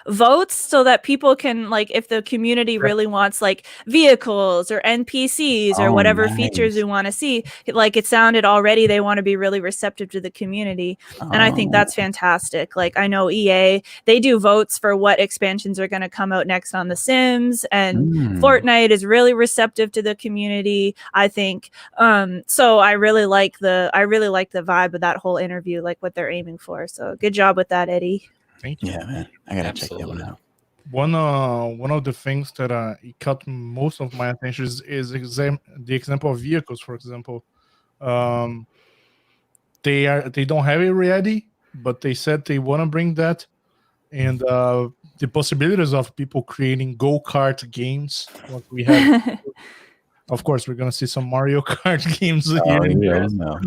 votes so that people can if the community really wants vehicles or NPCs or whatever features we want to see. It sounded already they want to be really receptive to the community, and I think that's fantastic. I know EA, they do votes for what expansions are going to come out next on The Sims, and Fortnite is really receptive to the community, I think. So I really like the vibe of that whole interview, what they're aiming for. So good job with that, Eddie. Thank you. Yeah, man. I gotta check that one out. One of the things that it caught most of my attention is the example of vehicles. For example, they don't have it ready, but they said they want to bring that, and the possibilities of people creating go-kart games like we have. Of course, we're gonna see some Mario Kart games here. No.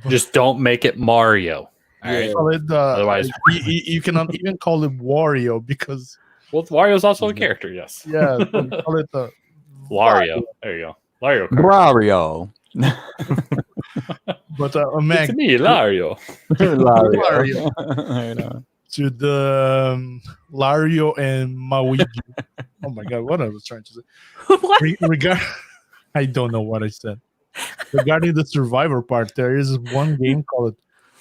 Just don't make it Mario. All right. Otherwise, you cannot even call it Wario, because Wario's also a character. Yes. Yeah, call it Wario. There you go. Mario Kart. Wario. But Meg, it's me, Lario. Lario. To the Lario and Maui. Oh my god, what I was trying to say. I don't know what I said. Regarding the survivor part, there is one game called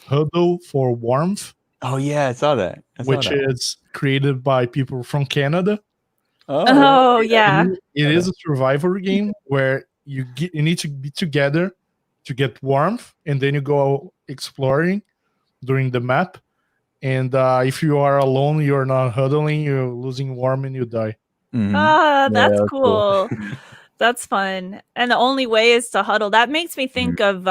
Huddle for Warmth. Oh yeah, I saw that. Which is created by people from Canada. Oh yeah. It is a survivor game where you need to be together to get warmth, and then you go exploring during the map. And if you are alone, you're not huddling, you're losing warmth and you die. That's cool. That's fun. And the only way is to huddle. That makes me think of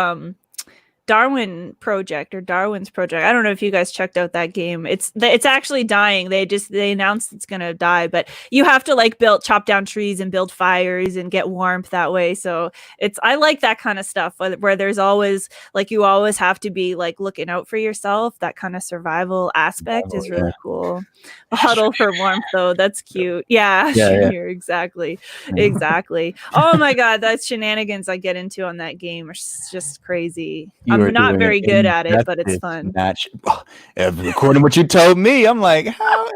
Darwin's project. I don't know if you guys checked out that game. It's actually dying. They announced it's gonna die, but you have to chop down trees and build fires and get warmth that way. So I like that kind of stuff where there's always you always have to be looking out for yourself. That kind of survival aspect is really cool. A huddle for warmth though. That's cute. Yeah. Sure, exactly. Oh my god, that's shenanigans I get into on that game are just crazy. I'm not very good at it, but it's fun. According to what you told me, I'm like, how?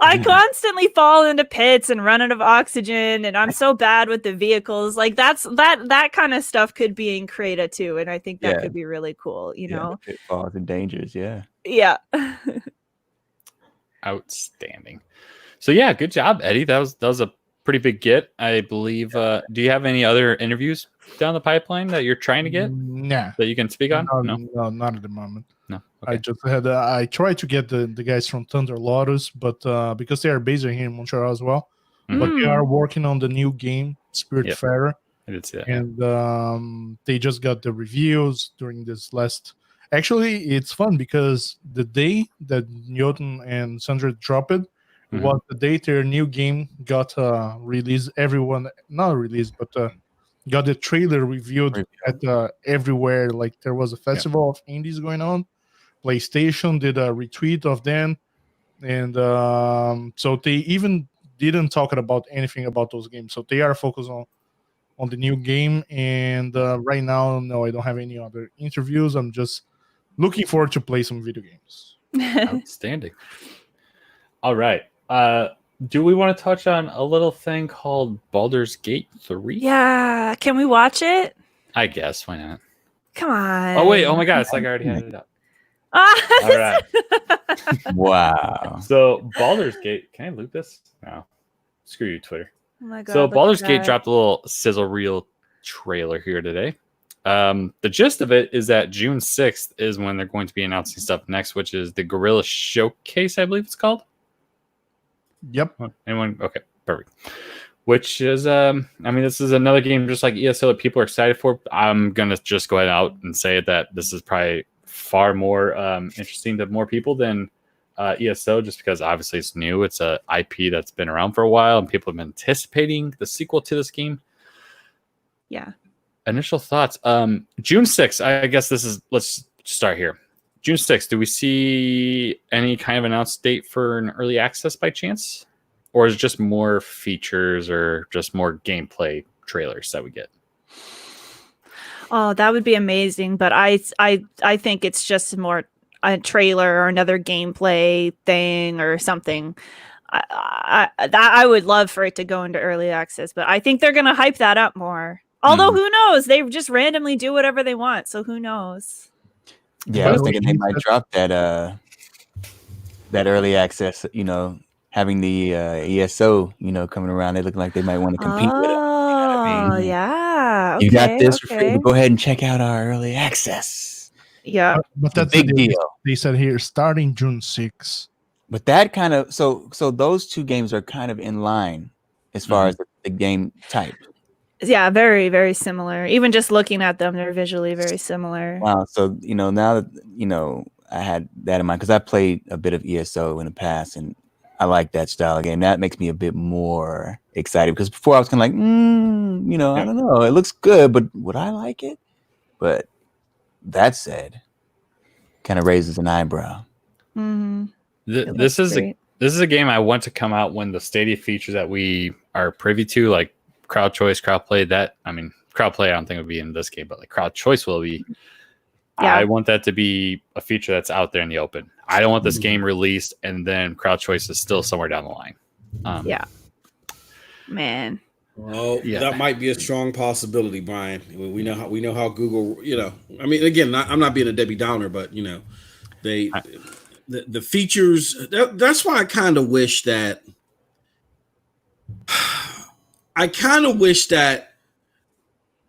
I constantly fall into pits and run out of oxygen, and I'm so bad with the vehicles. That kind of stuff could be in Crayta too, and I think that could be really cool. You know, pitfalls and dangers. Yeah. Outstanding. So yeah, good job, Eddie. That was a pretty big get, I believe. Do you have any other interviews down the pipeline that you're trying to get? Nah. That you can speak on? No, not at the moment. No. Okay. I just had I tried to get the guys from Thunder Lotus, but because they are based here in Montreal as well, but they are working on the new game Spiritfarer. I did see that. And they just got the reviews during this last. Actually, it's fun because the day that Newton and Sandra dropped it was the day their new game got released. Everyone not released, but got the trailer reviewed at everywhere. Like there was a festival of indies going on. PlayStation did a retweet of them, and so they even didn't talk about anything about those games. So they are focused on the new game. And right now, no, I don't have any other interviews. I'm just looking forward to play some video games. Outstanding. All right. Do we want to touch on a little thing called Baldur's Gate 3? Yeah. Can we watch it? I guess. Why not? Come on. Oh, wait. Oh, my God. It's like I already had it up. All right. Wow. So, Baldur's Gate. Can I loop this? No. Screw you, Twitter. Oh my God, so, Baldur's Gate dropped a little sizzle reel trailer here today. The gist of it is that June 6th is when they're going to be announcing stuff next, which is the Guerrilla Showcase, I believe it's called. Yep. Anyone? Okay, perfect. Which is, this is another game just like ESO that people are excited for. I'm going to just go ahead out and say that this is probably far more interesting to more people than ESO, just because obviously it's new. It's a IP that's been around for a while, and people have been anticipating the sequel to this game. Yeah. Initial thoughts. June 6th, I guess let's start here. June 6th, do we see any kind of announced date for an early access by chance? Or is it just more features or just more gameplay trailers that we get? Oh, that would be amazing. But I think it's just more a trailer or another gameplay thing or something. I would love for it to go into early access, but I think they're going to hype that up more. Although, who knows? They just randomly do whatever they want. So who knows? Yeah, I was thinking they might drop that early access, having the ESO, coming around. They look like they might want to compete with it. Oh, yeah. Okay, you got this for free. Go ahead and check out our early access. Yeah. But that's a big deal. They said here starting June 6th. But that kind of so those two games are kind of in line as far as the game type. Yeah, very, very similar. Even just looking at them, they're visually very similar. Wow. So, now that, I had that in mind because I played a bit of ESO in the past and I like that style of game. That makes me a bit more excited because before I was kind of like, I don't know. It looks good, but would I like it? But that said, kind of raises an eyebrow. Mm-hmm. This is a game I want to come out when the Stadia features that we are privy to, like crowd choice, crowd play, crowd play I don't think would be in this game, but like crowd choice will be. Yeah. I want that to be a feature that's out there in the open. I don't want this game released and then crowd choice is still somewhere down the line. Yeah. Man. Well, that might be a strong possibility, Brian. We know how Google, again, I'm not being a Debbie Downer, but the features, that's why I kind of wish that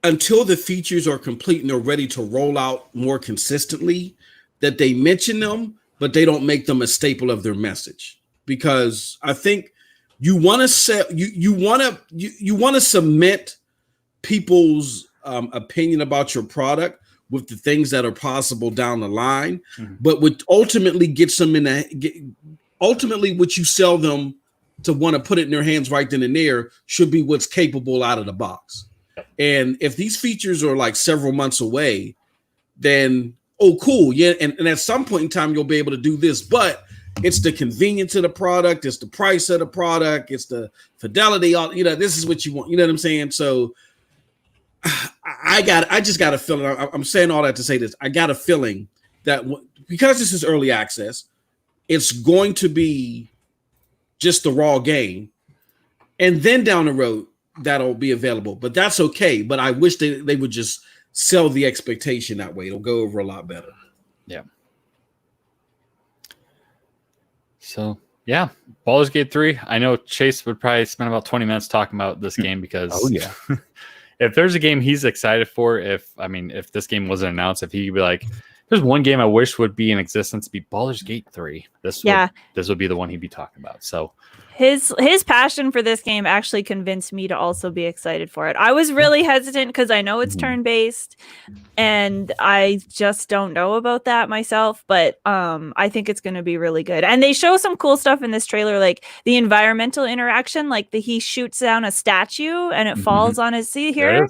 until the features are complete and they're ready to roll out more consistently, that they mention them, but they don't make them a staple of their message. Because I think you want to cement people's opinion about your product with the things that are possible down the line, Mm-hmm. but what ultimately gets them ultimately what you sell them to want to put it in their hands right then and there should be what's capable out of the box. And if these features are like several months away, then cool, yeah, and at some point in time you'll be able to do this, but it's the convenience of the product, it's the price of the product, it's the fidelity. This is what you want. You know what I'm saying? So I just got a feeling. I'm saying all that to say this. I got a feeling that because this is early access, it's going to be just the raw game, and then down the road that'll be available. But that's okay. But I wish they would just sell the expectation that way. It'll go over a lot better. Yeah. So yeah, Baldur's Gate 3. I know Chase would probably spend about 20 minutes talking about this game because if there's a game he's excited for, if this game wasn't announced, if he'd be like, there's one game I wish would be in existence, be Baldur's Gate 3. This would be the one he'd be talking about. So his passion for this game actually convinced me to also be excited for it. I was really hesitant because I know it's turn-based and I just don't know about that myself, but I think it's going to be really good. And they show some cool stuff in this trailer, like the environmental interaction, like he shoots down a statue and it falls on his seat here.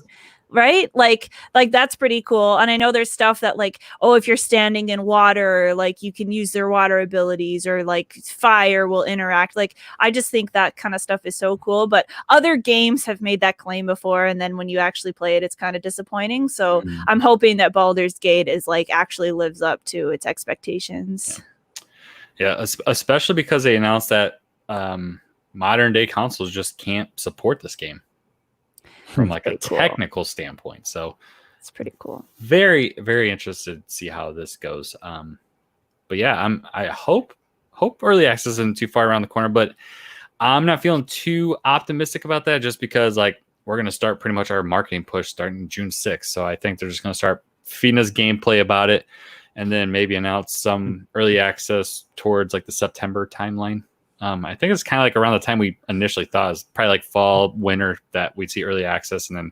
Right? Like that's pretty cool. And I know there's stuff that like, if you're standing in water, like you can use their water abilities, or like fire will interact. Like, I just think that kind of stuff is so cool. But other games have made that claim before, and then when you actually play it, it's kind of disappointing. So I'm hoping that Baldur's Gate is like actually lives up to its expectations. Yeah, especially because they announced that modern day consoles just can't support this game from like a technical standpoint. So it's pretty cool. Very, very interested to see how this goes. But yeah, I hope early access isn't too far around the corner, but I'm not feeling too optimistic about that just because like we're going to start pretty much our marketing push starting June 6th. So I think they're just going to start feeding us gameplay about it and then maybe announce some early access towards like the September timeline. I think it's kind of like around the time we initially thought. It's probably like fall, winter that we'd see early access, and then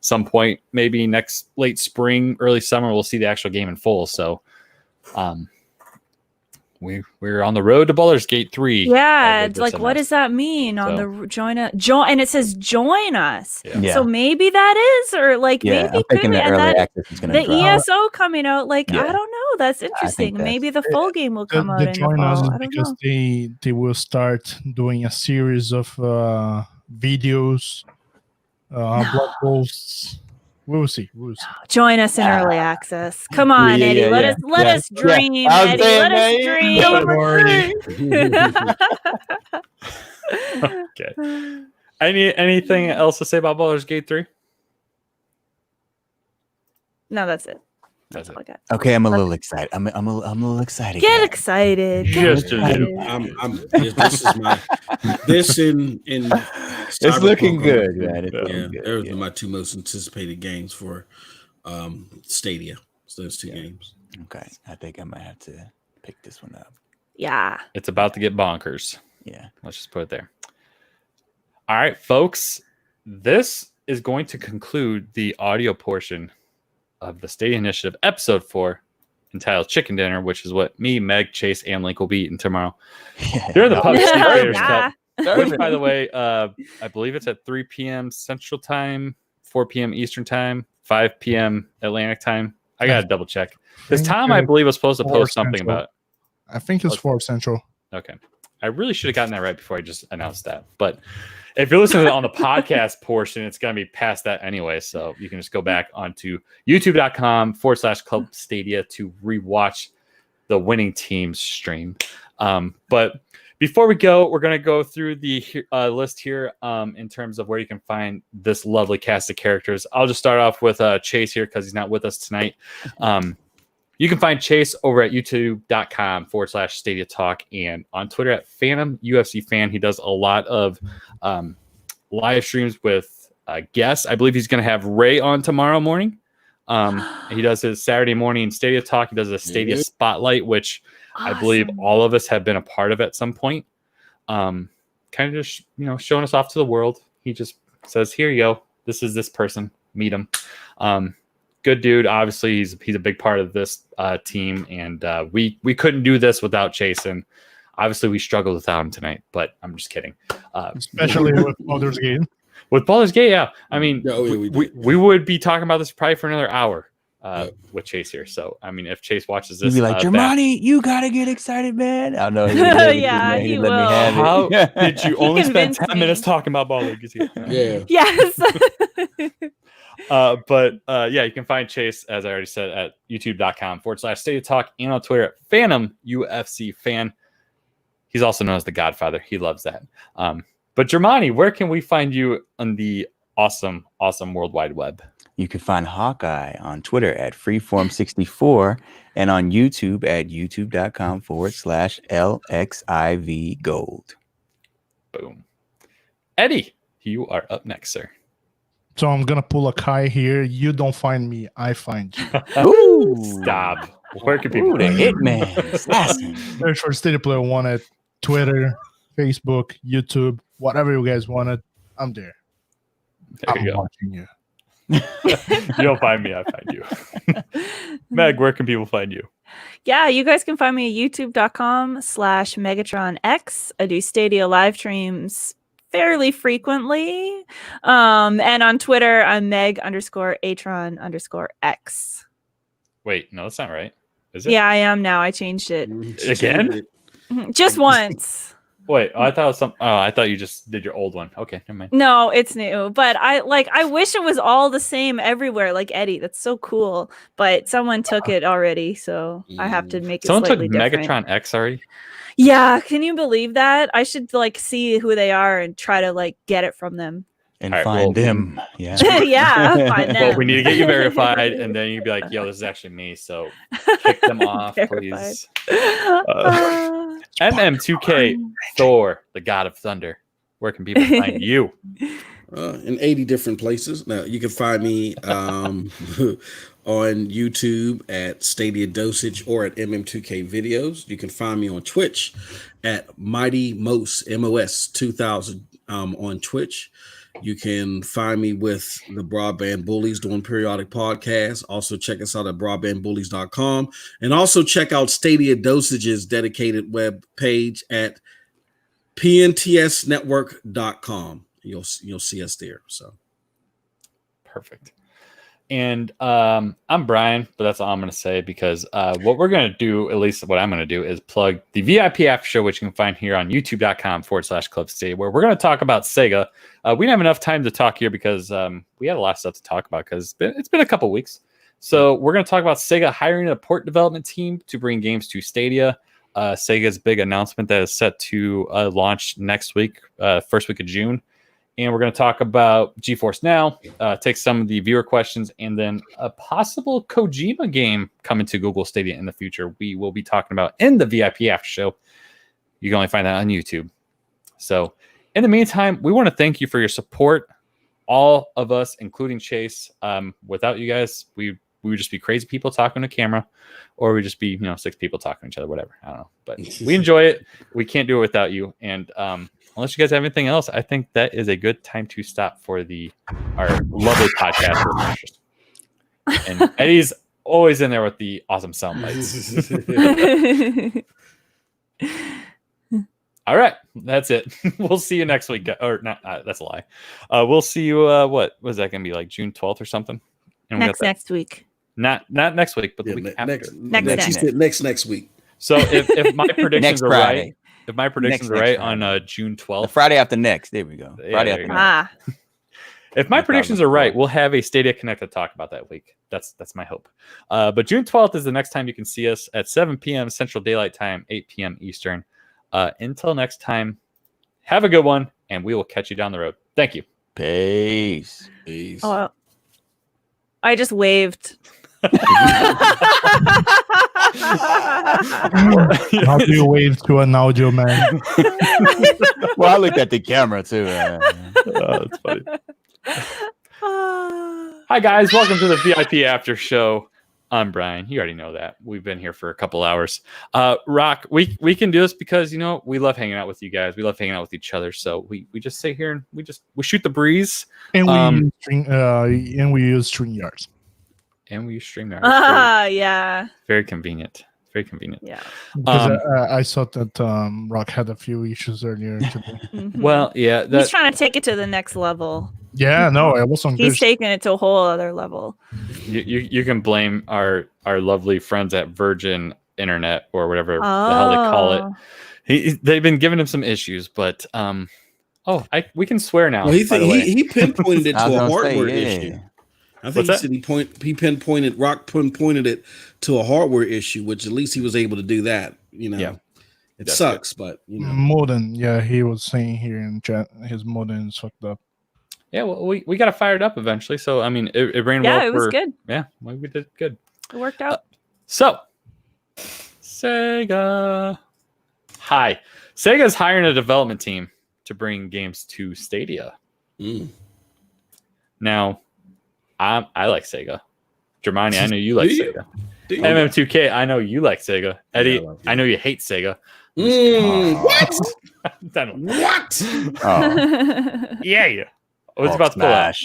some point maybe next late spring, early summer, we'll see the actual game in full. So we're on the road to Baldur's Gate 3. Yeah, it's like, what does that mean on the join, and it says join us. Yeah. So maybe that is, or like maybe I'm thinking the early access is going to the ESO coming out. Like I don't know. That's interesting. that's, maybe the full game will come out The in the join us fall. is I don't because know. they will start doing a series of videos, blog posts. We'll see. Join us in early access. Come on, Eddie. Let us dream, Eddie. Let us dream. Okay. Anything else to say about Baldur's Gate 3? No, that's it. That's all I got. Okay, I'm a little excited. I'm a little excited. Get excited. Just a little. This in It's looking good, man. It's looking good. Those are my two most anticipated games for Stadia. So those two games. Okay, I think I might have to pick this one up. Yeah. It's about to get bonkers. Yeah. Let's just put it there. All right, folks. This is going to conclude the audio portion of the Stadia Initiative episode 4, entitled Chicken Dinner, which is what me, Meg, Chase, and Link will be eating tomorrow. During the PUBG Creators Cup, which, by the way, I believe it's at 3 p.m. Central Time, 4 p.m. Eastern Time, 5 p.m. Atlantic Time. I got to double check. Because Tom, I believe, was supposed to post something about it. I think it's 4 Central. Okay. I really should have gotten that right before I just announced that. But if you're listening on the podcast portion, it's going to be past that anyway. So you can just go back onto youtube.com/Club Stadia to rewatch the winning team's stream. But before we go, we're going to go through the list here in terms of where you can find this lovely cast of characters. I'll just start off with Chase here because he's not with us tonight. You can find Chase over at youtube.com/Stadia Talk and on Twitter at Phantom UFC Fan. He does a lot of live streams with guests. I believe he's going to have Ray on tomorrow morning. He does his Saturday morning Stadia Talk. He does a Stadia Spotlight, which I believe all of us have been a part of at some point. Kind of just, showing us off to the world. He just says, here you go. This is this person. Meet him. good dude. Obviously, he's a big part of this team, and we couldn't do this without Chase. And obviously, we struggled without him tonight. But I'm just kidding. Especially with Baldur's Gate. With Baldur's Gate, yeah. I mean, we would be talking about this probably for another hour with Chase here. So, I mean, if Chase watches this, You'd be like, Germani, you gotta get excited, man. I know. Yeah, he will. How did you only spend 10 convinced minutes me. talking about Baldur's Gate? Yeah. Yes. But you can find Chase, as I already said, at youtube.com/Stadia Talk and on Twitter at Phantom UFC Fan. He's also known as the Godfather. He loves that. But Germani, where can we find you on the awesome World Wide Web? You can find Hawkeye on Twitter at Freeform64 and on YouTube at youtube.com/LXIV Gold. Boom. Eddie, you are up next, sir. So I'm gonna pull a Kai here. You don't find me, I find you. Ooh. Stop. Where can people Ooh, the find you? Hitman. Assassin. Search for Stadia Player 1 at Twitter, Facebook, YouTube, whatever you guys wanted. I'm there. There you I'm go. watching you. You don't find me, I find you. Meg, where can people find you? Yeah, you guys can find me at youtube.com/MegatronX. I do Stadia live streams fairly frequently. And on Twitter, I'm Meg_Atron_X. Wait, no, that's not right. Is it? Yeah, I am now. I changed it. Again? Just once. Wait, I thought it was I thought you just did your old one. Okay, never mind. No, it's new. But I wish it was all the same everywhere, like Eddie. That's so cool. But someone took it already, so I have to make it Someone took slightly different. Megatron X already? Yeah, can you believe that? I should see who they are and try to get it from them. And All right, find well, them. Yeah. Yeah, find them. Well, we need to get you verified, and then you'd be like, yo, this is actually me, so kick them off, please. MM2K Thor, the God of Thunder. Where can people find you? In 80 different places. Now, you can find me on YouTube at Stadia Dosage or at MM2K Videos. You can find me on Twitch at Mighty Mos, MOS 2000 on Twitch. You can find me with the Broadband Bullies doing periodic podcasts. Also, check us out at broadbandbullies.com. And also check out Stadia Dosage's dedicated web page at pntsnetwork.com. You'll see us there. So Perfect. And I'm Brian, but that's all I'm going to say because what we're going to do, at least what I'm going to do, is plug the VIP After Show, which you can find here on youtube.com/Club Stadia, where we're going to talk about Sega. We didn't have enough time to talk here because we had a lot of stuff to talk about because it's been a couple weeks. So we're going to talk about Sega hiring a port development team to bring games to Stadia. Sega's big announcement that is set to launch next week, first week of June. And we're going to talk about GeForce Now, take some of the viewer questions, and then a possible Kojima game coming to Google Stadia in the future. We will be talking about in the VIP After Show. You can only find that on YouTube. So in the meantime, we want to thank you for your support. All of us, including Chase. Without you guys, we would just be crazy people talking to camera, or we'd just be 6 people talking to each other, whatever. I don't know. But we enjoy it. We can't do it without you. And unless you guys have anything else, I think that is a good time to stop for our lovely podcast. And Eddie's always in there with the awesome sound bites. All right, that's it. We'll see you next week. Or not, that's a lie. We'll see you, what was that going to be, like June 12th or something? And next week. Not next week, but the week after. Next week. So if my predictions are Friday. right, if my predictions are right on June 12th. The Friday after next. There we go. Friday after next. If my predictions are right, we'll have a Stadia Connect to talk about that week. That's my hope. But June 12th is the next time you can see us at 7 p.m. Central Daylight Time, 8 p.m. Eastern. Until next time, have a good one, and we will catch you down the road. Thank you. Peace. Oh, I just waved. How do you wave to an audio man? Well, I looked at the camera too. That's funny. Hi guys, welcome to the VIP After Show. I'm Brian. You already know that. We've been here for a couple hours. Rock, we can do this because we love hanging out with you guys. We love hanging out with each other. So we just sit here and we shoot the breeze. And we use StreamYards. and we use StreamYard. Yeah. Very convenient. Very convenient. Yeah. Because I saw that Rock had a few issues earlier today. Well, yeah. He's trying to take it to the next level. Yeah, no, I was on He's taking it to a whole other level. You can blame our lovely friends at Virgin Internet or whatever the hell they call it. They've been giving him some issues, but we can swear now. Well, he pinpointed it to a hardware issue. I think he said he pinpointed it to a hardware issue, which at least he was able to do that. It sucks, but modem. Yeah, he was saying here in chat his modem is fucked up. Yeah, well, we got it fired up eventually. So I mean, it ran well. Yeah, it was good. Yeah, we did good. It worked out. So Sega, Sega's hiring a development team to bring games to Stadia. Now, I like Sega. Germani, I know you like Sega. MM2K, I know you like Sega. Eddie, I know you hate Sega. What? What? Yeah. What's about to pull out?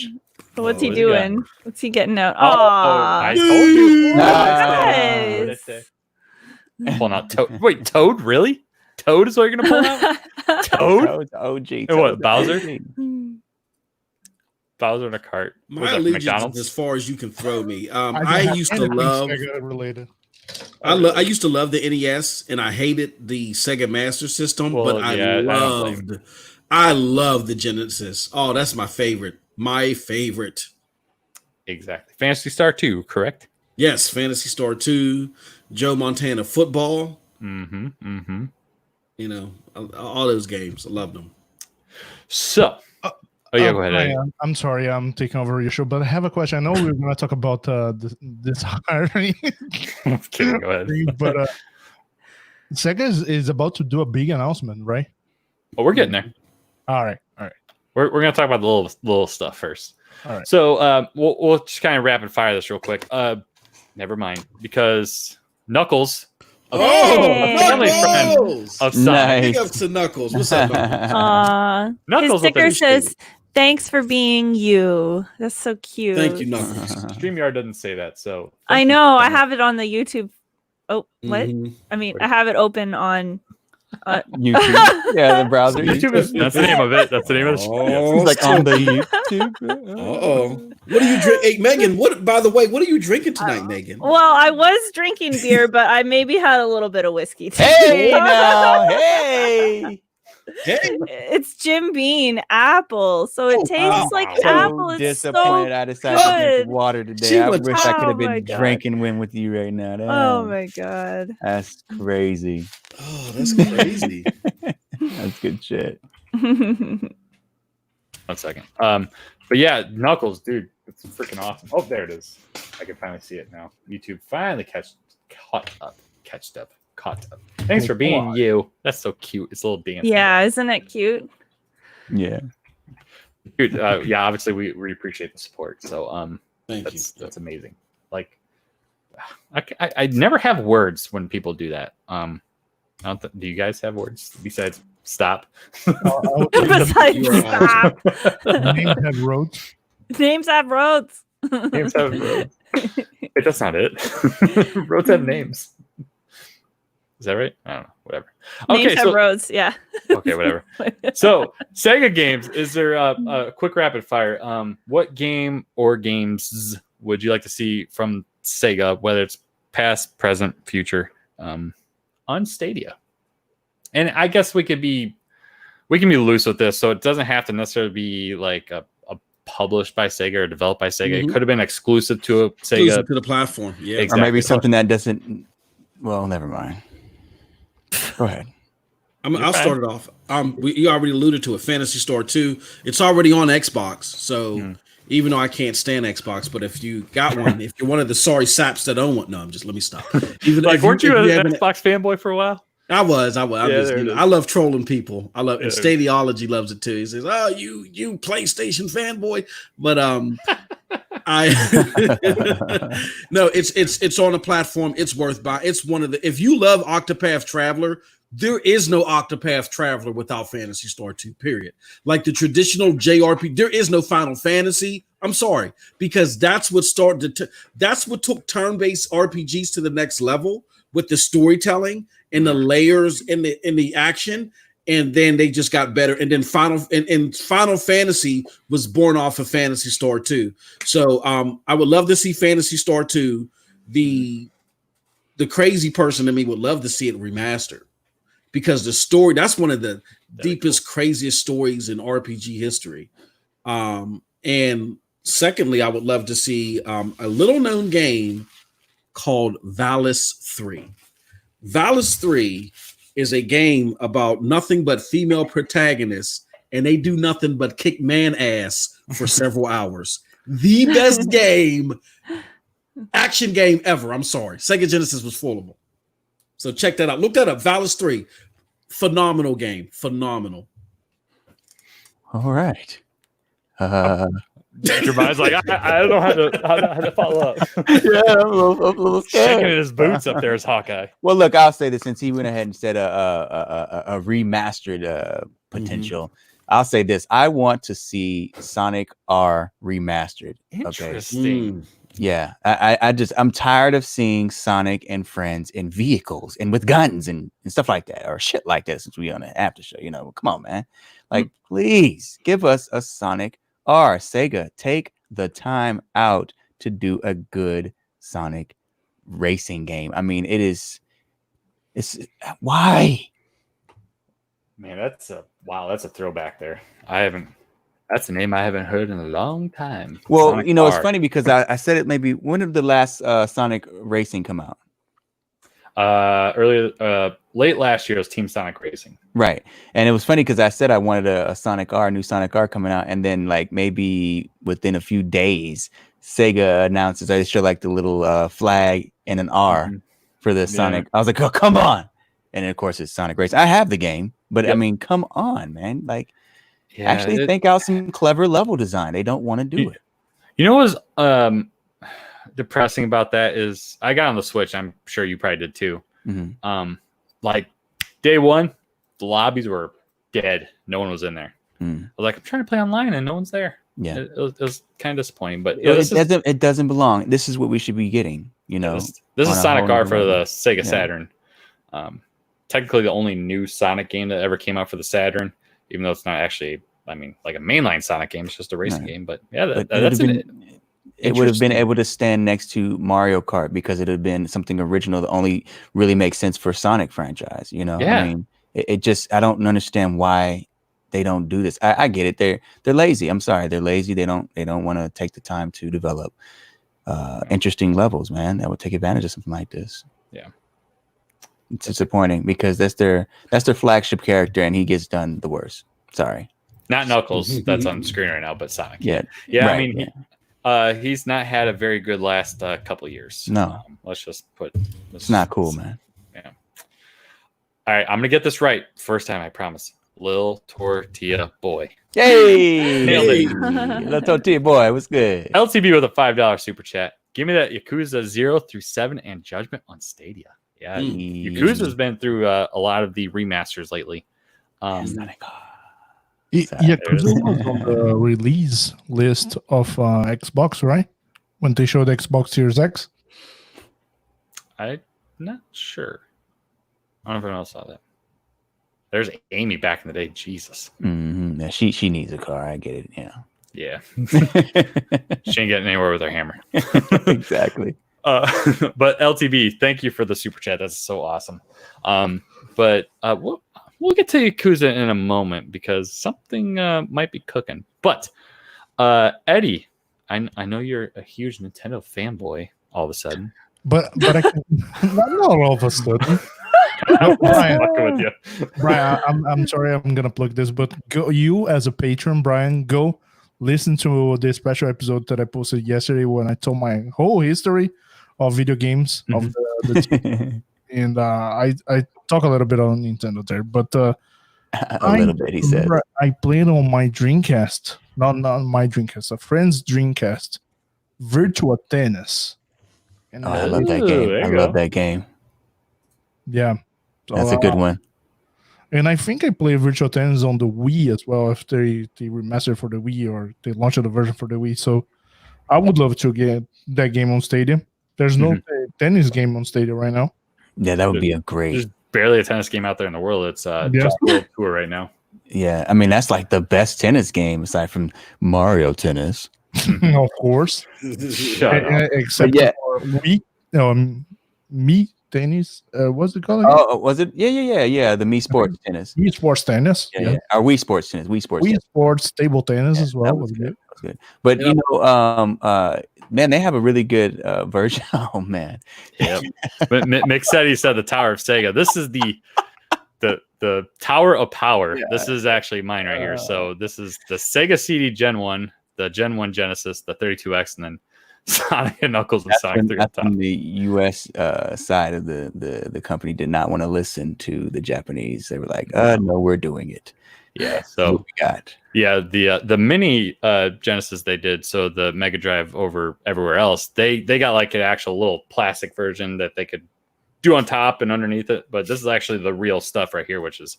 What's he doing? What's he getting out? I told you. Nice. Pulling out Toad. Wait, Toad? Really? Toad is what you're gonna pull out? Toad? OG. And what? Bowser? Bowser in a cart. My allegiance is as far as you can throw me. I used to love Sega related. I used to love the NES, and I hated the Sega Master System, but I loved the Genesis. Oh, that's my favorite. My favorite. Exactly. Phantasy Star 2, correct? Yes, Phantasy Star 2, Joe Montana Football. All those games. I loved them. So, go ahead. I'm sorry, I'm taking over your show, but I have a question. I know we were going to talk about this hiring. I'm kidding. Go ahead. But Sega is about to do a big announcement, right? Well, we're getting there. All right. We're going to talk about the little stuff first. All right. So we'll just kind of rapid fire this real quick. Never mind, because Knuckles. Family friend of Sonic. Big up to Knuckles. What's up, Knuckles? Knuckles his sticker says, "Thanks for being you." That's so cute. Thank you, Knuckles. StreamYard doesn't say that, so I know. I have it on the YouTube. Oh, what? I mean, I have it open on YouTube. Yeah, the browser. YouTube is that's the name of it. That's the name of the It's like on the YouTube. What do you drink? Hey, Megan, by the way, what are you drinking tonight, Megan? Well, I was drinking beer, but I maybe had a little bit of whiskey too. Hey now, hey. It's Jim Beam apple, so it tastes like apple. It's disappointed. I decided to drink water today. I wish I could have been God. drinking one with you right now. Damn. Oh my God, that's crazy. Oh, that's crazy. That's good shit. 1 second. But yeah, Knuckles, dude, it's freaking awesome. Oh, there it is. I can finally see it now. YouTube finally caught up. Thanks for being you. That's so cute. It's a little dance. Yeah, isn't it cute? Yeah. Dude, yeah, obviously we appreciate the support. So that's amazing. Like I never have words when people do that. Do you guys have words besides stop? Besides stop. Names have roads. Names have roads. Names have roads. Wait, that's not it. Roads have names. Is that right? I don't know. Whatever. Names have roads. Yeah. Okay, whatever. So, Sega games. Is there a quick rapid fire? What game or games would you like to see from Sega, whether it's past, present, future, on Stadia? And I guess we can be loose with this, so it doesn't have to necessarily be like a published by Sega or developed by Sega. It could have been exclusive to a Sega, exclusive to the platform. Yeah, exactly. Or maybe something that doesn't. Well, never mind. Go ahead. I'll start it off. You already alluded to it. Phantasy Star 2. It's already on Xbox, so even though I can't stand Xbox, but if you got one, if you're one of the sorry saps that own one, let me stop. Even like, weren't you an Xbox fanboy for a while? I was. I love trolling people. I love, and Stadiology loves it too. He says, "Oh, you PlayStation fanboy," but no, it's on a platform. It's worth buying. It's one of the. If you love Octopath Traveler, there is no Octopath Traveler without Phantasy Star 2. Period. Like the traditional JRPG, there is no Final Fantasy I'm sorry, because that's what that's what took turn-based RPGs to the next level with the storytelling and the layers in the action, and then they just got better. And then Final Fantasy was born off of Phantasy Star 2. So I would love to see Phantasy Star 2. The crazy person in me would love to see it remastered, because the story, that's one of the deepest, craziest stories in RPG history. And secondly, I would love to see a little known game called Valis 3. Valis 3 is a game about nothing but female protagonists, and they do nothing but kick man ass for several hours. The best action game ever. I'm sorry. Sega Genesis was full of them. So check that out. Look that up. Valis 3. Phenomenal game. Phenomenal. All right. Jeremiah's like, I don't know how to follow up. Yeah, I'm a little scared. Shaking his boots up there as Hawkeye. Well, look, I'll say this, since he went ahead and said a remastered potential. I'll say this: I want to see Sonic R remastered. Interesting. Yeah, I'm tired of seeing Sonic and friends in vehicles and with guns and stuff like that, or shit like that. Since we on the after show, come on, man. Like, please give us a Sonic R. Sega, take the time out to do a good Sonic racing game. I mean, it's why? Man, that's a throwback there. That's a name I haven't heard in a long time. Well, Sonic it's R. funny because I said it maybe, when did the last Sonic Racing come out? Late last year was Team Sonic Racing. Right. And it was funny because I said I wanted a Sonic R, new Sonic R coming out, and then like maybe within a few days, Sega announces I show like the little flag and an R for the Sonic. I was like, oh, come on. And then of course it's Sonic Racing. I have the game, but I mean, come on, man. Like, actually think out some clever level design. They don't want to do it. You know what was depressing about that is I got on the Switch. I'm sure you probably did too. Like day one, the lobbies were dead. No one was in there. I was like, I'm trying to play online and no one's there. Yeah, it was kind of disappointing. But it doesn't belong. This is what we should be getting. This is Sonic R for the Sega Saturn. Technically, the only new Sonic game that ever came out for the Saturn, even though it's not actually, like a mainline Sonic game. It's just a racing game. But yeah, it would have been able to stand next to Mario Kart because it would have been something original that only really makes sense for Sonic franchise. I mean, it just, I don't understand why they don't do this. I get it. They're lazy. I'm sorry. They're lazy. They don't want to take the time to develop interesting levels, man, that would take advantage of something like this. Yeah. It's disappointing because that's their flagship character and he gets done the worst. Sorry. Not Knuckles. That's on the screen right now, but Sonic. Yeah. Right, I mean, he's not had a very good last couple of years. No. Let's just it's not cool, man. Yeah. All right, I'm gonna get this right first time. I promise. Lil Tortilla Boy. Yay! Nailed it. Lil Tortilla Boy, what's good? LTB with a $5 super chat. Give me that Yakuza 0 through 7 and Judgment on Stadia. Yeah, Yakuza's been through a lot of the remasters lately. Yakuza was on the release list of Xbox, right? When they showed Xbox Series X. I'm not sure. I don't know if anyone else saw that. There's Amy back in the day. Jesus. Mm-hmm. Yeah, she needs a car. I get it. Yeah. She ain't getting anywhere with her hammer. Exactly. But LTB, thank you for the super chat. That's so awesome. But we'll get to Yakuza in a moment because something might be cooking. But Eddie, I know you're a huge Nintendo fanboy all of a sudden. But I can, not all of a sudden. No, Brian, I'm sorry I'm gonna plug this, but you as a patron, Brian, go listen to the special episode that I posted yesterday when I told my whole history of video games of the team. And I talk a little bit on Nintendo there, but a little bit, he said. I played on my Dreamcast, not my Dreamcast, a friend's Dreamcast, Virtua Tennis. And I love that game. I love that game. Yeah. So, that's a good one. And I think I played Virtual Tennis on the Wii as well, if they remastered for the Wii or they launched the version for the Wii. So I would love to get that game on Stadia. There's no tennis game on Stadia right now. Yeah, that would be a great. There's barely a tennis game out there in the world. It's just World Tour right now. Yeah, I mean that's like the best tennis game aside from Mario Tennis. Of course. Except for Me Tennis. What's it called again? Oh, was it? Yeah. The Me Sports Tennis. Me Sports Tennis. Yeah. Or Wii Sports Tennis. Wii Sports Table Tennis as well. Was good. That was good. But you know, man, they have a really good version. Oh man. Yeah. But Mick said the Tower of Sega. This is the Tower of Power. Yeah. This is actually mine right here. So this is the Sega CD Gen 1, the Gen 1 Genesis, the 32X, and then Sonic and Knuckles and Sonic 3 on top. The US side of the company did not want to listen to the Japanese. They were like, no, we're doing it. Yeah. So we got. Yeah, the mini Genesis they did, so the Mega Drive over everywhere else, they got like an actual little plastic version that they could do on top and underneath it. But this is actually the real stuff right here, which is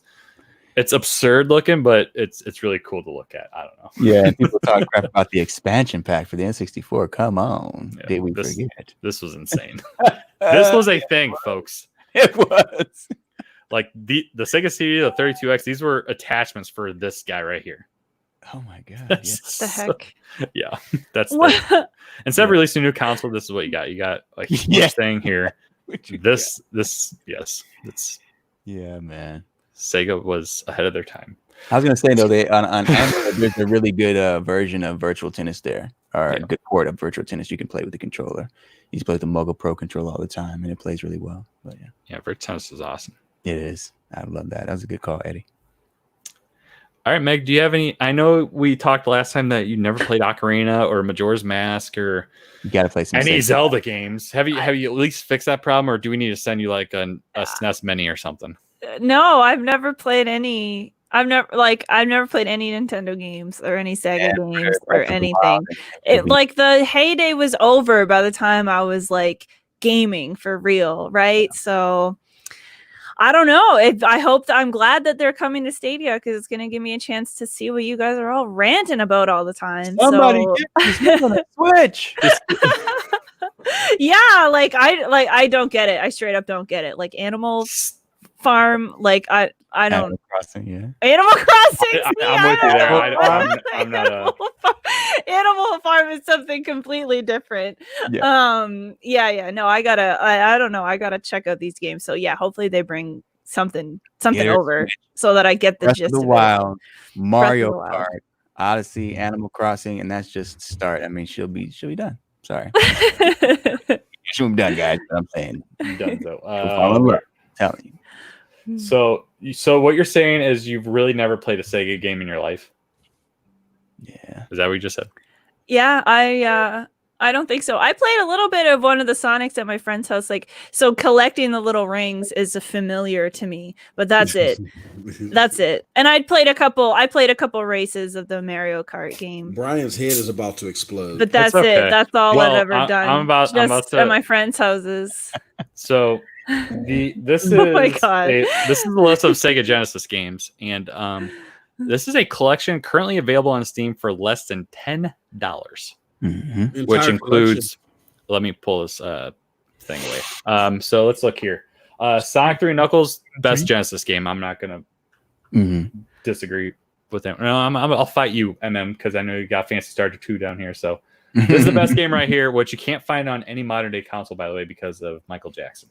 it's absurd looking, but it's really cool to look at. I don't know. Yeah, people talk crap about the expansion pack for the N64. Come on, did we forget? This was insane. This was a thing, folks. It was. Like the Sega CD, the 32X, these were attachments for this guy right here. Oh my god! What the heck? Yeah, that's instead of releasing a new console, this is what you got. You got like each thing here. This, yes, it's man. Sega was ahead of their time. I was gonna say though, they on Android, there's a really good version of Virtual Tennis there, or a good port of Virtual Tennis you can play with the controller. You just play with the Mogul Pro controller all the time, and it plays really well. But Virtual Tennis is awesome. It is. I love that. That was a good call, Eddie. All right, Meg, do you have any? I know we talked last time that you never played Ocarina or Majora's Mask or you got to play some any Zelda games. Have you at least fixed that problem, or do we need to send you like a SNES Mini or something? No, I've never played any. I've never played any Nintendo games or any Sega games or anything. It like the heyday was over by the time I was like gaming for real, right? So I don't know. I'm glad that they're coming to Stadia because it's going to give me a chance to see what you guys are all ranting about all the time. Somebody get on the Switch. Yeah, I don't get it. I straight up don't get it. Like Animal Farm, like I don't. Animal Crossing, yeah. Animal Crossing. I'm with you there. I'm not Animal Farm is something completely different. Yeah. No, I don't know. I gotta check out these games. So yeah, hopefully they bring something over so that I get the Breath gist of the of Wild, Mario Wild. Kart, Odyssey, Animal Crossing, and that's just start. I mean, she'll be done. Sorry, she'll be done, guys. I'm saying done. So I'm telling you. So what you're saying is you've really never played a Sega game in your life? Yeah. Is that what you just said? Yeah, I don't think so. I played a little bit of one of the Sonics at my friend's house. Like, so collecting the little rings is familiar to me, but that's it. That's it. And I played a couple races of the Mario Kart game. Brian's head is about to explode. But that's okay. it. That's all I've ever done. I'm about to at my friends' houses. So this is this is the list of Sega Genesis games, and this is a collection currently available on Steam for less than $10, which includes. Let me pull this thing away. So let's look here. Sonic 3 Knuckles, best Genesis game. I'm not gonna disagree with him. No, I'll fight you, MM, because I know you got Fantasy Star 2 down here. So this is the best game right here, which you can't find on any modern day console, by the way, because of Michael Jackson.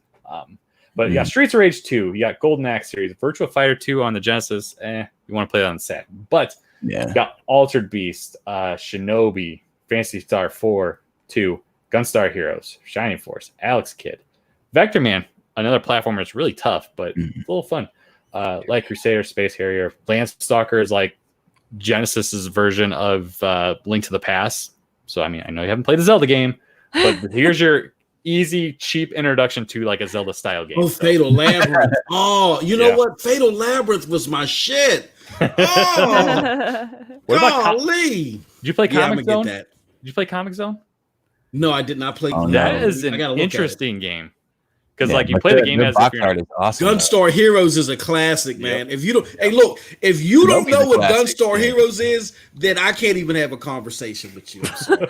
But you got Streets of Rage 2, you got Golden Axe series, Virtua Fighter 2 on the Genesis. You want to play that on the set. But you got Altered Beast, Shinobi, Fantasy Star 4, 2, Gunstar Heroes, Shining Force, Alex Kidd, Vector Man, another platformer that's really tough, but a little fun. Like Crusader, Space Harrier, Landstalker is like Genesis's version of Link to the Past. So, I mean, I know you haven't played a Zelda game, but here's your easy, cheap introduction to like a Zelda style game. Oh, Fatal Labyrinth. Oh, you know what? Fatal Labyrinth was my shit. Oh, what about golly. Did you play Comic Zone? Get that. Did you play Comic Zone? No, I did not play. That is an interesting game Because Yeah, like you but play the their- game their as box if you're art is awesome. though. Gunstar Heroes is a classic, man. If you don't, hey, look, if you don't Nobody's know a what classic, Gunstar yeah. Heroes is, then I can't even have a conversation with you. I'm sorry.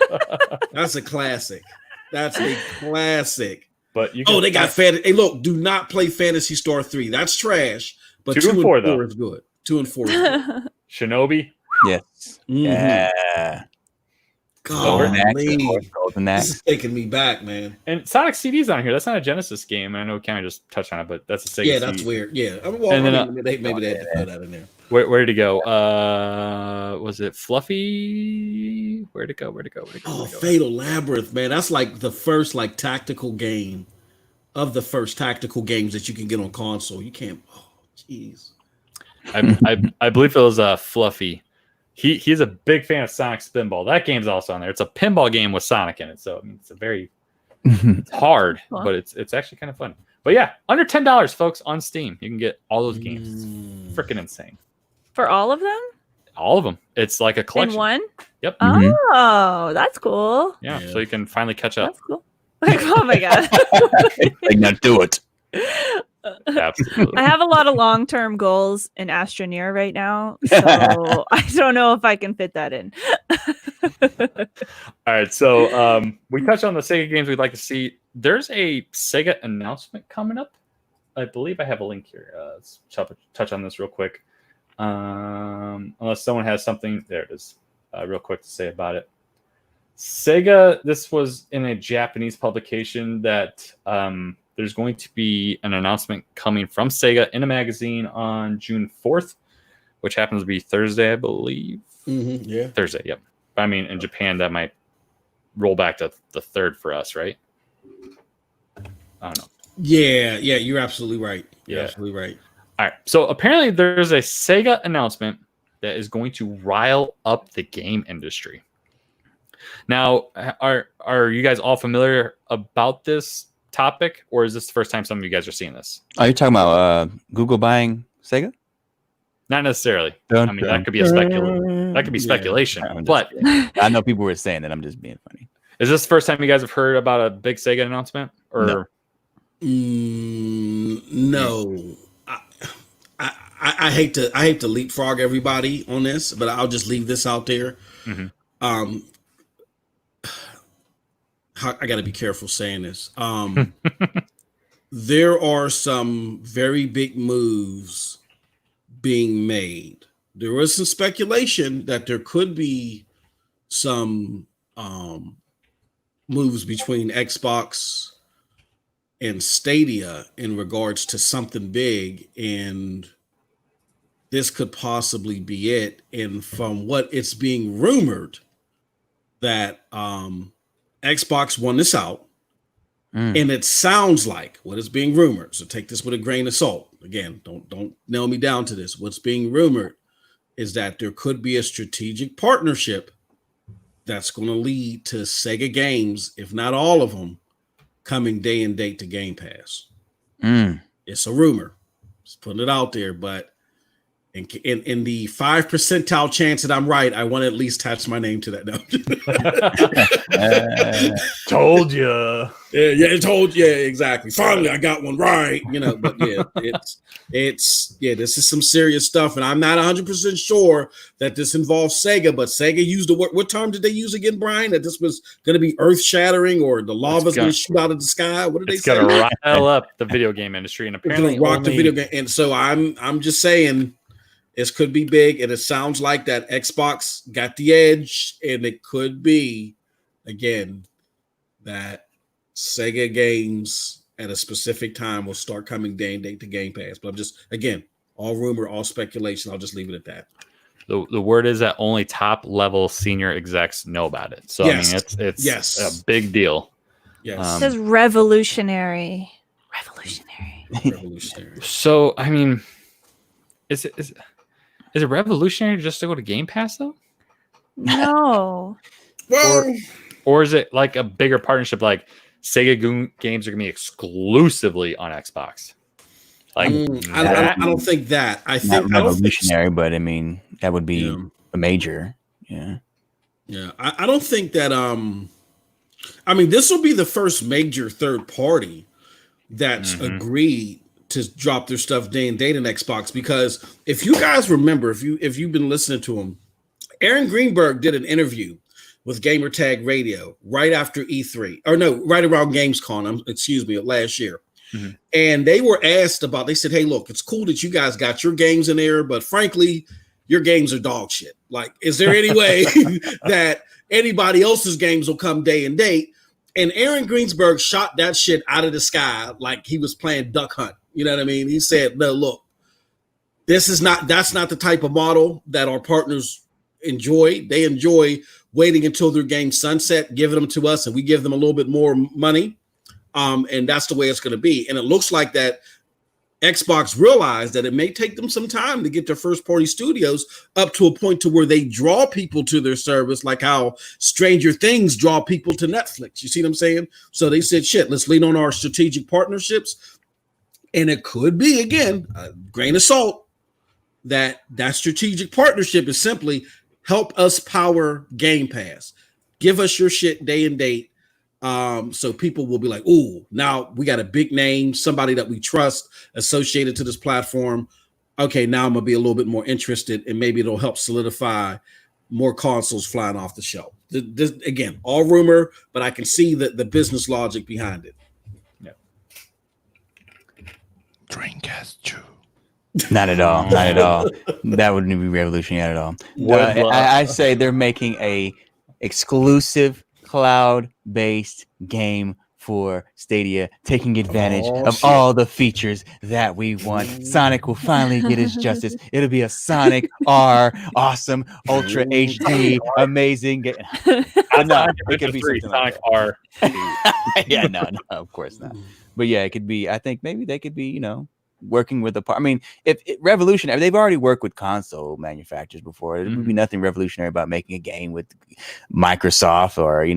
That's a classic. That's a classic. But you Oh, they got fantasy. Hey, look, do not play Phantasy Star 3. That's trash. But 2 2 and and 4, 4 though. is good. 2 and 4 is good. Shinobi. Yes. Mhm. Yeah. God, Golden this Axe. is taking me back, man. And Sonic CD's on here. That's not a Genesis game. I know we kind of just touched on it, but that's a Sega Yeah, that's CD. weird. Yeah, well, And then, I mean, maybe they had to throw that in there. Where did it go? Was it Fluffy? Where'd it go? Oh, Fatal Labyrinth, man. That's like the first like tactical game of the first tactical games that you can get on console. You can't. Oh, jeez. I believe it was Fluffy. He's a big fan of Sonic Spinball. That game's also on there. It's a pinball game with Sonic in it, so I mean, it's a very it's hard, Cool. but it's actually kind of fun. But yeah, under $10, folks, on Steam, you can get all those games. It's freaking insane. For all of them All of them. It's like a in collection. one? Yep. Mhm. Oh, that's cool. Yeah, Yeah. so you can finally catch up. That's cool. Like, oh my god. Like, now do it. Absolutely. I have a lot of long-term goals in Astroneer right now, so I don't know if I can fit that in. All right, so we touched on the Sega games we'd like to see. There's a Sega announcement coming up. I believe I have a link here. Let's touch on this real quick. Unless someone has something, there it is, real quick to say about it. Sega, this was in a Japanese publication that there's going to be an announcement coming from Sega in a magazine on June 4th, which happens to be Thursday, I believe. Yeah. Thursday, yep. But I mean, in Japan, that might roll back to the 3rd for us, right? I don't know. Yeah, you're absolutely right. You're Yeah. absolutely right. All right. So apparently there's a Sega announcement that is going to rile up the game industry. Now, are you guys all familiar about this topic, or is this the first time some of you guys are seeing this? Are you talking about Google buying Sega? Not necessarily. Dun, I mean, dun. that could be speculation. I'm just But kidding. I know people were saying that. I'm just being funny. is this the first time you guys have heard about a big Sega announcement? Or No. No. I hate to leapfrog everybody on this, but I'll just leave this out there. Mhm. I got to be careful saying this. There are some very big moves being made. There was some speculation that there could be some moves between Xbox and Stadia in regards to something big, and this could possibly be it. And from what it's being rumored, that Xbox won this out, and it sounds like what is being rumored. So take this with a grain of salt. Again, don't nail me down to this. What's being rumored is that there could be a strategic partnership that's going to lead to Sega games, if not all of them, coming day and date to Game Pass. It's a rumor. Just putting it out there, but in the 5 percentile chance that I'm right, I want to at least attach my name to that note. told you. Yeah, exactly. Finally, I got one right. But yeah, this is some serious stuff, and I'm not 100% sure that this involves Sega. But Sega used the word. What term did they use again, Brian? That this was going to be earth shattering, or the lava's going to shoot out of the sky? What did they say? It's going to rile up the video game industry, and It's apparently going to rock the video game. And so I'm just saying. This could be big, and it sounds like that Xbox got the edge, and it could be, again, that Sega games at a specific time will start coming day and date to Game Pass. But I'm just, again, all rumor, all speculation. I'll just leave it at that. The word is that only top level senior execs know about it. So Yes. I mean, it's Yes. a big deal. Yes. It says revolutionary. Revolutionary. So I mean, is it revolutionary just to go to Game Pass though? No. Well, Or is it like a bigger partnership, like Sega games are gonna be exclusively on Xbox? Like I don't think that. I Not think revolutionary, but I mean that would be a major. Yeah. Yeah, I don't think that. I mean, this will be the first major third party that's agreed to drop their stuff day and date in Xbox. Because if you guys remember, if you've been listening to him, Aaron Greenberg did an interview with Gamertag Radio right after E3, or no, right around Gamescom, last year. Mm-hmm. And they were asked about, they said, hey, look, it's cool that you guys got your games in there, but frankly, your games are dog shit. Like, is there any way that anybody else's games will come day and date? And Aaron Greensberg shot that shit out of the sky like he was playing Duck Hunt. You know what I mean? He said, no, look, that's not the type of model that our partners enjoy. They enjoy waiting until their game sunset, giving them to us, and we give them a little bit more money. And that's the way it's going to be. And it looks like that Xbox realized that it may take them some time to get their first party studios up to a point to where they draw people to their service, like how Stranger Things draw people to Netflix. You see what I'm saying? So they said, shit, let's lean on our strategic partnerships. And it could be, again, a grain of salt, that strategic partnership is simply help us power Game Pass. Give us your shit day and date. So people will be like, ooh, now we got a big name, somebody that we trust associated to this platform. Okay, now I'm going to be a little bit more interested, and maybe it'll help solidify more consoles flying off the shelf. This, again, all rumor, but I can see the business logic behind it. Yeah. Dreamcast 2. Not at all. Not at all. That wouldn't be revolutionary at all. I say they're making a exclusive cloud-based game for Stadia, taking advantage of all the features that we want. Sonic will finally get his justice. It'll be a Sonic R, awesome, Ultra HD, amazing game. No, it could be something Sonic like R. yeah, no, of course not. But yeah, it could be. I think maybe they could be, working with I mean, if revolutionary, they've already worked with console manufacturers before. There would be nothing revolutionary about making a game with Microsoft or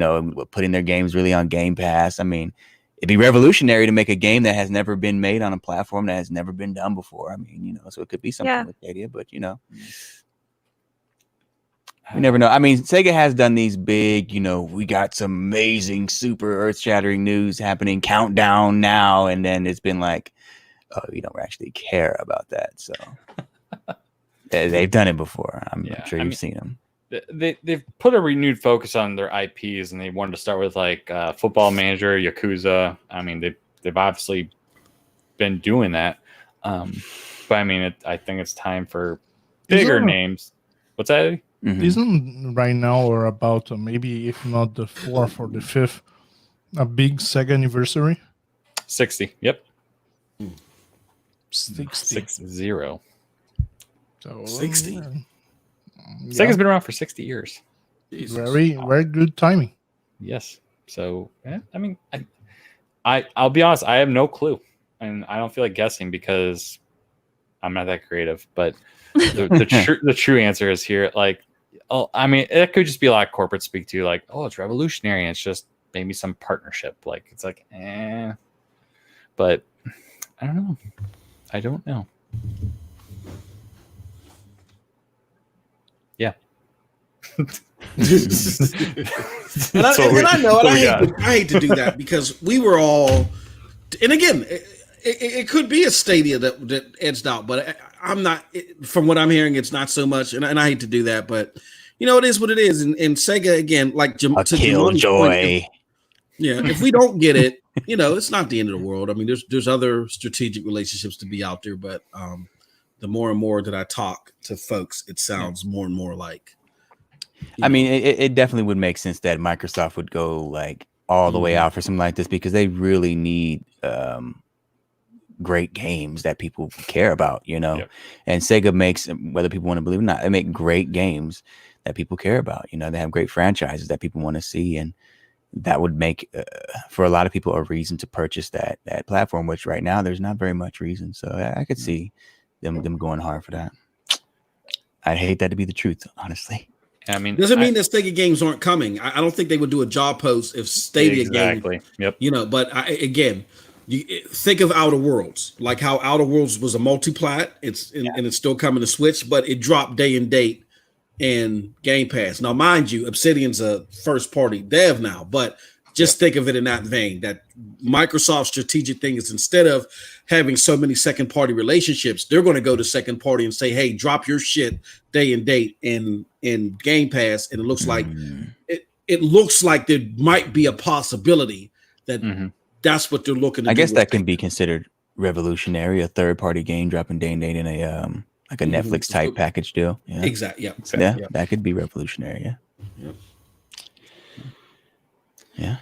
putting their games really on Game Pass. I mean, it'd be revolutionary to make a game that has never been made on a platform that has never been done before. I mean, so it could be something with Stadia, but we never know. I mean, Sega has done these big, we got some amazing, super earth-shattering news happening, countdown now, and then it's been like, oh, you don't actually care about that. So they've done it before. I'm sure you've seen them. They've put a renewed focus on their IPs, and they wanted to start with like Football Manager, Yakuza. I mean, they've obviously been doing that. But I mean, I think it's time for bigger names. What's that? Mm-hmm. Isn't right now or about maybe if not the 4th or the 5th a big Sega anniversary? 60. Yep. 60. 60. So 60. Sega's been around for 60 years. Jesus. Very good timing. Yes. So I mean, I'll be honest, I have no clue, and I don't feel like guessing because I'm not that creative. But the true answer is here. Like, I mean, it could just be a lot of corporate speak to, like, oh, it's revolutionary, and it's just maybe some partnership. Like, it's like, but I don't know. I don't know. Yeah. and I hate to do that because we were all, and again, it could be a Stadia that edged out, but I'm not, from what I'm hearing, it's not so much, and I hate to do that, but it is what it is. And Sega, again, like a killjoy. If we don't get it, it's not the end of the world. I mean, there's other strategic relationships to be out there, but the more and more that I talk to folks, it sounds more and more like. I mean, it definitely would make sense that Microsoft would go like all the way out for something like this because they really need great games that people care about, And Sega makes, whether people want to believe it or not, they make great games that people care about. They have great franchises that people want to see, and that would make for a lot of people a reason to purchase that platform, which right now there's not very much reason. So I could see them going hard for that. I'd hate that to be the truth, honestly. I mean, doesn't mean that Stadia games aren't coming. I don't think they would do a job post if Stadia game. Yep. But again, you think of Outer Worlds, like how Outer Worlds was a multi-plat. And it's still coming to Switch, but it dropped day and date in Game Pass. Now, mind you, Obsidian's a first-party dev now, but Just think of it in that vein, that Microsoft's strategic thing is instead of having so many second party relationships, they're going to go to second party and say, hey, drop your shit day and date in Game Pass. And it looks like it looks like there might be a possibility that that's what they're looking to do. I guess that can be considered revolutionary, a third party game dropping day and date in a like a Netflix type package deal. Yeah. Exactly. Yeah. Yeah, that could be revolutionary. Yeah. Yep. Yeah.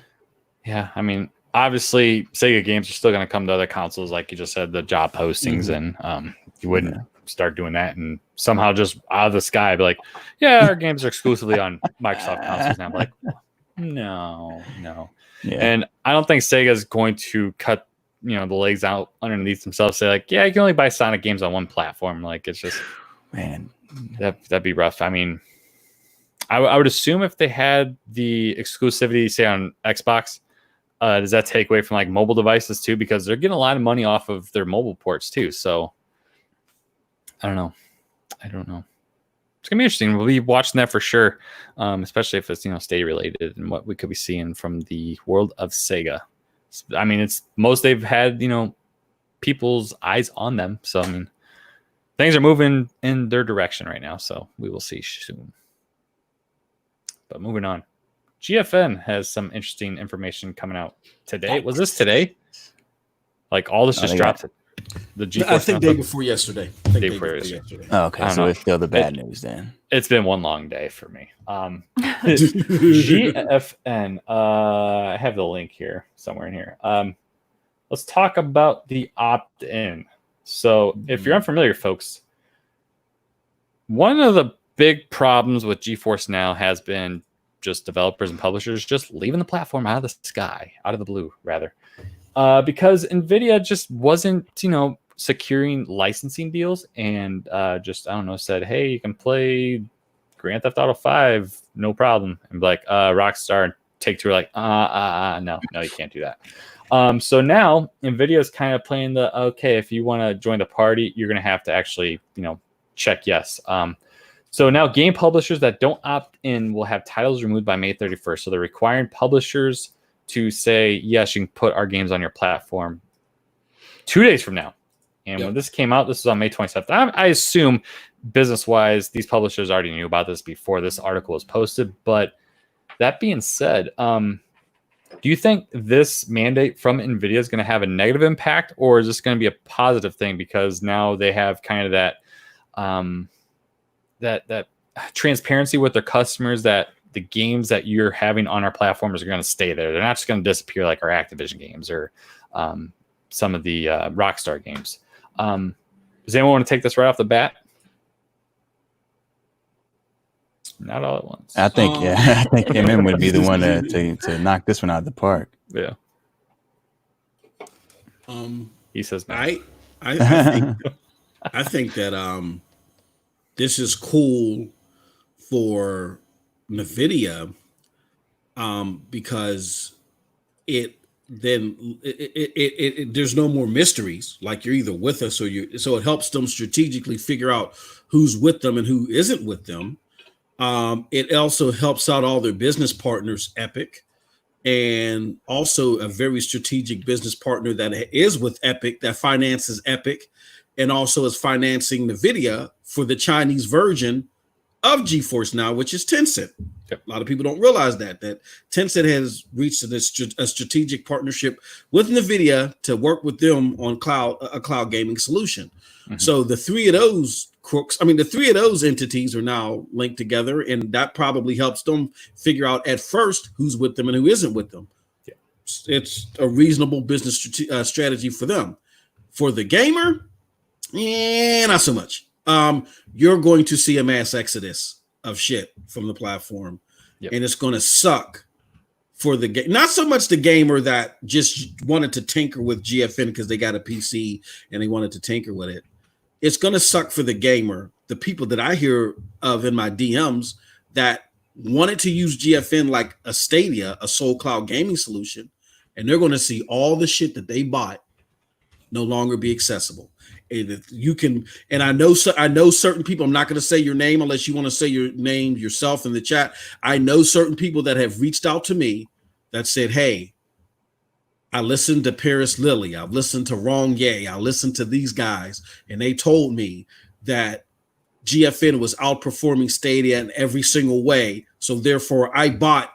Yeah. I mean, obviously, Sega games are still going to come to other consoles, like you just said, the job postings, and you wouldn't start doing that and somehow just out of the sky be like, yeah, our games are exclusively on Microsoft consoles now. I'm like, no. Yeah. And I don't think Sega is going to cut, the legs out underneath themselves. Say like, yeah, you can only buy Sonic games on one platform. Like, it's just, man, that'd be rough. I mean, I would assume if they had the exclusivity, say on Xbox, does that take away from like mobile devices too? Because they're getting a lot of money off of their mobile ports too. So I don't know. It's gonna be interesting. We'll be watching that for sure, especially if it's Stadia related and what we could be seeing from the world of Sega. I mean, it's most they've had people's eyes on them. So I mean, things are moving in their direction right now. So we will see soon. But moving on, GFN has some interesting information coming out today. Was this today? Like all this just dropped. The GeForce I think day before yesterday. Day before yesterday. Oh, okay, so it's still the bad news then. It's been one long day for me. GFN. I have the link here somewhere in here. Let's talk about the opt-in. So, if you're unfamiliar, folks, one of the big problems with GeForce Now has been just developers and publishers just leaving the platform out of the sky, out of the blue, rather. Because NVIDIA just wasn't, securing licensing deals and said, hey, you can play Grand Theft Auto 5, no problem. And like, Rockstar and Take-Two are like, no, you can't do that. So now NVIDIA is kind of playing the, okay, if you want to join the party, you're going to have to actually, check yes. So now game publishers that don't opt in will have titles removed by May 31st. So they're requiring publishers to say, yes, you can put our games on your platform 2 days from now. And when this came out, this was on May 27th. I assume business-wise, these publishers already knew about this before this article was posted. But that being said, do you think this mandate from NVIDIA is going to have a negative impact, or is this going to be a positive thing because now they have kind of that that transparency with their customers that the games that you're having on our platforms are going to stay there. They're not just going to disappear like our Activision games or some of the Rockstar games. Does anyone want to take this right off the bat? Not all at once. I think, I think MM would be the one to knock this one out of the park. Yeah. He says, no. I think that this is cool for NVIDIA because it there's no more mysteries. Like you're either with us or so it helps them strategically figure out who's with them and who isn't with them. It also helps out all their business partners, Epic, and also a very strategic business partner that is with Epic that finances Epic and also is financing NVIDIA for the Chinese version of GeForce Now, which is Tencent. Yep. A lot of people don't realize that Tencent has reached a strategic partnership with NVIDIA to work with them on a cloud gaming solution. Mm-hmm. So the three of those entities are now linked together, and that probably helps them figure out at first who's with them and who isn't with them. Yeah. It's a reasonable business strategy for them. For the gamer, not so much. You're going to see a mass exodus of shit from the platform, and it's going to suck for the game. Not so much the gamer that just wanted to tinker with GFN because they got a PC and they wanted to tinker with it. It's going to suck for the gamer, the people that I hear of in my DMs that wanted to use GFN like a Stadia, a sole cloud gaming solution, and they're going to see all the shit that they bought no longer be accessible. And if you can, and I know certain people, I'm not going to say your name unless you want to say your name yourself in the chat. I know certain people that have reached out to me that said, hey, I listened to Paris Lily, I've listened to Wrong Ye, I listened to these guys, and they told me that GFN was outperforming Stadia in every single way. So therefore, I bought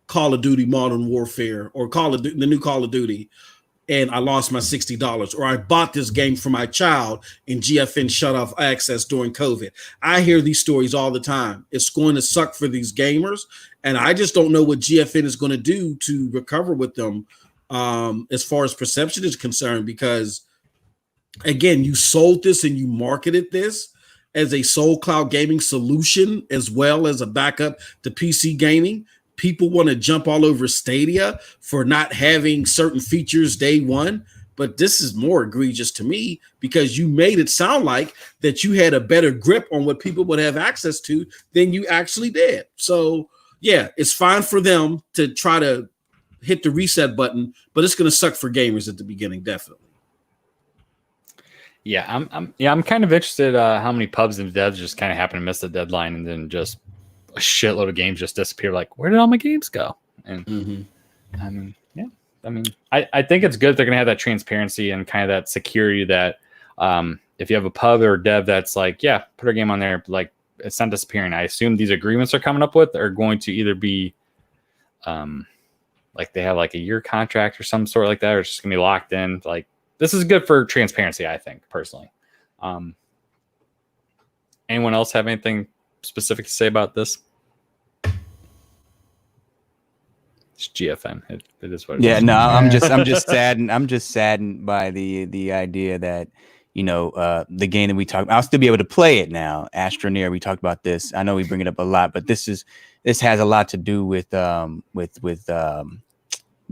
Call of Duty Modern Warfare or the new Call of Duty, and I lost my $60. Or I bought this game for my child and GFN shut off access during COVID. I hear these stories all the time. It's going to suck for these gamers, and I just don't know what GFN is going to do to recover with them as far as perception is concerned, because again, you sold this and you marketed this as a sole cloud gaming solution as well as a backup to PC gaming. People want to jump all over Stadia for not having certain features day one, but this is more egregious to me because you made it sound like that you had a better grip on what people would have access to than you actually did. So yeah, it's fine for them to try to hit the reset button, but it's going to suck for gamers at the beginning, definitely. Yeah, I'm kind of interested how many pubs and devs just kind of happen to miss the deadline and then just a shitload of games just disappear. Like, where did all my games go? And I think it's good they're going to have that transparency and kind of that security that if you have a pub or dev that's like, yeah, put our game on there, like it's not disappearing. I assume these agreements are coming up with are going to either be like they have like a year contract or some sort like that, or it's just gonna be locked in. Like this is good for transparency, I think, personally. Anyone else have anything specific to say about this? It's GFN. It is what it is. Yeah, no, I'm just saddened. I'm just saddened by the idea that, you know, the game that we talked about, I'll still be able to play it now. Astroneer, we talked about this. I know we bring it up a lot, but this has a lot to do with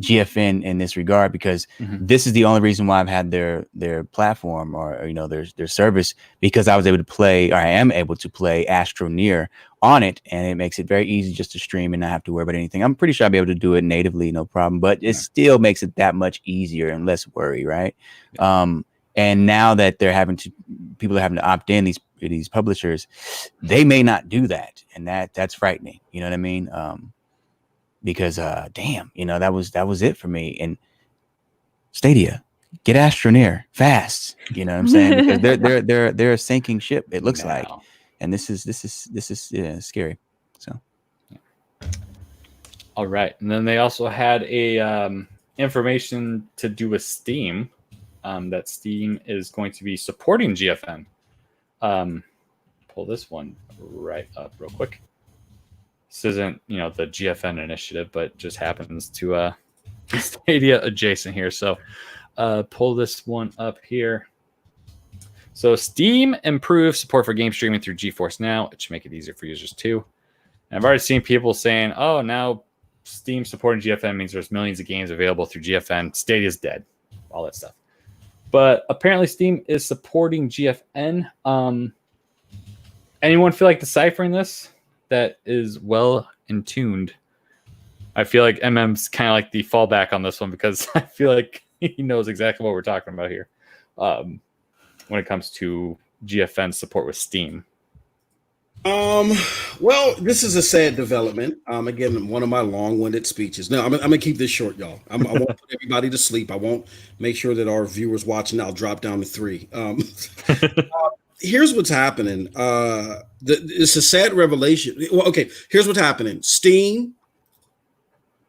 GFN in this regard, because this is the only reason why I've had their platform or you know their service, because I was able to play, or I am able to play Astroneer on it, and it makes it very easy just to stream and not have to worry about anything. I'm pretty sure I'll be able to do it natively, no problem, but it still makes it that much easier and less worry, right? And now that people are having to opt in, these publishers, they may not do that, and that's frightening. You know what I mean? Because damn, you know, that was it for me. And Stadia, get Astroneer fast. You know what I'm saying? Because they're a sinking ship, it looks like, and this is scary. So, all right, and then they also had a information to do with Steam. That Steam is going to be supporting GFN. Pull this one right up real quick. This isn't, you know, the GFN initiative, but just happens to Stadia adjacent here. So pull this one up here. So Steam improves support for game streaming through GeForce Now. It should make it easier for users too. And I've already seen people saying, oh, now Steam supporting GFN means there's millions of games available through GFN. Stadia's dead. All that stuff. But apparently Steam is supporting GFN. Anyone feel like deciphering this that is well in tuned? I feel like MM's kind of like the fallback on this one, because I feel like he knows exactly what we're talking about here when it comes to GFN support with Steam. Well, this is a sad development. Again, one of my long-winded speeches. No, I'm gonna keep this short, y'all. I won't put everybody to sleep. I won't make sure that our viewers watching, I'll drop down to 3. Here's what's happening. It's a sad revelation. Well, okay, here's what's happening. Steam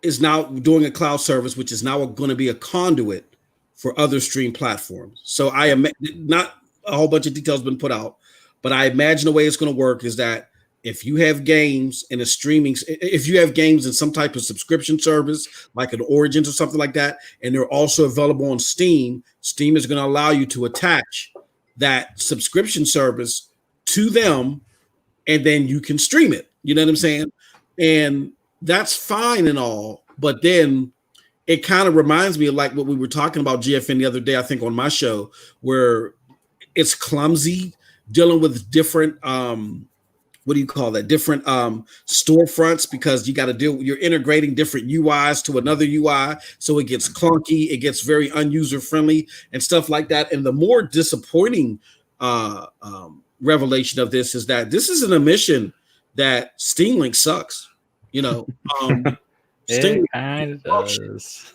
is now doing a cloud service, which is now going to be a conduit for other stream platforms. So I am not a whole bunch of details been put out, but I imagine the way it's going to work is that if you have games in if you have games in some type of subscription service, like an Origins or something like that, and they're also available on Steam, Steam is going to allow you to attach that subscription service to them, and then you can stream it. You know what I'm saying? And that's fine and all, but then it kind of reminds me of like what we were talking about GFN the other day, I think on my show, where it's clumsy dealing with different different storefronts, because you got to you're integrating different UIs to another UI, so it gets clunky, it gets very unuser friendly and stuff like that. And the more disappointing revelation of this is that this is an admission that Steam Link sucks. You know, Steam It kind of does.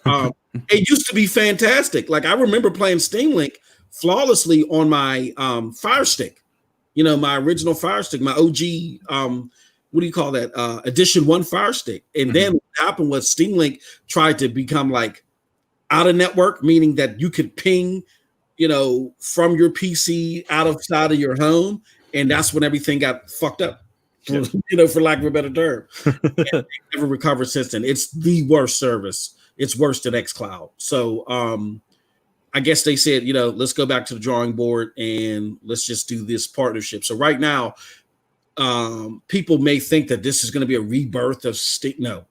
It used to be fantastic. Like I remember playing Steam Link flawlessly on my Fire Stick. You know, my original Fire Stick, my OG. What do you call that? Edition 1 Fire Stick. And then what happened was Steam Link tried to become like out of network, meaning that you could ping, you know, from your PC outside of your home, and that's when everything got fucked up. You know, for lack of a better term. And they never recovered since then. It's the worst service. It's worse than xCloud. So I guess they said, you know, let's go back to the drawing board and let's just do this partnership. So right now, people may think that this is going to be a rebirth of No,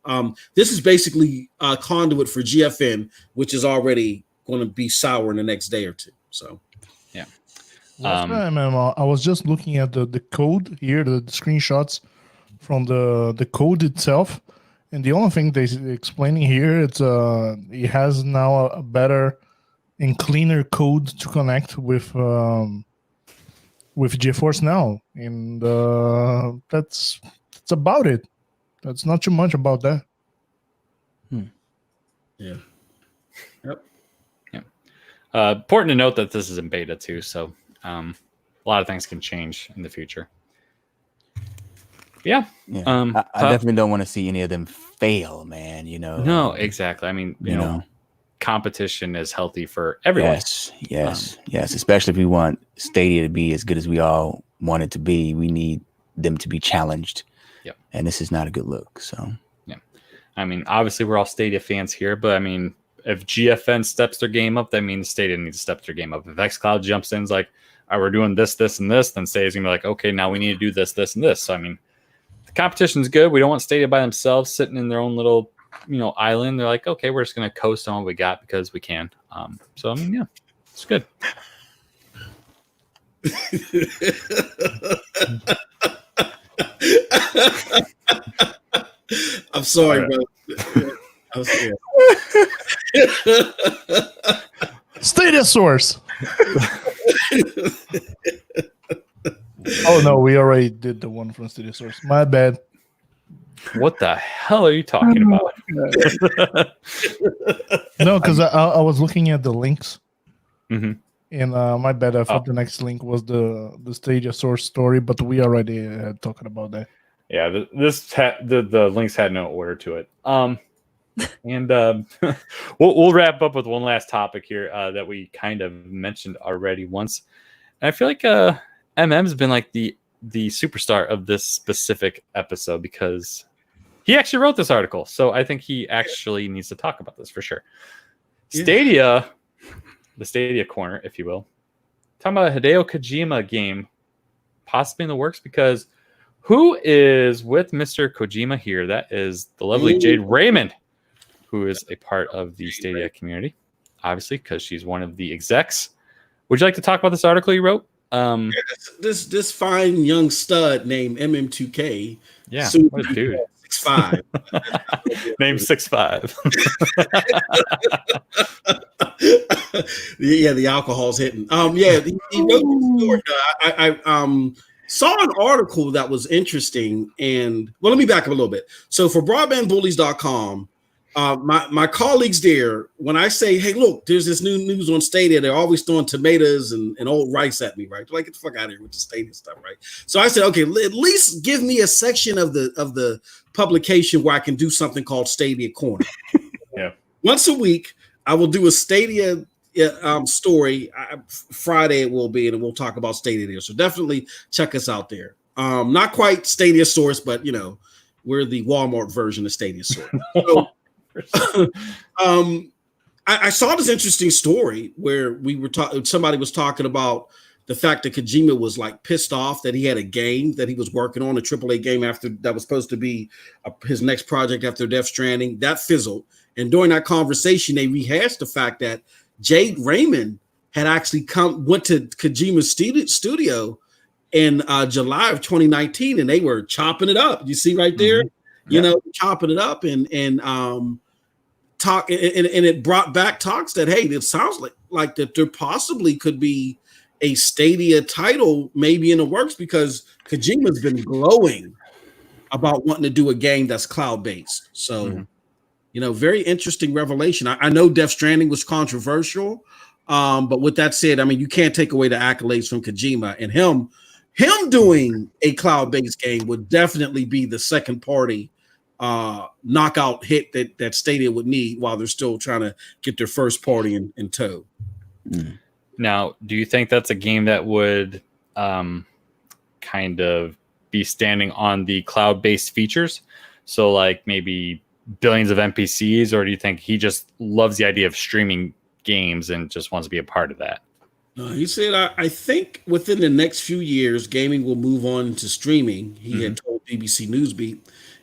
this is basically a conduit for GFN, which is already going to be sour in the next day or two. So, yeah. Last time, I was just looking at the code here, the screenshots from the code itself, and the only thing they're explaining here, it has now a better and cleaner code to connect with GeForce Now, and that's about it. That's not too much about that. Yeah. Yep. Yeah. Important to note that this is in beta too, so a lot of things can change in the future. Yeah. I definitely don't want to see any of them fail, man. You know. No, exactly. I mean, you know, competition is healthy for everyone. Yes. Especially if we want Stadia to be as good as we all want it to be, we need them to be challenged. Yep. And this is not a good look. So yeah, I mean, obviously we're all Stadia fans here, but I mean, if GFN steps their game up, that means Stadia needs to step their game up. If xCloud jumps in, is like, all right, we're doing this, this, and this, then Stadia's gonna be like, okay, now we need to do this, this, and this. So I mean, the competition's good. We don't want Stadia by themselves sitting in their own little, you know, island. They're like, okay, we're just gonna coast on what we got because we can. So I mean, yeah, it's good. I'm sorry, bro. I'm scared. Stadia Source. Oh no, we already did the one from Stadia Source. My bad. What the hell are you talking about? No, because I was looking at the links, Mm-hmm. and my bad. I thought the next link was the Stadia Source story, but we already talking about that. Yeah, the links had no order to it. And we'll wrap up with one last topic here that we kind of mentioned already once. And I feel like MM's been like the superstar of this specific episode because he actually wrote this article. So I think he actually needs to talk about this for sure. Stadia, the Stadia corner, if you will, talking about a Hideo Kojima game possibly in the works, because who is with Mr. Kojima here? That is the lovely Jade Raymond, who is a part of the Stadia community, obviously, because she's one of the execs. Would you like to talk about this article you wrote? This fine young stud named MM2K. Yeah, what a dude. 6'5". Name 6'5". Yeah, the alcohol's hitting. Yeah, he wrote this story. I saw an article that was interesting, and well, let me back up a little bit. So for broadbandbullies.com, my colleagues there, when I say, hey, look, there's this new news on Stadia, they're always throwing tomatoes and old rice at me, right? They're like, get the fuck out of here with the Stadia stuff, right? So I said, okay, at least give me a section of the publication where I can do something called Stadia Corner. Yeah. Once a week, I will do a Stadia story. Friday it will be, and we'll talk about Stadia there. So definitely check us out there. Not quite Stadia Source, but you know, we're the Walmart version of Stadia Source. So, I saw this interesting story where we were somebody was talking about the fact that Kojima was like pissed off that he had a game that he was working on, a AAA game after that was supposed to be his next project after Death Stranding. That fizzled. And during that conversation, they rehashed the fact that Jade Raymond had actually went to Kojima's studio in July of 2019, and they were chopping it up. You see right there, you know, chopping it up and talk, and it brought back talks that, hey, it sounds like that there possibly could be a Stadia title maybe in the works, because Kojima's been glowing about wanting to do a game that's cloud-based. So very interesting revelation. I know Death Stranding was controversial, but with that said, I mean, you can't take away the accolades from Kojima, and him doing a cloud-based game would definitely be the second party knockout hit that Stadia would need while they're still trying to get their first party in tow. Now, do you think that's a game that would kind of be standing on the cloud-based features? So like maybe billions of NPCs, or do you think he just loves the idea of streaming games and just wants to be a part of that? He said, I think within the next few years, gaming will move on to streaming. He had told BBC Newsbeat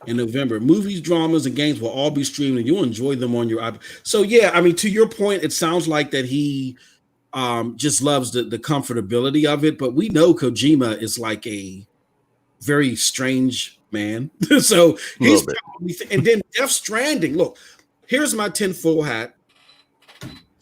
in November. Movies, dramas, and games will all be streamed, and you'll enjoy them on your iPad. So, yeah, I mean, to your point, it sounds like that he just loves the comfortability of it. But we know Kojima is like a very strange man. So he's probably and then Death Stranding. Look, here's my tinfoil hat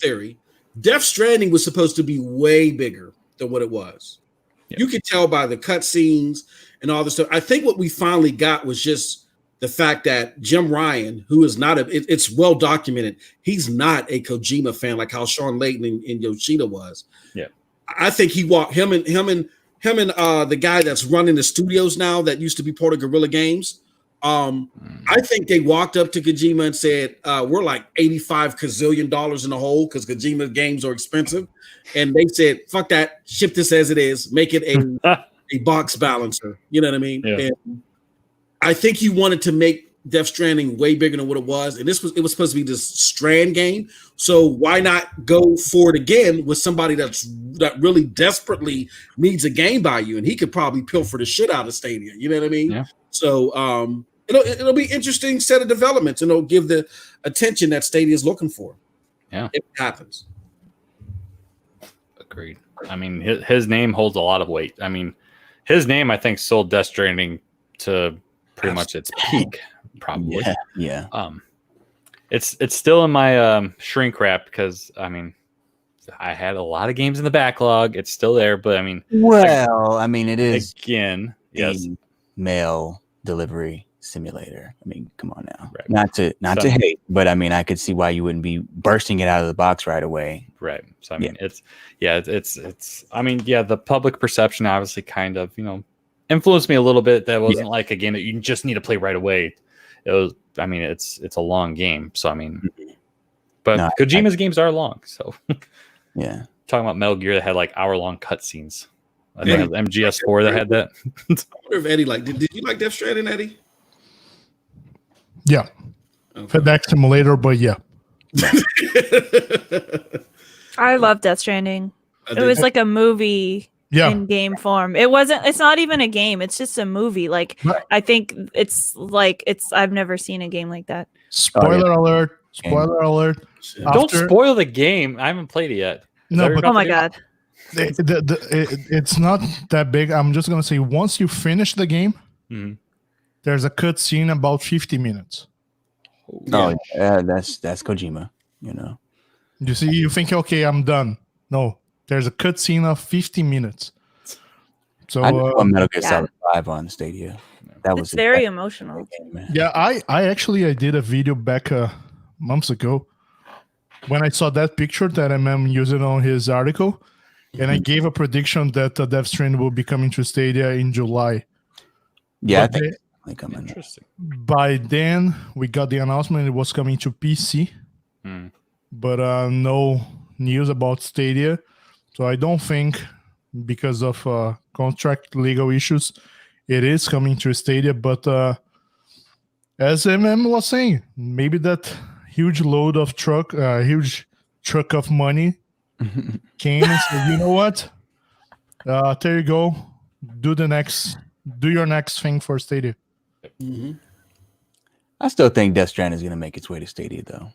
theory. Death Stranding was supposed to be way bigger than what it was. You could tell by the cutscenes and all this stuff. I think what we finally got was just the fact that Jim Ryan, who is not it's well documented, he's not a Kojima fan like how Sean Layton and Yoshida was. Yeah, I think he walked him and the guy that's running the studios now that used to be part of Guerrilla Games. I think they walked up to Kojima and said, we're like $85 gazillion in the hole because Kojima games are expensive. And they said, fuck that, ship this as it is, make it a box balancer. You know what I mean? Yeah. And I think he wanted to make Death Stranding way bigger than what it was. And it was supposed to be this Strand game. So why not go for it again with somebody that really desperately needs a game by you? And he could probably pilfer the shit out of Stadia. You know what I mean? Yeah. So it'll be interesting set of developments, and it'll give the attention that Stadia is looking for. Yeah, if it happens. Agreed. I mean, his name holds a lot of weight. I mean, his name, I think, sold Death Stranding to pretty much its peak, probably. Yeah. It's still in my shrink wrap because I mean, I had a lot of games in the backlog. It's still there, but I mean, it is again. Yes, mail delivery simulator. I mean, come on now. Right. Not to hate, but I mean, I could see why you wouldn't be bursting it out of the box right away. Right. So I mean, it's I mean, the public perception obviously kind of influenced me a little bit. That wasn't like a game that you just need to play right away. It was. I mean, it's a long game. So I mean, but Kojima's games are long. So yeah, talking about Metal Gear that had like hour-long cutscenes. I think it was MGS4 that had that. I wonder if Eddie did you like Death Stranding, Eddie? Yeah. Okay. FedEx Simulator, but yeah. I love Death Stranding. It was like a movie in game form. It's not even a game. It's just a movie. Like, I think I've never seen a game like that. Spoiler alert. Spoiler alert. Don't spoil the game. I haven't played it yet. No, but oh my God. It's not that big. I'm just going to say once you finish the game, there's a cutscene about 50 minutes. Oh, yeah, that's Kojima, You see, you think, okay, I'm done. No, there's a cutscene of 50 minutes. So I know Metal Gear Solid 5 on Stadia. It's very emotional. Yeah, I did a video back months ago when I saw that picture that MM using on his article, and I gave a prediction that Death Stranding will be coming to Stadia in July. Yeah, I think it's coming. Interesting. By then, we got the announcement it was coming to PC, but no news about Stadia. So I don't think, because of contract legal issues, it is coming to Stadia. But as MM was saying, maybe that huge truck of money came and said, you know what? There you go. Do your next thing for Stadia. I still think Death Stranding is going to make its way to Stadia, though.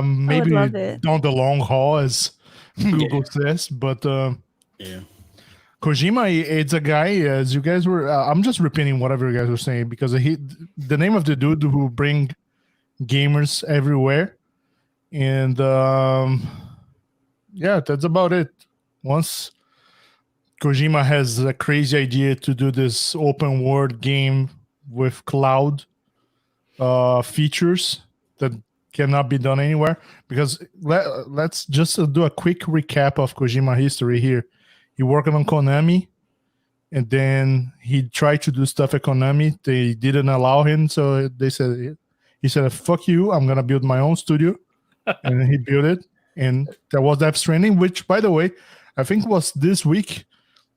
Maybe down the long haul, as Google says, but Kojima, it's a guy, as you guys were, I'm just repeating whatever you guys were saying, because the name of the dude who bring gamers everywhere, and that's about it. Once Kojima has a crazy idea to do this open world game with cloud features, that cannot be done anywhere. Because let's just do a quick recap of Kojima history here. He worked on Konami, and then he tried to do stuff at Konami. They didn't allow him, so he said, "Fuck you! I'm gonna build my own studio," and then he built it. And there was Death Stranding, which, by the way, I think was this week.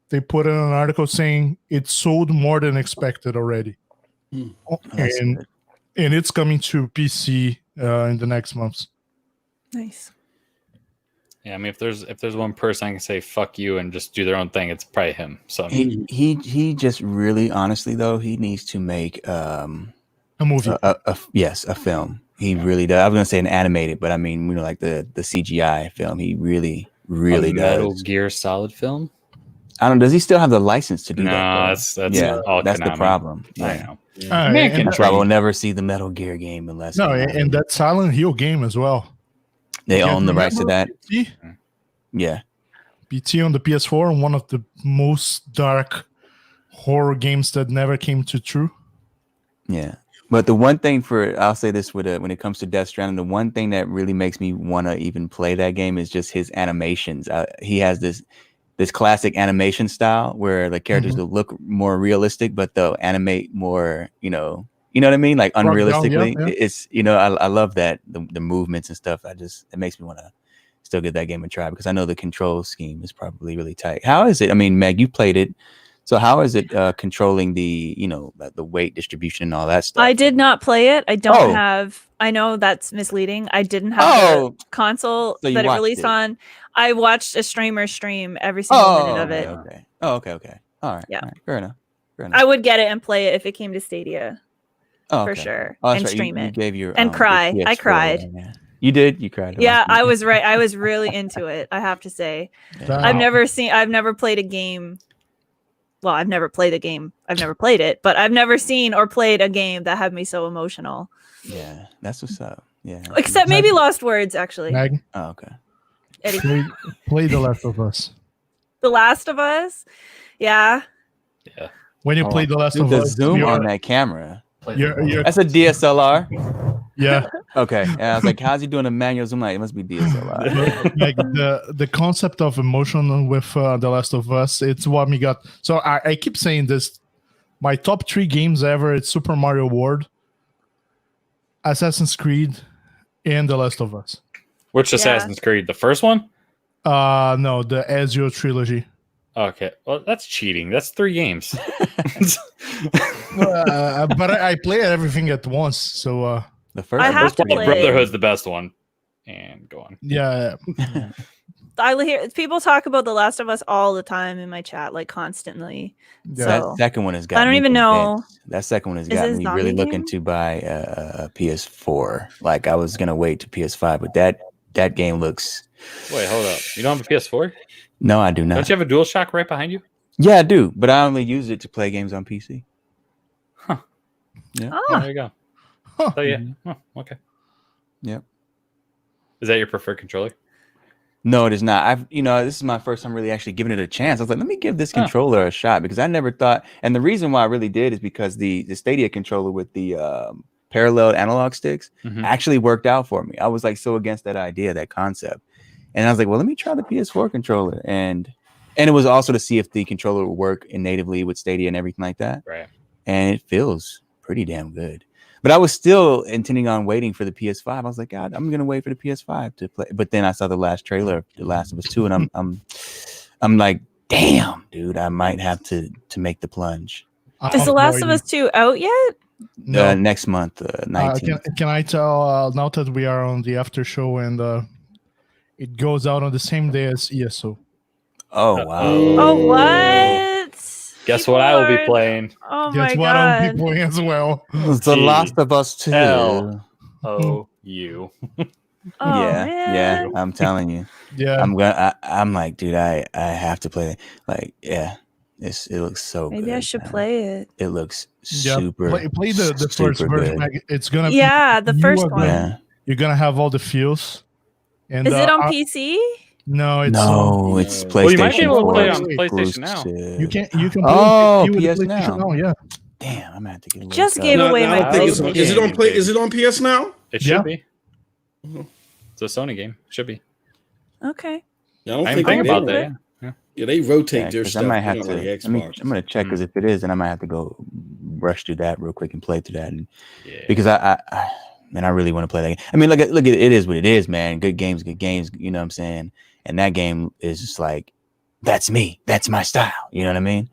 They put in an article saying it sold more than expected already, and it's coming to PC in the next months. Nice. Yeah, I mean, if there's one person I can say "fuck you" and just do their own thing, it's probably him. So he just really, honestly though, he needs to make a movie. A film. He really does. I was gonna say an animated, but I mean, like the CGI film. He really does. Metal Gear Solid film. I don't know. Does he still have the license to do that? No, that's all that's Konami. the problem. I Yeah. know. That's why I will never see the Metal Gear game unless and that Silent Hill game as well. they own the rights to that. BT? Yeah. BT on the PS4, and one of the most dark horror games that never came to true. Yeah. But the one thing I'll say this when it comes to Death Stranding, the one thing that really makes me want to even play that game is just his animations. He has this classic animation style where the characters will look more realistic, but they'll animate more, you know what I mean? Like unrealistically. Yeah. It's, I love that the movements and stuff. It makes me want to still give that game a try because I know the control scheme is probably really tight. How is it? I mean, Meg, you played it. So how is it controlling the weight distribution and all that stuff? I did not play it. I don't have. I know that's misleading. I didn't have the console that it released on. I watched a streamer stream every single minute of it. Okay. Oh, okay. All right. Yeah. All right. Fair enough. I would get it and play it if it came to Stadia. Oh, for okay. sure. Oh, and right. stream you it. Gave your, and cry. your I PS4, cried. Yeah. You did? You cried? Yeah, I was right. I was really into it, I have to say. Yeah. I've never played a game. Well, I've never played a game. I've never played it, but I've never seen or played a game that had me so emotional. Yeah, that's what's up. Yeah. Except maybe Lost Words, actually. Mag, Oh, okay. Eddie. play The Last of Us. The Last of Us? Yeah. Yeah. When you play The Last of The Us, zoom on that camera. you're That's a DSLR. yeah. Okay. And I was like, how's he doing a manual zoom? Like, it must be DSLR. Like the concept of emotion with The Last of Us, it's what me got. So I keep saying this. My top 3 games ever, it's Super Mario World, Assassin's Creed, and The Last of Us. Which Assassin's Creed? The first one? No, the Ezio trilogy. Okay. Well, that's cheating. That's 3 games. But I play everything at once, so The first I have to play. Brotherhood's the best one. And go on. yeah. I hear people talk about The Last of Us all the time in my chat, like constantly. Yeah. So That second one has got I don't me even know. convinced. That second one has Is got it a me zombie really game? looking to buy a PS4. Like I was gonna wait to PS5, but that game looks. Wait, hold up. You don't have a PS4? No, I do not. Don't you have a DualShock right behind you? Yeah, I do, but I only use it to play games on PC. Huh. Yeah. Oh, there you go. Huh. So yeah. Oh, okay. Yep. Is that your preferred controller? No, it is not. This is my first time really actually giving it a chance. I was like, let me give this controller a shot because I never thought. And the reason why I really did is because the Stadia controller with the parallel analog sticks actually worked out for me. I was like so against that idea, that concept, and I was like, well, let me try the PS4 controller, and it was also to see if the controller would work natively with Stadia and everything like that. Right. And it feels pretty damn good. But I was still intending on waiting for the PS5. I was like, God, I'm gonna wait for the PS5 to play. But then I saw the last trailer of The Last of Us 2, and I'm like, damn, dude, I might have to make the plunge. Is The Last of Us 2 out yet? No. Next month, 19th. Can I tell now that we are on the after show and it goes out on the same day as ESO? Oh wow! Oh what? Guess what I will be playing? Oh That's my what I'm god! playing as well. It's The Last of Us 2. LOU. Oh, yeah, man. I'm telling you. Yeah. I'm like, dude, I have to play it. Like, yeah, it looks so good. Maybe I should man. play it. It looks Yeah, super. play the first super version. good. Like, it's gonna Yeah, be the first you are one. gonna- Yeah. You're gonna have all the feels. And Is it on I- PC? No, it's No, it's PlayStation. Well, you might be able to 4 play on PlayStation now. exclusive. you can play Oh, with PS PlayStation now. Yeah. Damn, I'm gonna have to get a little Just stuff. gave away I my don't think it's on. PlayStation. Is it on Play? Is it on PS now? It Yeah. should be. It's a Sony game. Should be. Okay. Yeah, I don't I think didn't think they about did. that. Yeah. Yeah, they rotate Yeah, their 'cause stuff. I might They have don't to. like I'm Xbox. gonna check because if it is, then I might have to go rush through that real quick and play through that. And, Yeah. because I really want to play that game. I mean, look at it is what it is, man. Good games. You know what I'm saying? And that game is just like, that's me. That's my style. You know what I mean?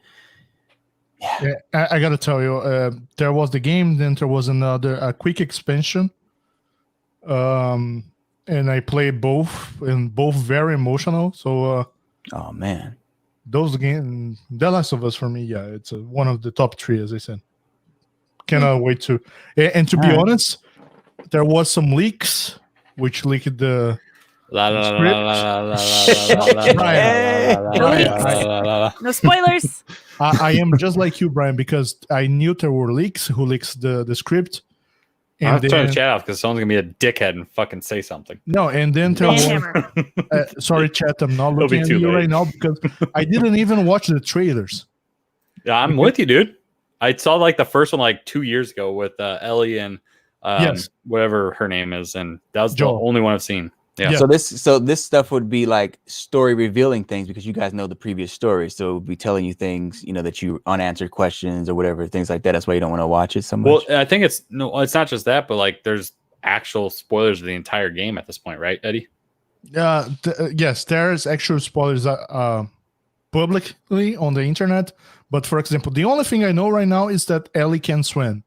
Yeah, I gotta tell you, there was the game, then there was a quick expansion. And I played both, and both very emotional. So Oh man. those games, The Last of Us for me, yeah, it's one of the top 3, as I said. Cannot wait to. And to be Alright. honest, there was some leaks which leaked the. La la la Script. la la la la la la la. No spoilers. I am just like you, Brian, because I knew there were leaks. Who leaks the script? I'm And turning the then, chat off because someone's gonna be a dickhead and fucking say something. no, and then there was. Banhammer. Sorry, chat. I'm not It'll looking be at too you late. right now because I didn't even watch the trailers. Yeah, I'm with you, dude. I saw like the first one like 2 years ago with Ellie and Yes. whatever her name is, and that was Joel. the only one I've seen. Yeah. Yeah. So this stuff would be like story revealing things because you guys know the previous story. So it would be telling you things, that you unanswered questions or whatever, things like that. That's why you don't want to watch it so much. Well, I think it's not just that, but like there's actual spoilers of the entire game at this point, right, Eddie? Yes, there's actual spoilers publicly on the internet. But for example, the only thing I know right now is that Ellie can swim,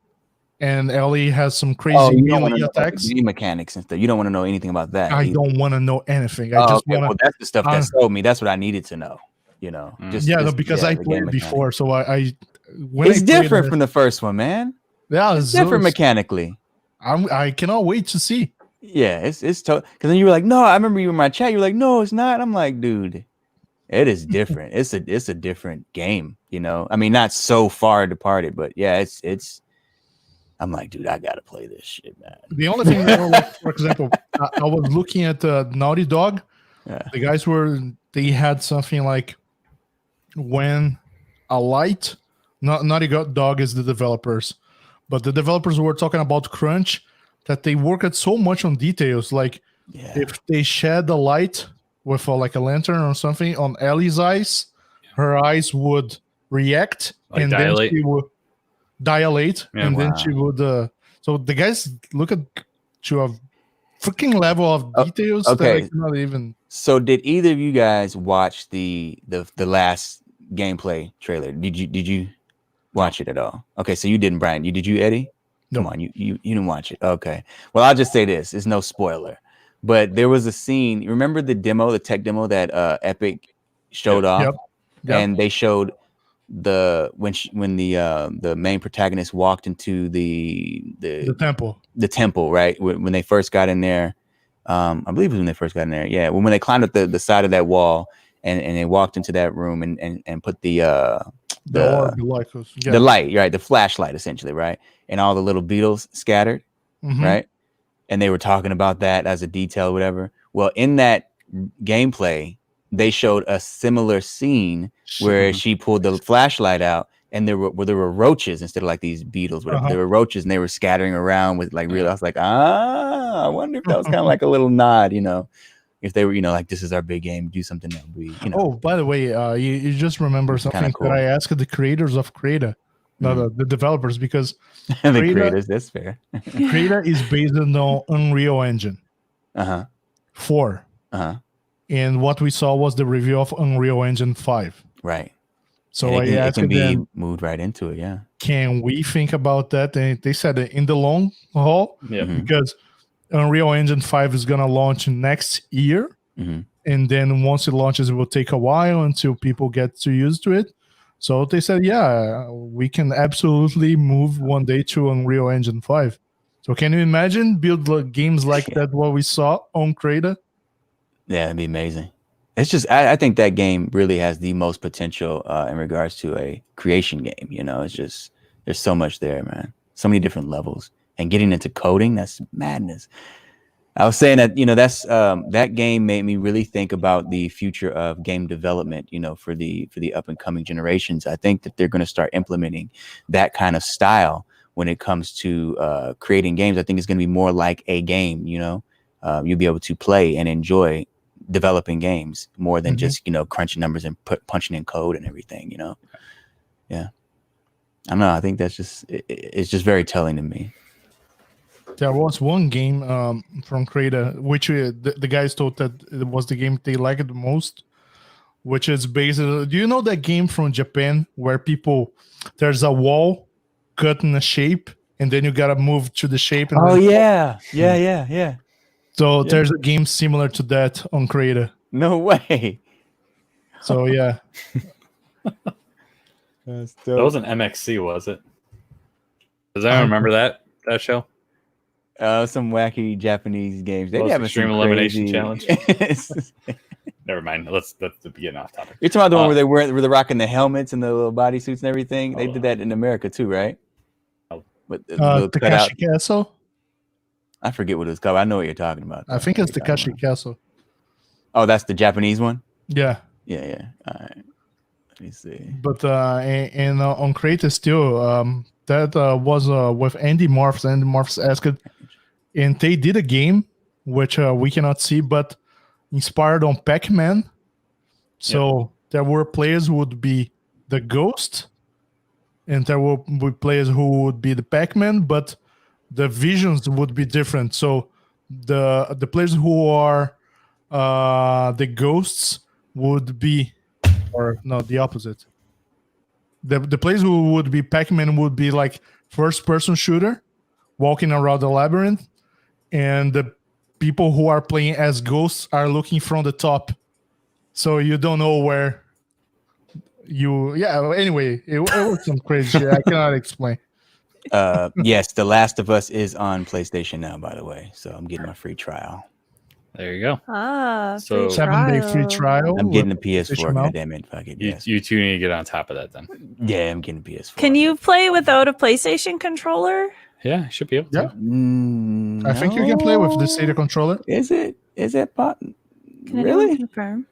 and Ellie has some crazy you don't want to melee know about attacks. the mechanics and stuff. You don't want to know anything about that. I either. don't want to know anything. I Oh, just okay. want Well, to. that's the stuff that sold me. That's what I needed to know. Because I the game played mechanics. before, so I when It's I played different it- from the first one, man. Yeah, It's different mechanically. I cannot wait to see. Yeah, it's because then you were like, no, I remember you in my chat. You were like, no, it's not. I'm like, dude, it is different. it's a different game. I mean, not so far departed, but yeah, it's. I'm like, dude, I gotta play this shit, man. The only thing, for example, I was looking at Naughty Dog. Yeah. The guys they had something like when a light. Naughty Dog is the developers, but the developers were talking about crunch, that they worked so much on details, like if they shed the light with like a lantern or something on Ellie's eyes, her eyes would react Like and dilate? then she would dilate, Yeah, and then wow. she would. So the guys look at to a freaking level of details that okay. I cannot even. So did either of you guys watch the last gameplay trailer? Did you watch it at all? Okay, so you didn't, Brian. Did you, Eddie? No. Come on, you didn't watch it. Okay. Well, I'll just say this: it's no spoiler, but there was a scene. You remember the tech demo that Epic showed off, Yep. and they showed when the main protagonist walked into the temple, right? When they first got in there, I believe it was when they first got in there. Yeah, when they climbed up the side of that wall and they walked into that room and put the light, right, the flashlight essentially, right, and all the little beetles scattered, right, and they were talking about that as a detail, whatever. Well, in that gameplay, they showed a similar scene where she pulled the flashlight out and there were roaches instead of like these beetles, whatever. There were roaches and they were scattering around with like real. I was like, I wonder if that was kind of like a little nod, if they were, like, this is our big game, do something that we, Oh, by the way, you just remember something cool. that I asked the creators of Crayta, not the developers, because the creators, that's fair. Crayta is based on Unreal Engine 4. And what we saw was the review of Unreal Engine 5. Right. So and I asked can be them, moved right into it, yeah. Can we think about that? And they said in the long haul, because Unreal Engine 5 is going to launch next year. And then once it launches, it will take a while until people get too used to it. So they said, yeah, we can absolutely move one day to Unreal Engine 5. So can you imagine build games like that, what we saw on Crayta? Yeah, it'd be amazing. It's just, I think that game really has the most potential in regards to a creation game. It's just, there's so much there, man. So many different levels. And getting into coding, that's madness. I was saying that, that's that game made me really think about the future of game development, for the up and coming generations. I think that they're going to start implementing that kind of style when it comes to creating games. I think it's going to be more like a game. You'll be able to play and enjoy developing games more than just crunching numbers and punching in code and everything. Yeah. I don't know. I think it's just very telling to me. There was one game from Crayta, which the guys thought that it was the game they liked the most, which is based. Do you know that game from Japan where there's a wall cut in a shape, and then you gotta move to the shape? And yeah. So there's a game similar to that on Crayta. No way. So yeah. That was an MXC, was it? Does anyone remember that show? Some wacky Japanese games. They have Extreme Elimination Challenge. Never mind. Let's get off topic. You're talking about the one where they're rocking the helmets and the little bodysuits and everything. They did that in America too, right? With the Takashi Castle. I forget what it's called. I know what you're talking about. I think it's Takashi Castle. Oh, that's the Japanese one? Yeah. Yeah. All right. Let me see. But and on Crayta still, that was with Andy Morphs. Andy Morphs asked, and they did a game which we cannot see, but inspired on Pac-Man. So there were players who would be the Ghost, and there would be players who would be the Pac-Man, but the visions would be different. So the players who are the Ghosts would be, or no, the opposite. The players who would be Pac-Man would be like first-person shooter, walking around the labyrinth, and the people who are playing as ghosts are looking from the top, so you don't know where you. Yeah. Anyway, it was some crazy shit. I cannot explain. Yes, The Last of Us is on PlayStation now, by the way. So I'm getting my free trial. There you go. So 7-day free trial. I'm getting a PS4. Goddammit, it. Fuck it. Yes. You two need to get on top of that then. Yeah, I'm getting a PS4. Can you play without a PlayStation controller? Yeah, you should be able to. Yeah. I think you can play with the Stadia controller. Is it? Can really? Confirm?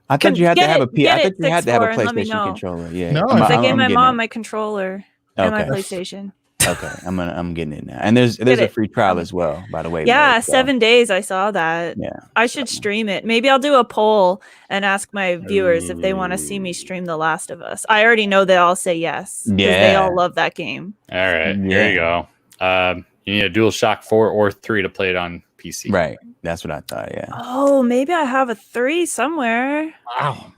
I thought you had to have a PlayStation PlayStation controller. Yeah. No, I gave my mom my controller and my PlayStation. Okay, I'm getting it now. And there's a free trial as well, by the way. Yeah, 7 days. I saw that. Yeah. I should stream it. Maybe I'll do a poll and ask my viewers if they want to see me stream The Last of Us. I already know they all say yes. Yeah. They all love that game. All right. Here you go. You need a DualShock 4 or 3 to play it on PC. Right. That's what I thought. Yeah. Oh, maybe I have a 3 somewhere. Wow.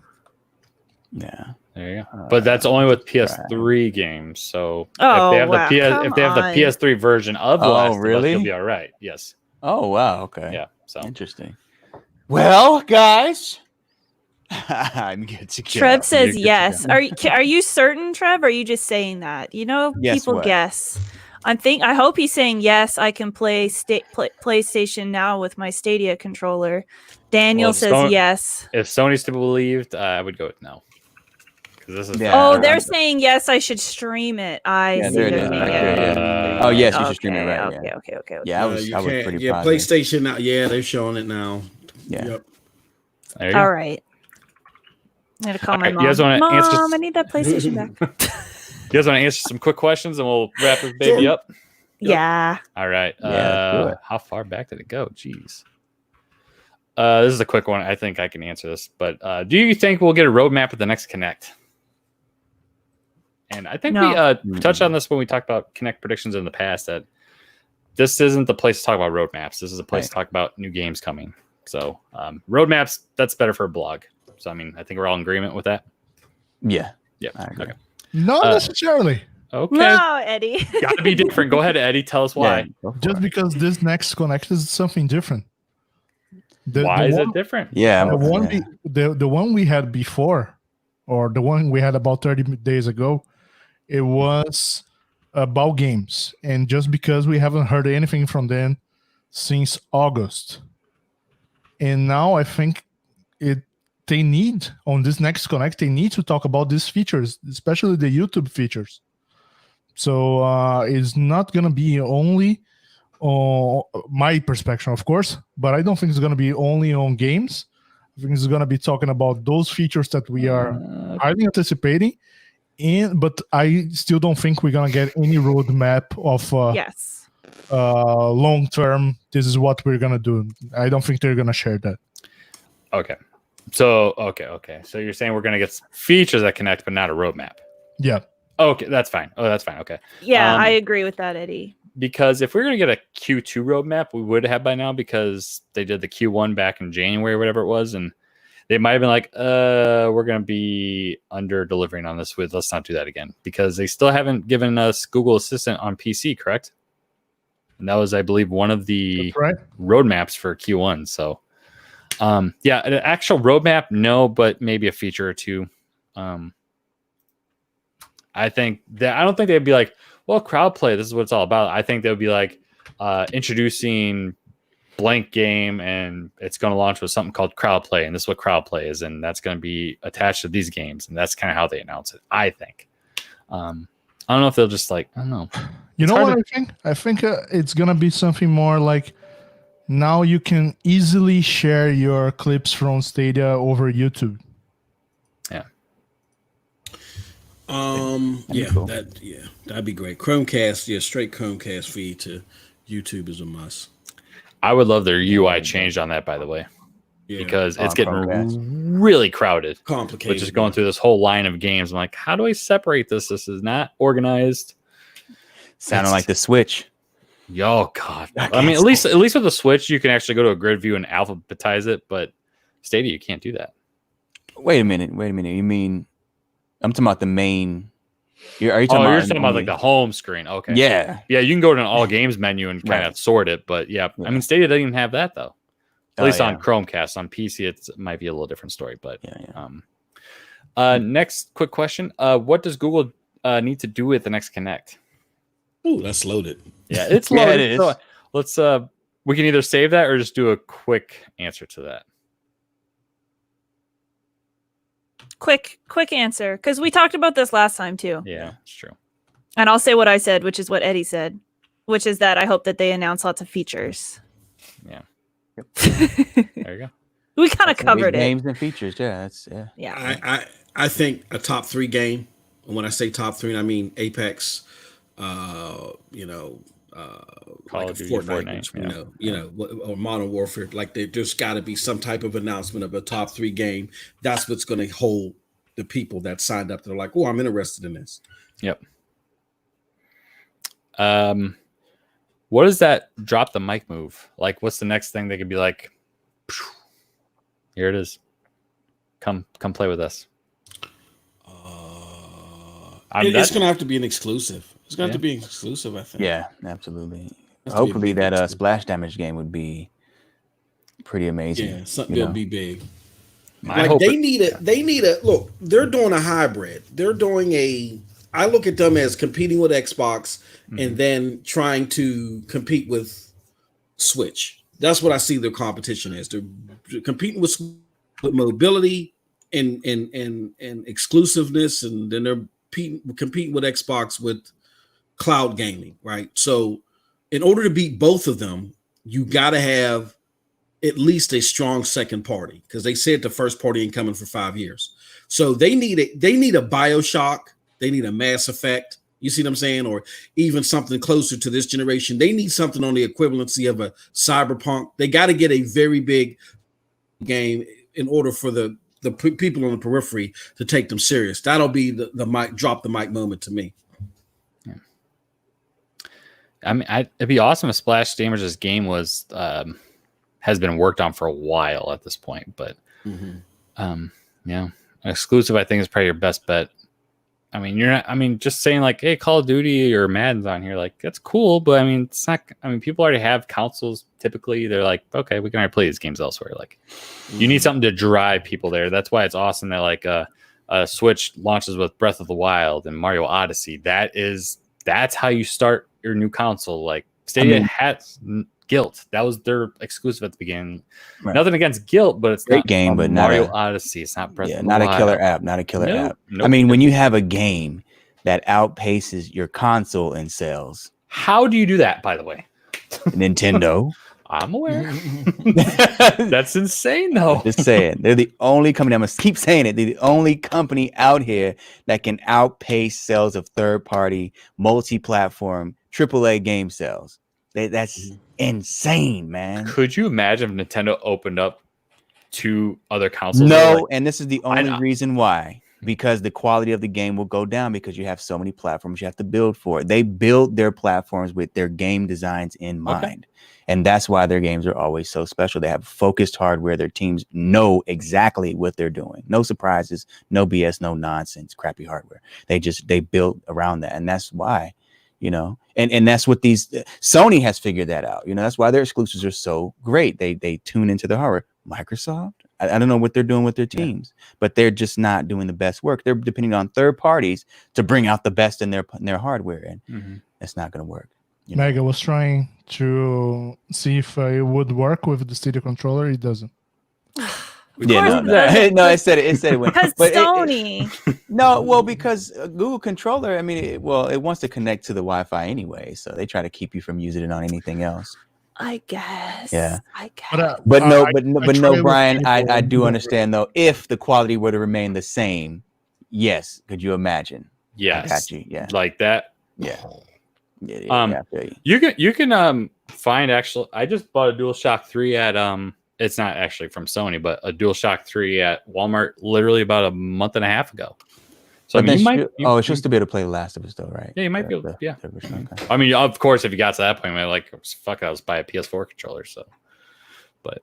Yeah. There you go. But that's only with PS3 games. So Oh, if wow. they have the PS3 version of The Last of Us, you'll be all right. Yes. Oh wow. Okay. Yeah. So interesting. Well, guys, I'm good to go. Trev says yes. Are you certain, Trev? Or are you just saying that? Yes, People what? guess. I hope he's saying yes. I can play PlayStation now with my Stadia controller. Daniel says yes. If Sony's to be believed, I would go with no. This is they're saying yes. I should stream it. I see. There it is. Oh yes, you should stream it. Right. Okay. Yeah, I was pretty. Yeah, PlayStation now. Yeah, they're showing it now. Yeah. Yep. All right. I'm gonna call my mom. You guys want to answer? Mom, I need that PlayStation back. You guys want to answer some quick questions, and we'll wrap this baby up. Yeah. All right. Yeah. How far back did it go? Jeez. This is a quick one. I think I can answer this. But do you think we'll get a roadmap at the next Connect? And I think we touched on this when we talked about Connect predictions in the past, that this isn't the place to talk about roadmaps. This is a place to talk about new games coming. So roadmaps, that's better for a blog. So, I mean, I think we're all in agreement with that. Yeah. Yeah. I agree. Okay. Not necessarily. Okay. No, Eddie. Got to be different. Go ahead, Eddie. Tell us why. Yeah, Just because this next Connect is something different. Why is it different? Yeah. The one we had before, or the one we had about 30 days ago, it was about games. And just because we haven't heard anything from them since August. And now I think they need, on this next Connect, they need to talk about these features, especially the YouTube features. So it's not going to be only on my perspective, of course, but I don't think it's going to be only on games. I think it's going to be talking about those features that we are highly anticipating, but I still don't think we're gonna get any roadmap of Yes. long term. This is what we're gonna do. I don't think they're gonna share that. Okay. So okay. So you're saying we're gonna get features that connect, but not a roadmap. Yeah. Okay, that's fine. Oh, that's fine. Okay. Yeah, I agree with that, Eddie. Because if we're gonna get a Q2 roadmap, we would have by now because they did the Q1 back in January, or whatever it was, and they might have been like, we're gonna be under delivering on this. Let's not do that again because they still haven't given us Google Assistant on PC, correct? And that was, I believe, one of the roadmaps for Q1. So, yeah, an actual roadmap, no, but maybe a feature or two. I think that I don't think they'd be like, well, crowd play, this is what it's all about. I think they would be like introducing blank game and it's going to launch with something called crowd play, and this is what crowd play is, and that's going to be attached to these games, and that's kind of how they announce it. I think. I don't know if they'll just like, I don't know. You know what I think? I think it's gonna be something more like now you can easily share your clips from Stadia over YouTube. Yeah. That'd be great. Chromecast, straight Chromecast feed to YouTube is a must. I would love their UI changed on that, by the way, because it's getting really crowded, complicated. Which is going through this whole line of games. I'm like, how do I separate this? This is not organized. Sounding like the Switch. Yo, God. I mean, at least with the Switch, you can actually go to a grid view and alphabetize it, but Stadia, you can't do that. Wait a minute. You mean I'm talking about the main? You're talking about like the home screen. Okay. Yeah. Yeah, you can go to an all games menu and kind of sort it, but yeah, I mean, Stadia doesn't even have that though. At least on Chromecast. On PC, it might be a little different story, but next quick question. What does Google need to do with the next Connect? Ooh, that's loaded. Yeah, it's loaded. It is. So let's we can either save that or just do a quick answer to that. Quick answer, because we talked about this last time too. Yeah, it's true. And I'll say what I said, which is what Eddie said, which is that I hope that they announce lots of features. Yeah. There you go. We kind of covered it. Games and features, Yeah. I think a top 3 game. And when I say top 3, I mean Apex, Call like of Duty, Fortnite, or Modern Warfare. Like there's got to be some type of announcement of a top 3 game. That's what's going to hold the people that signed up. They're like, oh, I'm interested in this. Yep. What is that drop the mic move? Like, what's the next thing they could be like? Here it is. Come play with us. It's going to have to be an exclusive. It's going to have to be exclusive, I think. Yeah, absolutely. Hopefully that splash damage game would be pretty amazing. Yeah, something that'd be big. They need a look. They're doing a hybrid. They're doing I look at them as competing with Xbox and then trying to compete with Switch. That's what I see their competition as. They're competing with mobility and exclusiveness, and then they're competing with Xbox with cloud gaming, right? So in order to beat both of them, you got to have at least a strong second party, because they said the first party ain't coming for 5 years. So they need a BioShock, they need a Mass Effect, you see what I'm saying, or even something closer to this generation. They need something on the equivalency of a Cyberpunk. They got to get a very big game in order for the people on the periphery to take them serious. That'll be the mic drop the mic moment to me. Yeah. I mean, it'd be awesome if Splash Damage's game was has been worked on for a while at this point, but exclusive I think is probably your best bet. I mean, just saying like, hey, Call of Duty or Madden's on here, like that's cool, but I mean, it's not. I mean, people already have consoles. Typically, they're like, okay, we can already play these games elsewhere. Like, you need something to drive people there. That's why it's awesome that like Switch launches with Breath of the Wild and Mario Odyssey. That's how you start your new console. Like Stadia has Guilt. That was their exclusive at the beginning. Right. Nothing against Guilt, but it's great not game, but Mario Odyssey. It's not Breath of the not Wild. A killer app. Not a killer app. Nope. I mean, when you have a game that outpaces your console in sales, how do you do that? By the way, Nintendo. I'm aware. That's insane, though. Just saying, they're the only company. I'm gonna keep saying it. They're the only company out here that can outpace sales of third-party, multi-platform, AAA game sales. That's insane, man. Could you imagine if Nintendo opened up 2 other consoles? No, and this is the only reason why. Because the quality of the game will go down because you have so many platforms you have to build for. They build their platforms with their game designs in mind. And that's why their games are always so special. They have focused hardware. Their teams know exactly what they're doing. No surprises, no BS, no nonsense, crappy hardware. They build around that. And that's why, and that's what Sony has figured that out. That's why their exclusives are so great. They tune into their hardware. Microsoft, I don't know what they're doing with their teams, but they're just not doing the best work. They're depending on third parties to bring out the best in their hardware, and it's not going to work. Mega was trying to see if it would work with the Stadia controller. It doesn't. No, it said it went because Sony. Because Google controller. I mean, it wants to connect to the Wi-Fi anyway, so they try to keep you from using it on anything else. I guess. Yeah. I guess. But no, Brian. I do understand though. If the quality were to remain the same, yes. Could you imagine? Yes. I got you. Yeah. Like that. Yeah. You can find actually. I just bought a DualShock 3 at It's not actually from Sony, but a DualShock 3 at Walmart literally about a month and a half ago. So it's supposed to be able to play Last of Us, though, right? Yeah, you might be able to. Yeah. Okay. I mean, of course, if you got to that point, fuck, I was buy a PS4 controller. So, but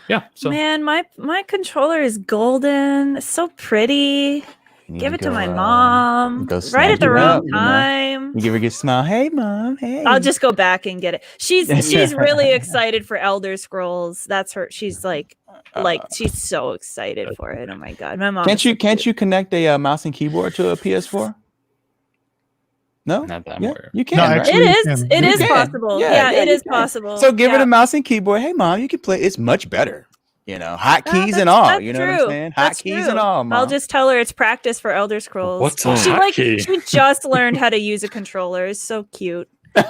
yeah. So man, my controller is golden. It's so pretty. Give it to my mom. Right at the wrong time. You give her a good smile. Hey, mom. Hey. I'll just go back and get it. She's really excited for Elder Scrolls. That's her. She's like she's so excited for it. Oh my god, my mom. Can't you connect a mouse and keyboard to a PS4? No, not that I'm aware. You can. No, right? actually, it is possible. Yeah, it is possible. So give her the mouse and keyboard. Hey, mom, you can play. It's much better. Hotkeys and all. You know what I'm saying? Hotkeys and all. Mom. I'll just tell her it's practice for Elder Scrolls. What's a hotkey? She just learned how to use a controller. It's so cute. Do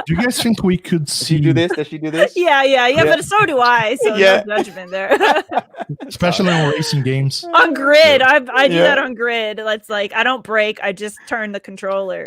you guys think we could see? Does she do this? Yeah. But so do I. So no judgment there. Especially on racing games. On grid, I do that on grid. It's like I don't break. I just turn the controller.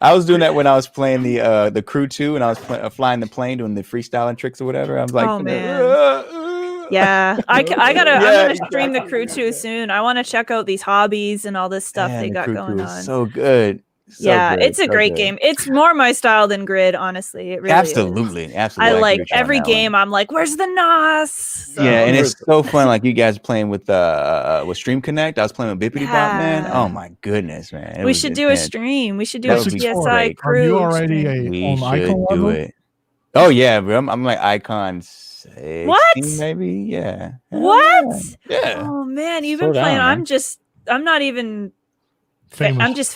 I was doing that when I was playing the Crew 2 and I was flying the plane doing the freestyling tricks or whatever. I was like, oh man. Yeah, I'm gonna stream the Crew 2 soon. I want to check out these hobbies and all this stuff they got going on. So good. It's a great game. It's more my style than Grid, honestly. It really absolutely is. I like every game. I'm like, where's the NOS? So, and it's so fun. Like you guys playing with Stream Connect. I was playing with Bippity Bop, man. Oh my goodness, man! We should do a stream. We should do a PSI Crew. Are you already we should do it. Oh yeah, bro. I'm like Icon 16, what? Maybe, yeah. What? Yeah. Oh man, you've been playing. I'm not even. Famous. I'm just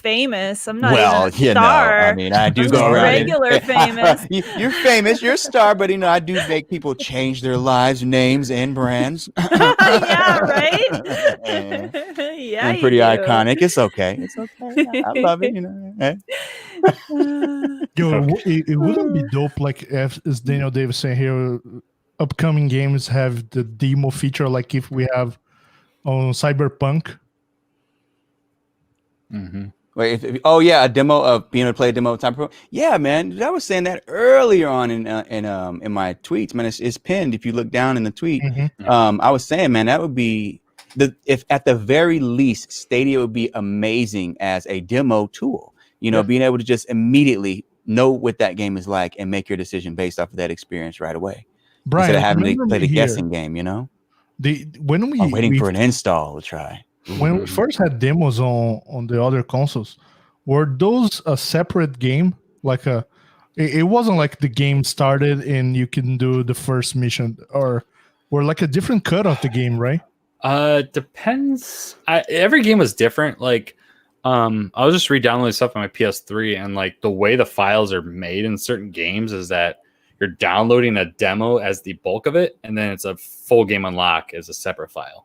famous. I'm not well, even a star. I mean, I do I'm go just around. Regular famous. You're famous. You're a star, but I do make people change their lives, names, and brands. Yeah, right. Yeah, I'm pretty iconic. It's okay. It's okay. I love it. It wouldn't be dope, like as Daniel Davis saying here, upcoming games have the demo feature, like if we have on Cyberpunk. Mm-hmm. Wait, a demo of being able to play a demo of Cyberpunk. Yeah, man, I was saying that earlier on in my tweets, man. It's pinned if you look down in the tweet. Mm-hmm. I was saying, man, that would be if at the very least Stadia would be amazing as a demo tool. Being able to just immediately know what that game is like and make your decision based off of that experience right away, Brian, instead of having to play the guessing game. I'm waiting for an install to try. When we first had demos on the other consoles, were those a separate game? It wasn't like the game started and you can do the first mission, or like a different cut of the game, right? Depends. Every game was different. Like, I was just re-downloading stuff on my PS3, and like the way the files are made in certain games is that you're downloading a demo as the bulk of it, and then it's a full game unlock as a separate file.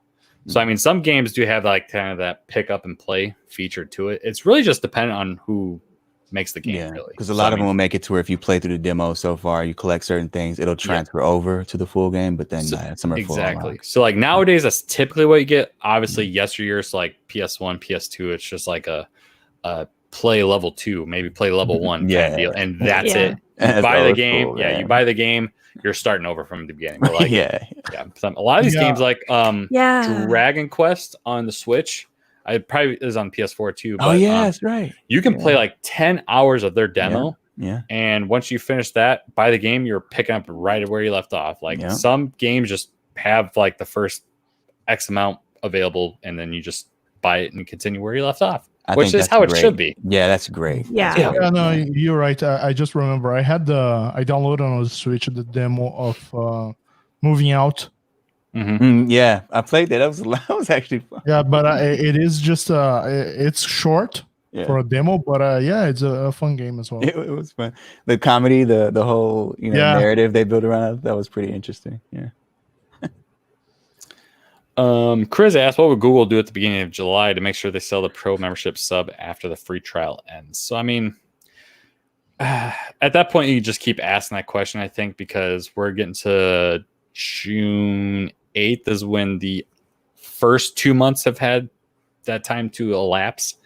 So, I mean, some games do have like kind of that pick up and play feature to it. It's really just dependent on who makes the game Yeah, really. because a So, lot I of them mean, will make it to where if you play through the demo so far, you collect certain things, it'll transfer over to the full game. But then some are full exactly. unlock. So like nowadays, that's typically what you get. Obviously, yesteryear's like PS1, PS2. It's just like a play level 2, maybe play level 1 kind of deal, and that's Yeah. it. You That's buy the old game, school, you man. buy the game. You're starting over from the beginning. But like, Yeah. A lot of these games, like Yeah. Dragon Quest on the Switch, I probably is on PS4 too. But, Oh yeah, that's right. you can play like 10 hours of their demo. Yeah. And once you finish that, buy the game, you're picking up right where you left off. Like some games just have like the first X amount available, and then you just buy it and continue where you left off, which is how it should be. Yeah, that's great. Yeah. Yeah, no, you're right. I just remember I downloaded on the Switch the demo of Moving Out. Yeah, I played that. That was actually fun. Yeah, but it is just it's short for a demo, but yeah, it's a fun game as well. It was fun. The comedy, the whole narrative they built around it, that was pretty interesting. Yeah. Chris asked, what would Google do at the beginning of July to make sure they sell the pro membership sub after the free trial ends? So, I mean, at that point, you just keep asking that question, I think, because we're getting to June 8th is when the first 2 months have had that time to elapse.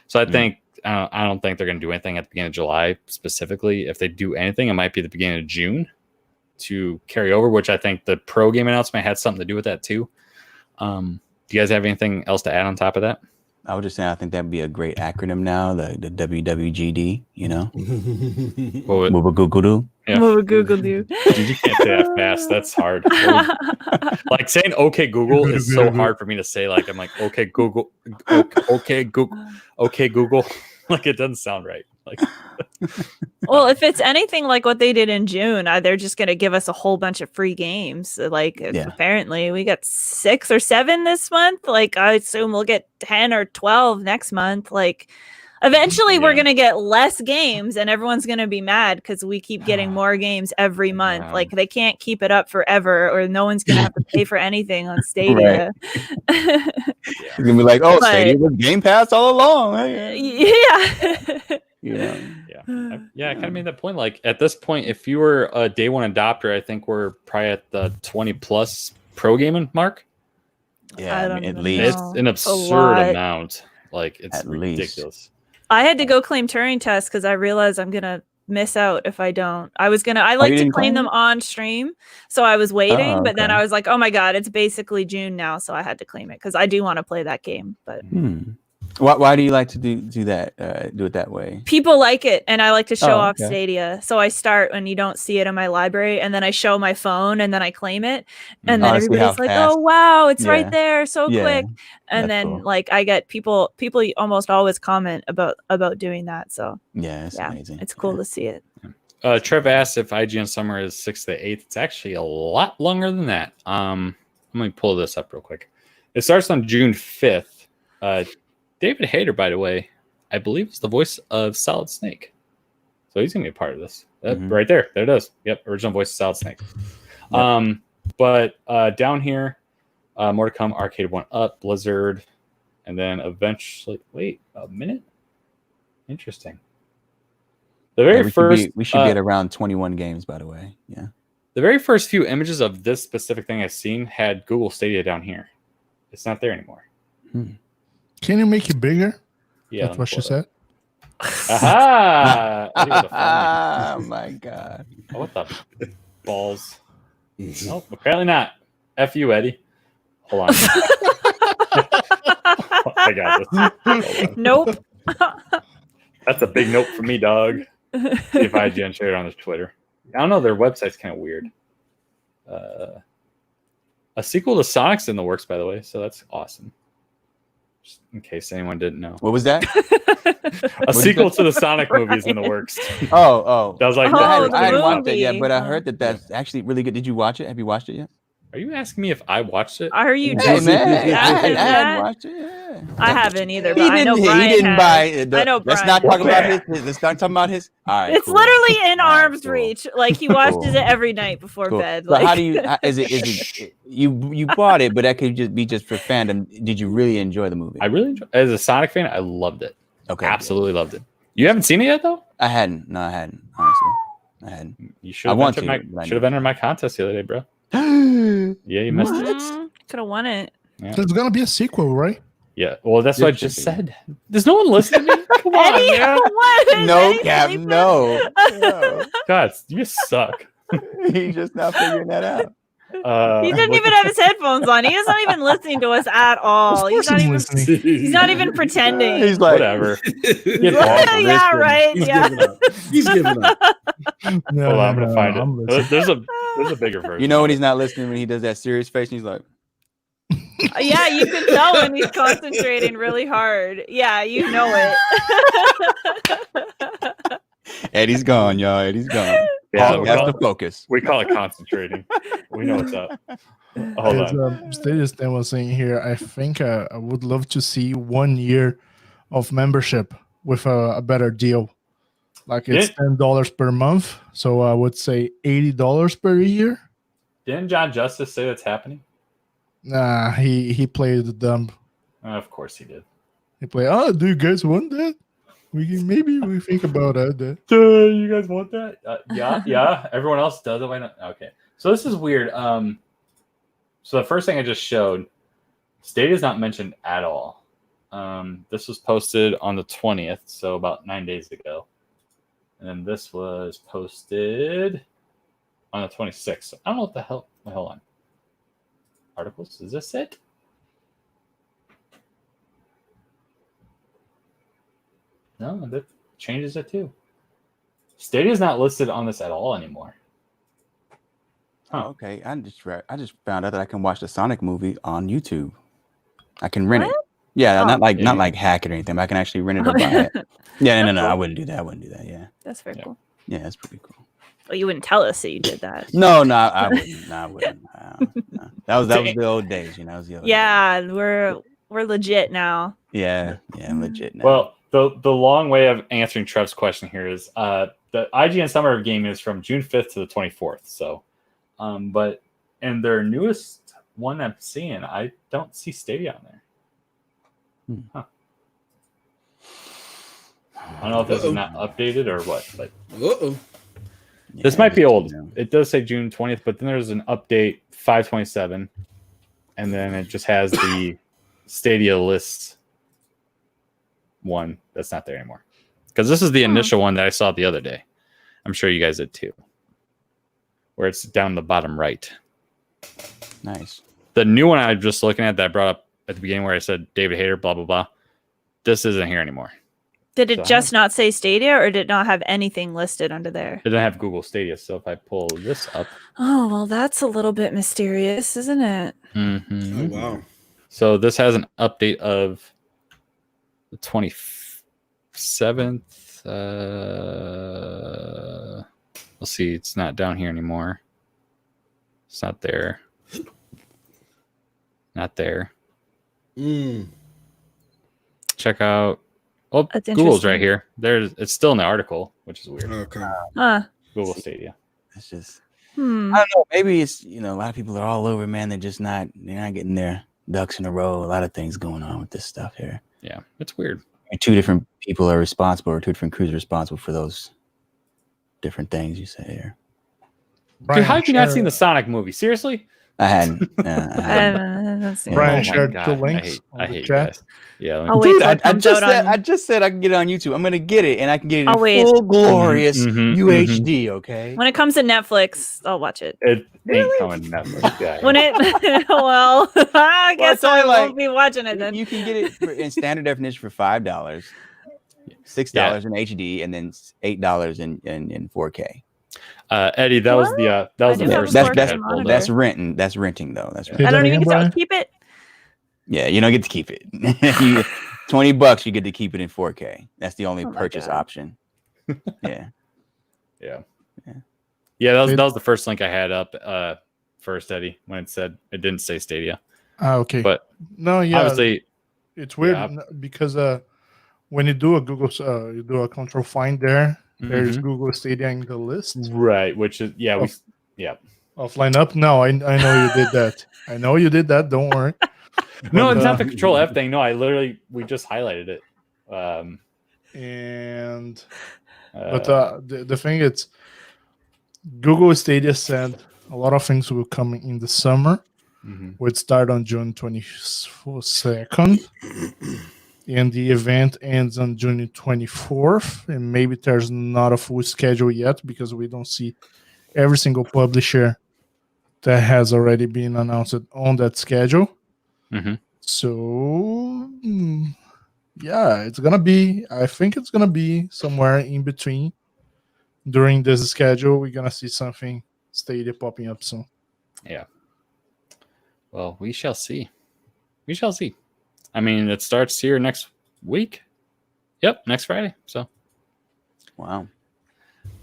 So I think, I don't think they're going to do anything at the beginning of July specifically. If they do anything, it might be the beginning of June to carry over, which I think the pro game announcement had something to do with that too. Do you guys have anything else to add on top of that? I would just say I think that'd be a great acronym now, the WWGD, What would Google do? Yeah. What would Google do? Dude, you can't say that fast. That's hard. Like saying "Okay Google" is so hard for me to say. Like I'm like "Okay Google," "Okay Google," "Okay Google." Like it doesn't sound right. Like, well, if it's anything like what they did in June, they're just going to give us a whole bunch of free games. Like apparently we got 6 or 7 this month. Like I assume we'll get 10 or 12 next month. Like eventually we're going to get less games and everyone's going to be mad because we keep getting more games every month. Yeah. Like they can't keep it up forever or no one's going to have to pay for anything on Stadia. It's going to be like, Stadia was Game Pass all along. Yeah. I kind of made that point. Like at this point, if you were a day one adopter, I think we're probably at the 20 plus pro gaming mark. Yeah, I mean, at least it's an absurd amount. Like it's at ridiculous. I had to go claim Turing tests because I realized I'm gonna miss out if I don't. I like to claim them on stream, so I was waiting, but then I was like, oh my god, it's basically June now, so I had to claim it because I do want to play that game. But why do you like to do that? Do it that way? People like it, and I like to show off Stadia. So I start when you don't see it in my library, and then I show my phone, and then I claim it, and then everybody's like, "Oh wow, it's right there, so quick!" And then like I get people almost always comment about doing that. So it's amazing. It's cool to see it. Trev asked if IGN Summer is 6th to 8th. It's actually a lot longer than that. Let me pull this up real quick. It starts on June 5th. David Hayter, by the way, I believe is the voice of Solid Snake. So he's going to be a part of this. Right there. There it is. Yep. Original voice of Solid Snake. Yep. But down here, more to come. Arcade 1-Up, Blizzard, and then eventually... Wait a minute. Interesting. The very first... We should be at around 21 games, by the way. Yeah. The very first few images of this specific thing I've seen had Google Stadia down here. It's not there anymore. Can you make it bigger? Yeah. That's what she said. Aha! Oh my god. Oh, what the balls? Nope, apparently not. F you, Eddie. Hold on. I got this. Nope. That's a big nope for me, dog. See if IGN shared it on their Twitter. I don't know, their website's kind of weird. A sequel to Sonic's in the works, by the way, so that's awesome. Just in case anyone didn't know. What was that? A sequel to the Sonic movies in the works. Oh. That was like I hadn't watched it yet, but I heard that's actually really good. Did you watch it? Have you watched it yet? Are you asking me if I watched it? Are you Hey, just man, I hadn't watched it. Yeah. I haven't either, but He I know didn't Brian buy has. it. I know Let's Brian not talk has. about his. Let's not talk about his. All right, It's cool. literally in All right, arm's cool. reach. Like he watches it every night before Cool. bed. So Like, how do you? Is it? You bought it, but that could just be for fandom. Did you really enjoy the movie? I really enjoyed it. As a Sonic fan, I loved it. Okay, Absolutely loved it. You haven't seen it yet, though? I hadn't. No, I hadn't. Honestly, I hadn't. You should I have want entered to, but I should have entered my contest the other day, bro. Yeah, you missed it. Could have won it. Yeah. There's gonna be a sequel, right? Yeah. Well, that's It what I should just be. said. There's no one listening to me. Come on, Eddie, man. what? Is No, Eddie Cap, sleeping? no. No. God, you suck. He's just not figuring that out. He didn't even have his headphones on. He is not even listening to us at all. Of He's course not I'm even. listening. He's not even pretending. He's like, Whatever. Get off of Yeah, this. right. He's Yeah. giving up. He's giving up. No, Hold on, I'm gonna find I'm it. listening. There's a bigger version. you know of when it. he's not listening, when he does that serious face, and he's like, Yeah, you can tell when he's concentrating really hard. Yeah, you know it. Eddie's gone, y'all. Eddie's gone. Yeah, Paul has to focus. we call it concentrating. We know what's up. Hold As on. Stadia Stan was saying here, I think I would love to see 1 year of membership with a better deal. Like it's $10 per month, so I would say $80 per year. Didn't John Justice say that's happening? Nah, he played the dumb. Of course he did. He played. Oh, do you guys want that? Maybe we think about that. You guys want that? Yeah. Everyone else does it. Why not? Okay. So this is weird. So the first thing I just showed, Stadia is not mentioned at all. This was posted on the 20th, so about 9 days ago. And then this was posted on the 26th. So I don't know what the hell. Wait, hold on. Articles? Is this it? No, that changes it too. Stadia is not listed on this at all anymore. Huh. Okay, I just found out that I can watch the Sonic movie on YouTube. I can rent it. Yeah, Oh. not like hack it or anything, but I can actually rent it or buy it. Yeah, no, I wouldn't do that. I wouldn't do that. Yeah, That's very cool. yeah, that's pretty cool. Well, you wouldn't tell us that you did that. No, I wouldn't. No, I wouldn't. No. That was the old days, you know. That was the old days. Yeah, we're legit now. Yeah, legit. Now. Well, the long way of answering Trev's question here is the IGN Summer Game is from June 5th to the 24th. So, but in their newest one I'm seeing, I don't see Stadia on there. Huh. I don't know if this is not updated or what, but this might be old. It does say June 20th, but then there's an update 5/27, and then it just has the Stadia list one that's not there anymore. Because this is the initial one that I saw the other day. I'm sure you guys did too. Where it's down the bottom right. Nice. The new one I was just looking at that I brought up at the beginning where I said David Hayter, blah, blah, blah. This isn't here anymore. Did it So- just not say Stadia, or did it not have anything listed under there? It doesn't have Google Stadia, so if I pull this up. Oh, well, that's a little bit mysterious, isn't it? Oh, wow. So this has an update of the 27th. Let's see. It's not down here anymore. It's not there. Not there. Check out. Oh, That's Google's right interesting. here. It's still in the article, which is weird. Okay. Huh. Google Stadia. It's just Hmm. I don't know. Maybe it's a lot of people are all over, man. They're not getting their ducks in a row. A lot of things going on with this stuff here. Yeah, it's weird. And two different people are responsible, or two different crews are responsible for those different things you say here. Dude, how have you not seen the Sonic movie? Seriously? I hadn't. I Let's see. Brian Oh my shared God, the links I on the hate chat. guys. Yeah. I'll wait Dude, till it I comes just out said on- I just said I can get it on YouTube. I'm gonna get it, and I can get it I'll in wait. full glorious Mhm, UHD. Okay. When it comes to Netflix, I'll watch it. It ain't coming Netflix, guy. When it, well, I guess it's only I like- won't be watching it then. You can get it in standard definition for $5, $6 in HD, and then $8 in 4K. Eddie, that was the I do have first a thing I 4K had pulled monitor. up. That's renting. That's renting though. That's Say renting. I that don't even again, get to Brian? keep it. Yeah, you don't get to keep it. $20, you get to keep it in 4K. That's the only Oh my purchase God. option. Yeah. Yeah, Yeah. that was the first link I had up first, Eddie, when it said it didn't say Stadia. Okay. But no, yeah, obviously, it's weird yeah. because when you do a Google, you do a control find there. There's Mhm. Google Stadia in the list right, which is of lineup. No, I know you did that. I know you did that. Don't worry. no, But, it's not the Control F thing. No, we just highlighted it. And but the thing is, Google Stadia said a lot of things will come in the summer. Would start on June 22nd, and the event ends on June 24th. And maybe there's not a full schedule yet because we don't see every single publisher that has already been announced on that schedule. So, yeah, it's gonna be. I think it's gonna be somewhere in between. During this schedule, we're gonna see something Stadia popping up soon. Yeah. Well, we shall see. We shall see. I mean, it starts here next week. Yep, next Friday. So, wow.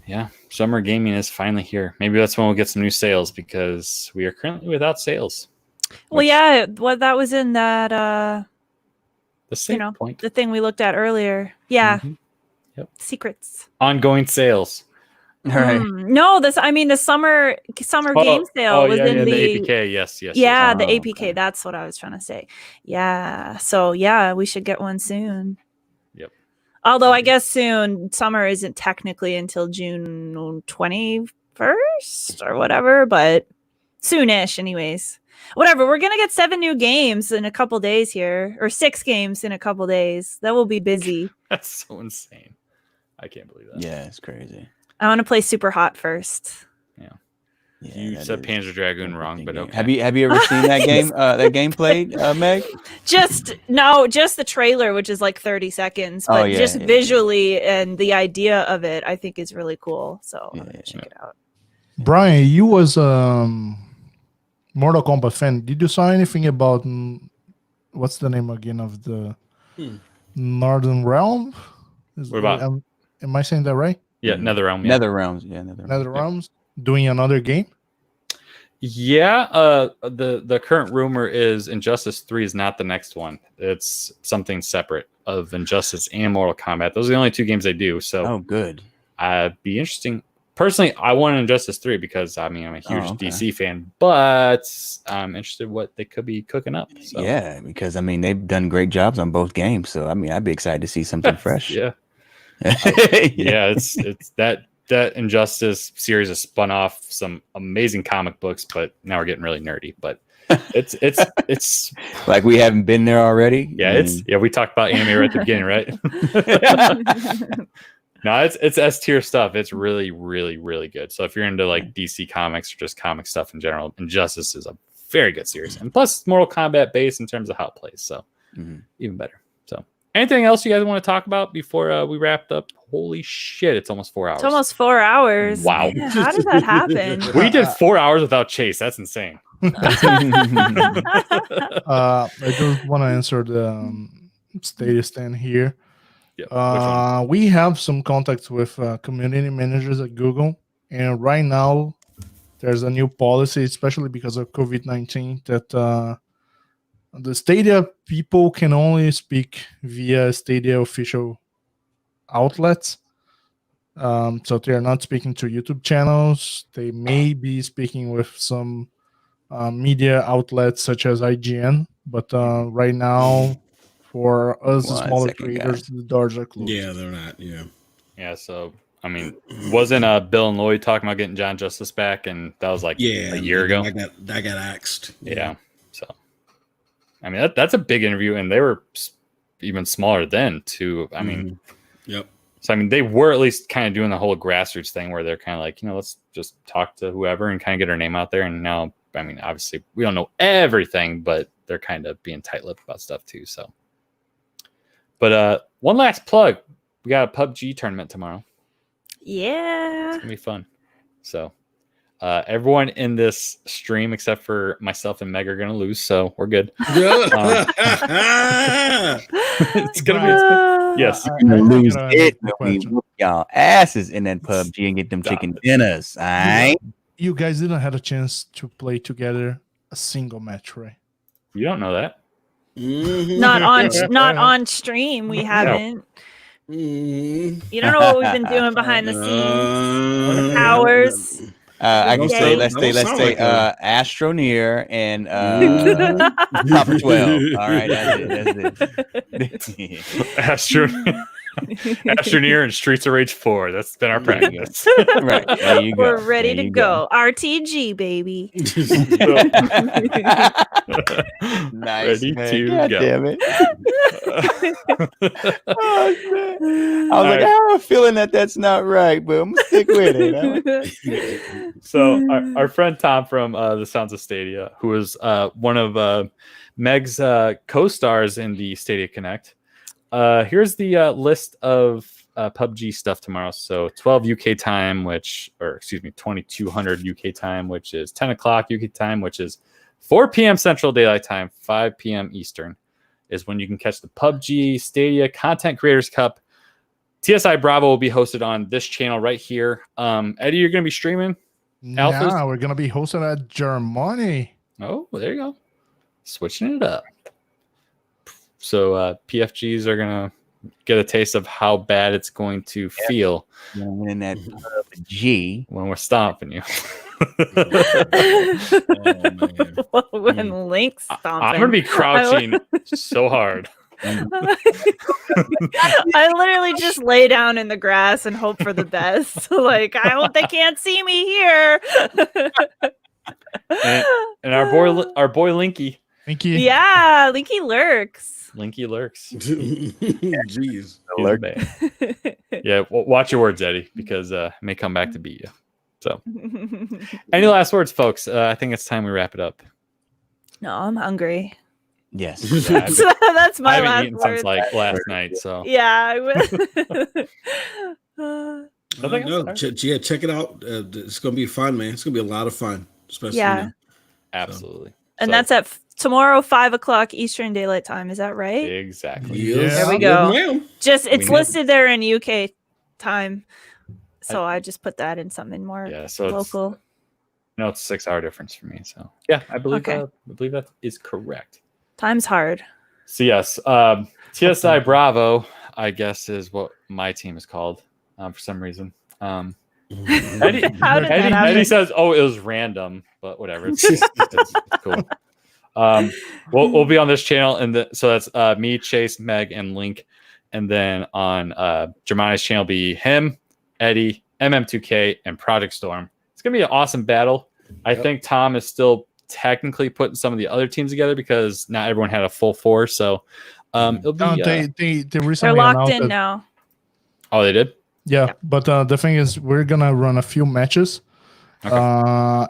Yeah, summer gaming is finally here. Maybe that's when we'll get some new sales because we are currently without sales. Well, yeah, that was in that the same point. the thing we looked at earlier. Yeah. Yep. Secrets. Ongoing sales. All right. No, the summer game sale was in the APK. Yes. Yeah, the APK. Okay. That's what I was trying to say. Yeah. So yeah, we should get one soon. Yep. Although I guess soon, summer isn't technically until June 21st or whatever, but soonish anyways. Whatever. We're gonna get 7 new games in a couple days here, or 6 games in a couple days. That will be busy. That's so insane. I can't believe that. Yeah, it's crazy. I want to play Super Hot first. Yeah, you said Panzer Dragoon wrong, but okay. Have you ever seen that game? That game played, Meg? Just the trailer, which is like 30 seconds, but visually and the idea of it, I think is really cool. So I'm gonna check it out. Brian, you was Mortal Kombat fan. Did you saw anything about what's the name again of the Northern Realm? What about? Am I saying that right? Yeah, NetherRealm. Yeah. NetherRealms. Yeah, NetherRealms doing another game. Yeah, the current rumor is Injustice 3 is not the next one. It's something separate of Injustice and Mortal Kombat. Those are the only 2 games they do. So, good. Be interesting. Personally, I want Injustice 3 because I'm a huge DC fan, but I'm interested what they could be cooking up. So. Yeah, because they've done great jobs on both games. So I'd be excited to see something fresh. Yeah. It's that Injustice series has spun off some amazing comic books, but now we're getting really nerdy. But it's like we haven't been there already. Yeah, we talked about anime right at the beginning, right? No, it's S tier stuff. It's really, really, really good. So if you're into like DC comics or just comic stuff in general, Injustice is a very good series, and plus Mortal Kombat based in terms of how it plays. So even better. So. Anything else you guys want to talk about before we wrapped up? Holy shit, it's almost 4 hours. It's almost 4 hours. Wow. Man, how did that happen? We did 4 hours without Chase. That's insane. I just want to answer the Stadia stand here. Yeah, we have some contacts with community managers at Google. And right now, there's a new policy, especially because of COVID-19, that the Stadia people can only speak via Stadia official outlets. So they are not speaking to YouTube channels. They may be speaking with some media outlets such as IGN. But right now, for us, the smaller creators, the doors are closed. Yeah, they're not. Yeah. Yeah, so, wasn't Bill and Lloyd talking about getting John Justice back? And that was like a year ago. I got axed. Yeah. So. That's a big interview, and they were even smaller then, too. Yep. So, they were at least kind of doing the whole grassroots thing where they're kind of like, let's just talk to whoever and kind of get our name out there. And now, obviously, we don't know everything, but they're kind of being tight-lipped about stuff, too. So, but one last plug. We got a PUBG tournament tomorrow. Yeah. It's going to be fun. So, everyone in this stream except for myself and Meg are going to lose, so we're good. It's going to be... Yes. You're going to lose it. We whoop y'all asses in that PUBG and get them chicken dinners. All right? You guys didn't have a chance to play together a single match, right? You don't know that. Not on stream. We haven't. You don't know what we've been doing behind the scenes. Hours. I can say let's say Astroneer and Top 12. All right, that's it. Astroneer. Astroneer and Streets of Rage 4. That's been our practice. Right. There you go. We're ready There to you go. RTG, baby. Nice. Ready man. to God go. damn it. Oh, man. I was like, All I have a feeling that's not right, but I'm gonna stick with it. So our friend Tom from the Sounds of Stadia, who was one of Meg's co-stars in the Stadia Connect. Here's the list of PUBG stuff tomorrow. So 12 UK time, 2200 UK time, which is 10 o'clock UK time, which is 4 p.m. Central Daylight Time, 5 p.m. Eastern, is when you can catch the PUBG Stadia Content Creators Cup. TSI Bravo will be hosted on this channel right here. Eddie, you're going to be streaming? Alphas? Yeah, we're gonna be hosting at Germany. Oh, well, there you go. Switching it up. So PFGs are going to get a taste of how bad it's going to feel In that G. when we're stomping you. When Link's stomping. I'm going to be crouching so hard. I literally just lay down in the grass and hope for the best. Like, I hope they can't see me here. And our boy Linky. Thank you. Yeah, Linky lurks. Linky lurks. Jeez. He's bad. Yeah, watch your words, Eddie, because it may come back to beat you. So, any last words, folks? I think it's time we wrap it up. No, I'm hungry. Yes. That's I my haven't last eaten word. since like last night, so Yeah, I Nothing No, else? yeah, check it out. It's gonna be fun, man. It's gonna be a lot of fun, especially. Yeah. Absolutely. And So, that's at tomorrow, 5 o'clock Eastern Daylight Time. Is that right? exactly. Yes, There we yes, go. ma'am. Just it's We know. listed there in UK time, so I just put that in something more Yeah, so local. it's a 6-hour difference for me. So yeah, I believe Okay. that is correct. Time's hard. So yes, TSI Bravo, I guess, is what my team is called for some reason. Eddie, How did that happen? Eddie says, "Oh, it was random," but whatever. It's cool. We'll be on this channel, and so that's me, Chase, Meg, and Link, and then on Germani's channel be him, Eddie, MM2K, and Project Storm. It's gonna be an awesome battle. I think Tom is still technically putting some of the other teams together because not everyone had a full 4. So it'll be. No, they recently They're locked announced in that- now. Oh, they did. Yeah, but the thing is, we're gonna run a few matches, Okay.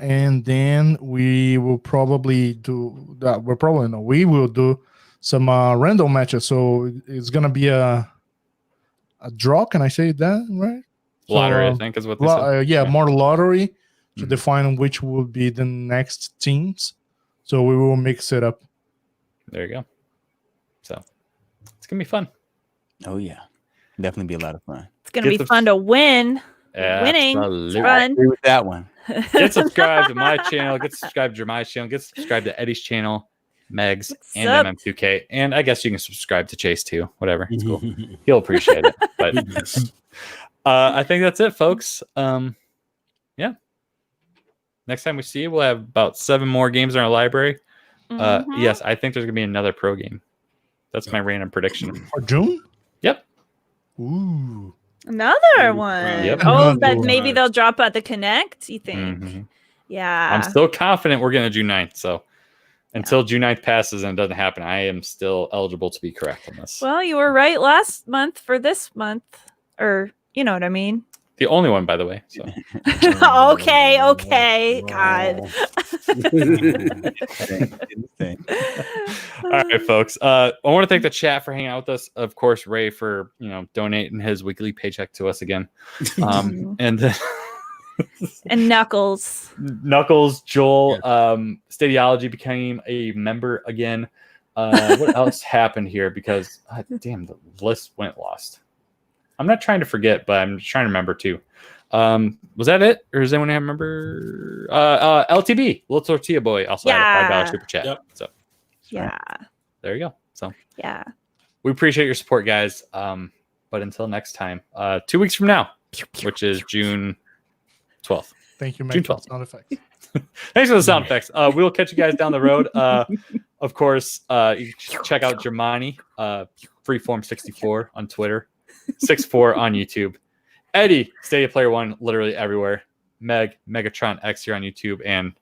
and then we will probably do that. We will do some random matches. So it's gonna be a draw. Can I say that right? Lottery, I So, think, is what they said. yeah, Okay. more lottery to Mhm. define which will be the next teams. So we will mix it up. There you go. So it's gonna be fun. Oh yeah. Definitely be a lot of fun. It's gonna Get be the- fun to win. Winning. Absolutely. It's I fun. agree with that one. Get subscribed to my channel. Get subscribed to Jeremiah's channel. Get subscribed to Eddie's channel, Meg's, What's and up? MM2K. And I guess you can subscribe to Chase too. Whatever. It's cool. He'll appreciate it. But I think that's it, folks. Yeah. Next time we see you, we'll have about 7 more games in our library. Mhm. Yes, I think there's gonna be another pro game. That's my random prediction. For June? Yep. Ooh. Another one. Yep. Oh, Another that one. maybe they'll drop at the Connect, you think? Mhm. Yeah. I'm still confident we're going to June 9th. So until June 9th passes and it doesn't happen, I am still eligible to be correct on this. Well, you were right last month for this month. Or, you know what I mean? The only one, by the way. So okay. God. all right, folks. I want to thank the chat for hanging out with us. Of course, Ray for donating his weekly paycheck to us again. And And Knuckles. Knuckles, Joel, Stadiology became a member again. What else happened here? Because damn, the list went lost. I'm not trying to forget, but I'm trying to remember too. Was that it, or does anyone have a member? LTB, Little Tortilla Boy, also had a $5 super chat. Yep. So Yeah. there you go. So Yeah. we appreciate your support, guys. But until next time, 2 weeks from now, which is June 12th. Thank you, June Mike. 12th. Sound effects. Thanks for the sound effects. We'll catch you guys down the road. Of course, you can check out Germani, Freeform64 on Twitter. 64 on YouTube. Eddie, Stadia Player 1, literally everywhere. Megatron X here on YouTube, and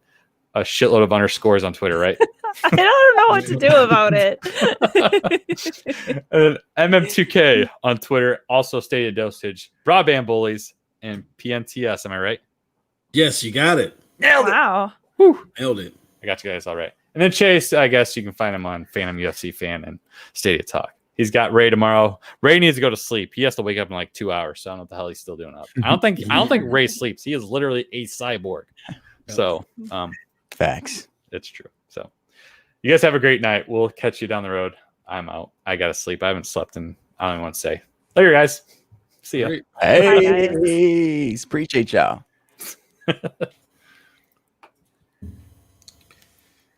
a shitload of underscores on Twitter, right? I don't know what to do about it. And then MM2K on Twitter, also Stadia Dosage, Broadband Bullies, and PNTS. Am I right? Yes, you got it. Wow. Nailed it. I got you guys all right. And then Chase, I guess you can find him on Phantom UFC Fan and Stadia Talk. He's got Ray tomorrow. Ray needs to go to sleep. He has to wake up in like 2 hours. So I don't know what the hell he's still doing up. I don't think Ray sleeps. He is literally a cyborg. So Facts. it's true. So you guys have a great night. We'll catch you down the road. I'm out. I gotta sleep. I haven't slept in I don't even want to say. Later, guys. See ya. Great. Hey, appreciate y'all.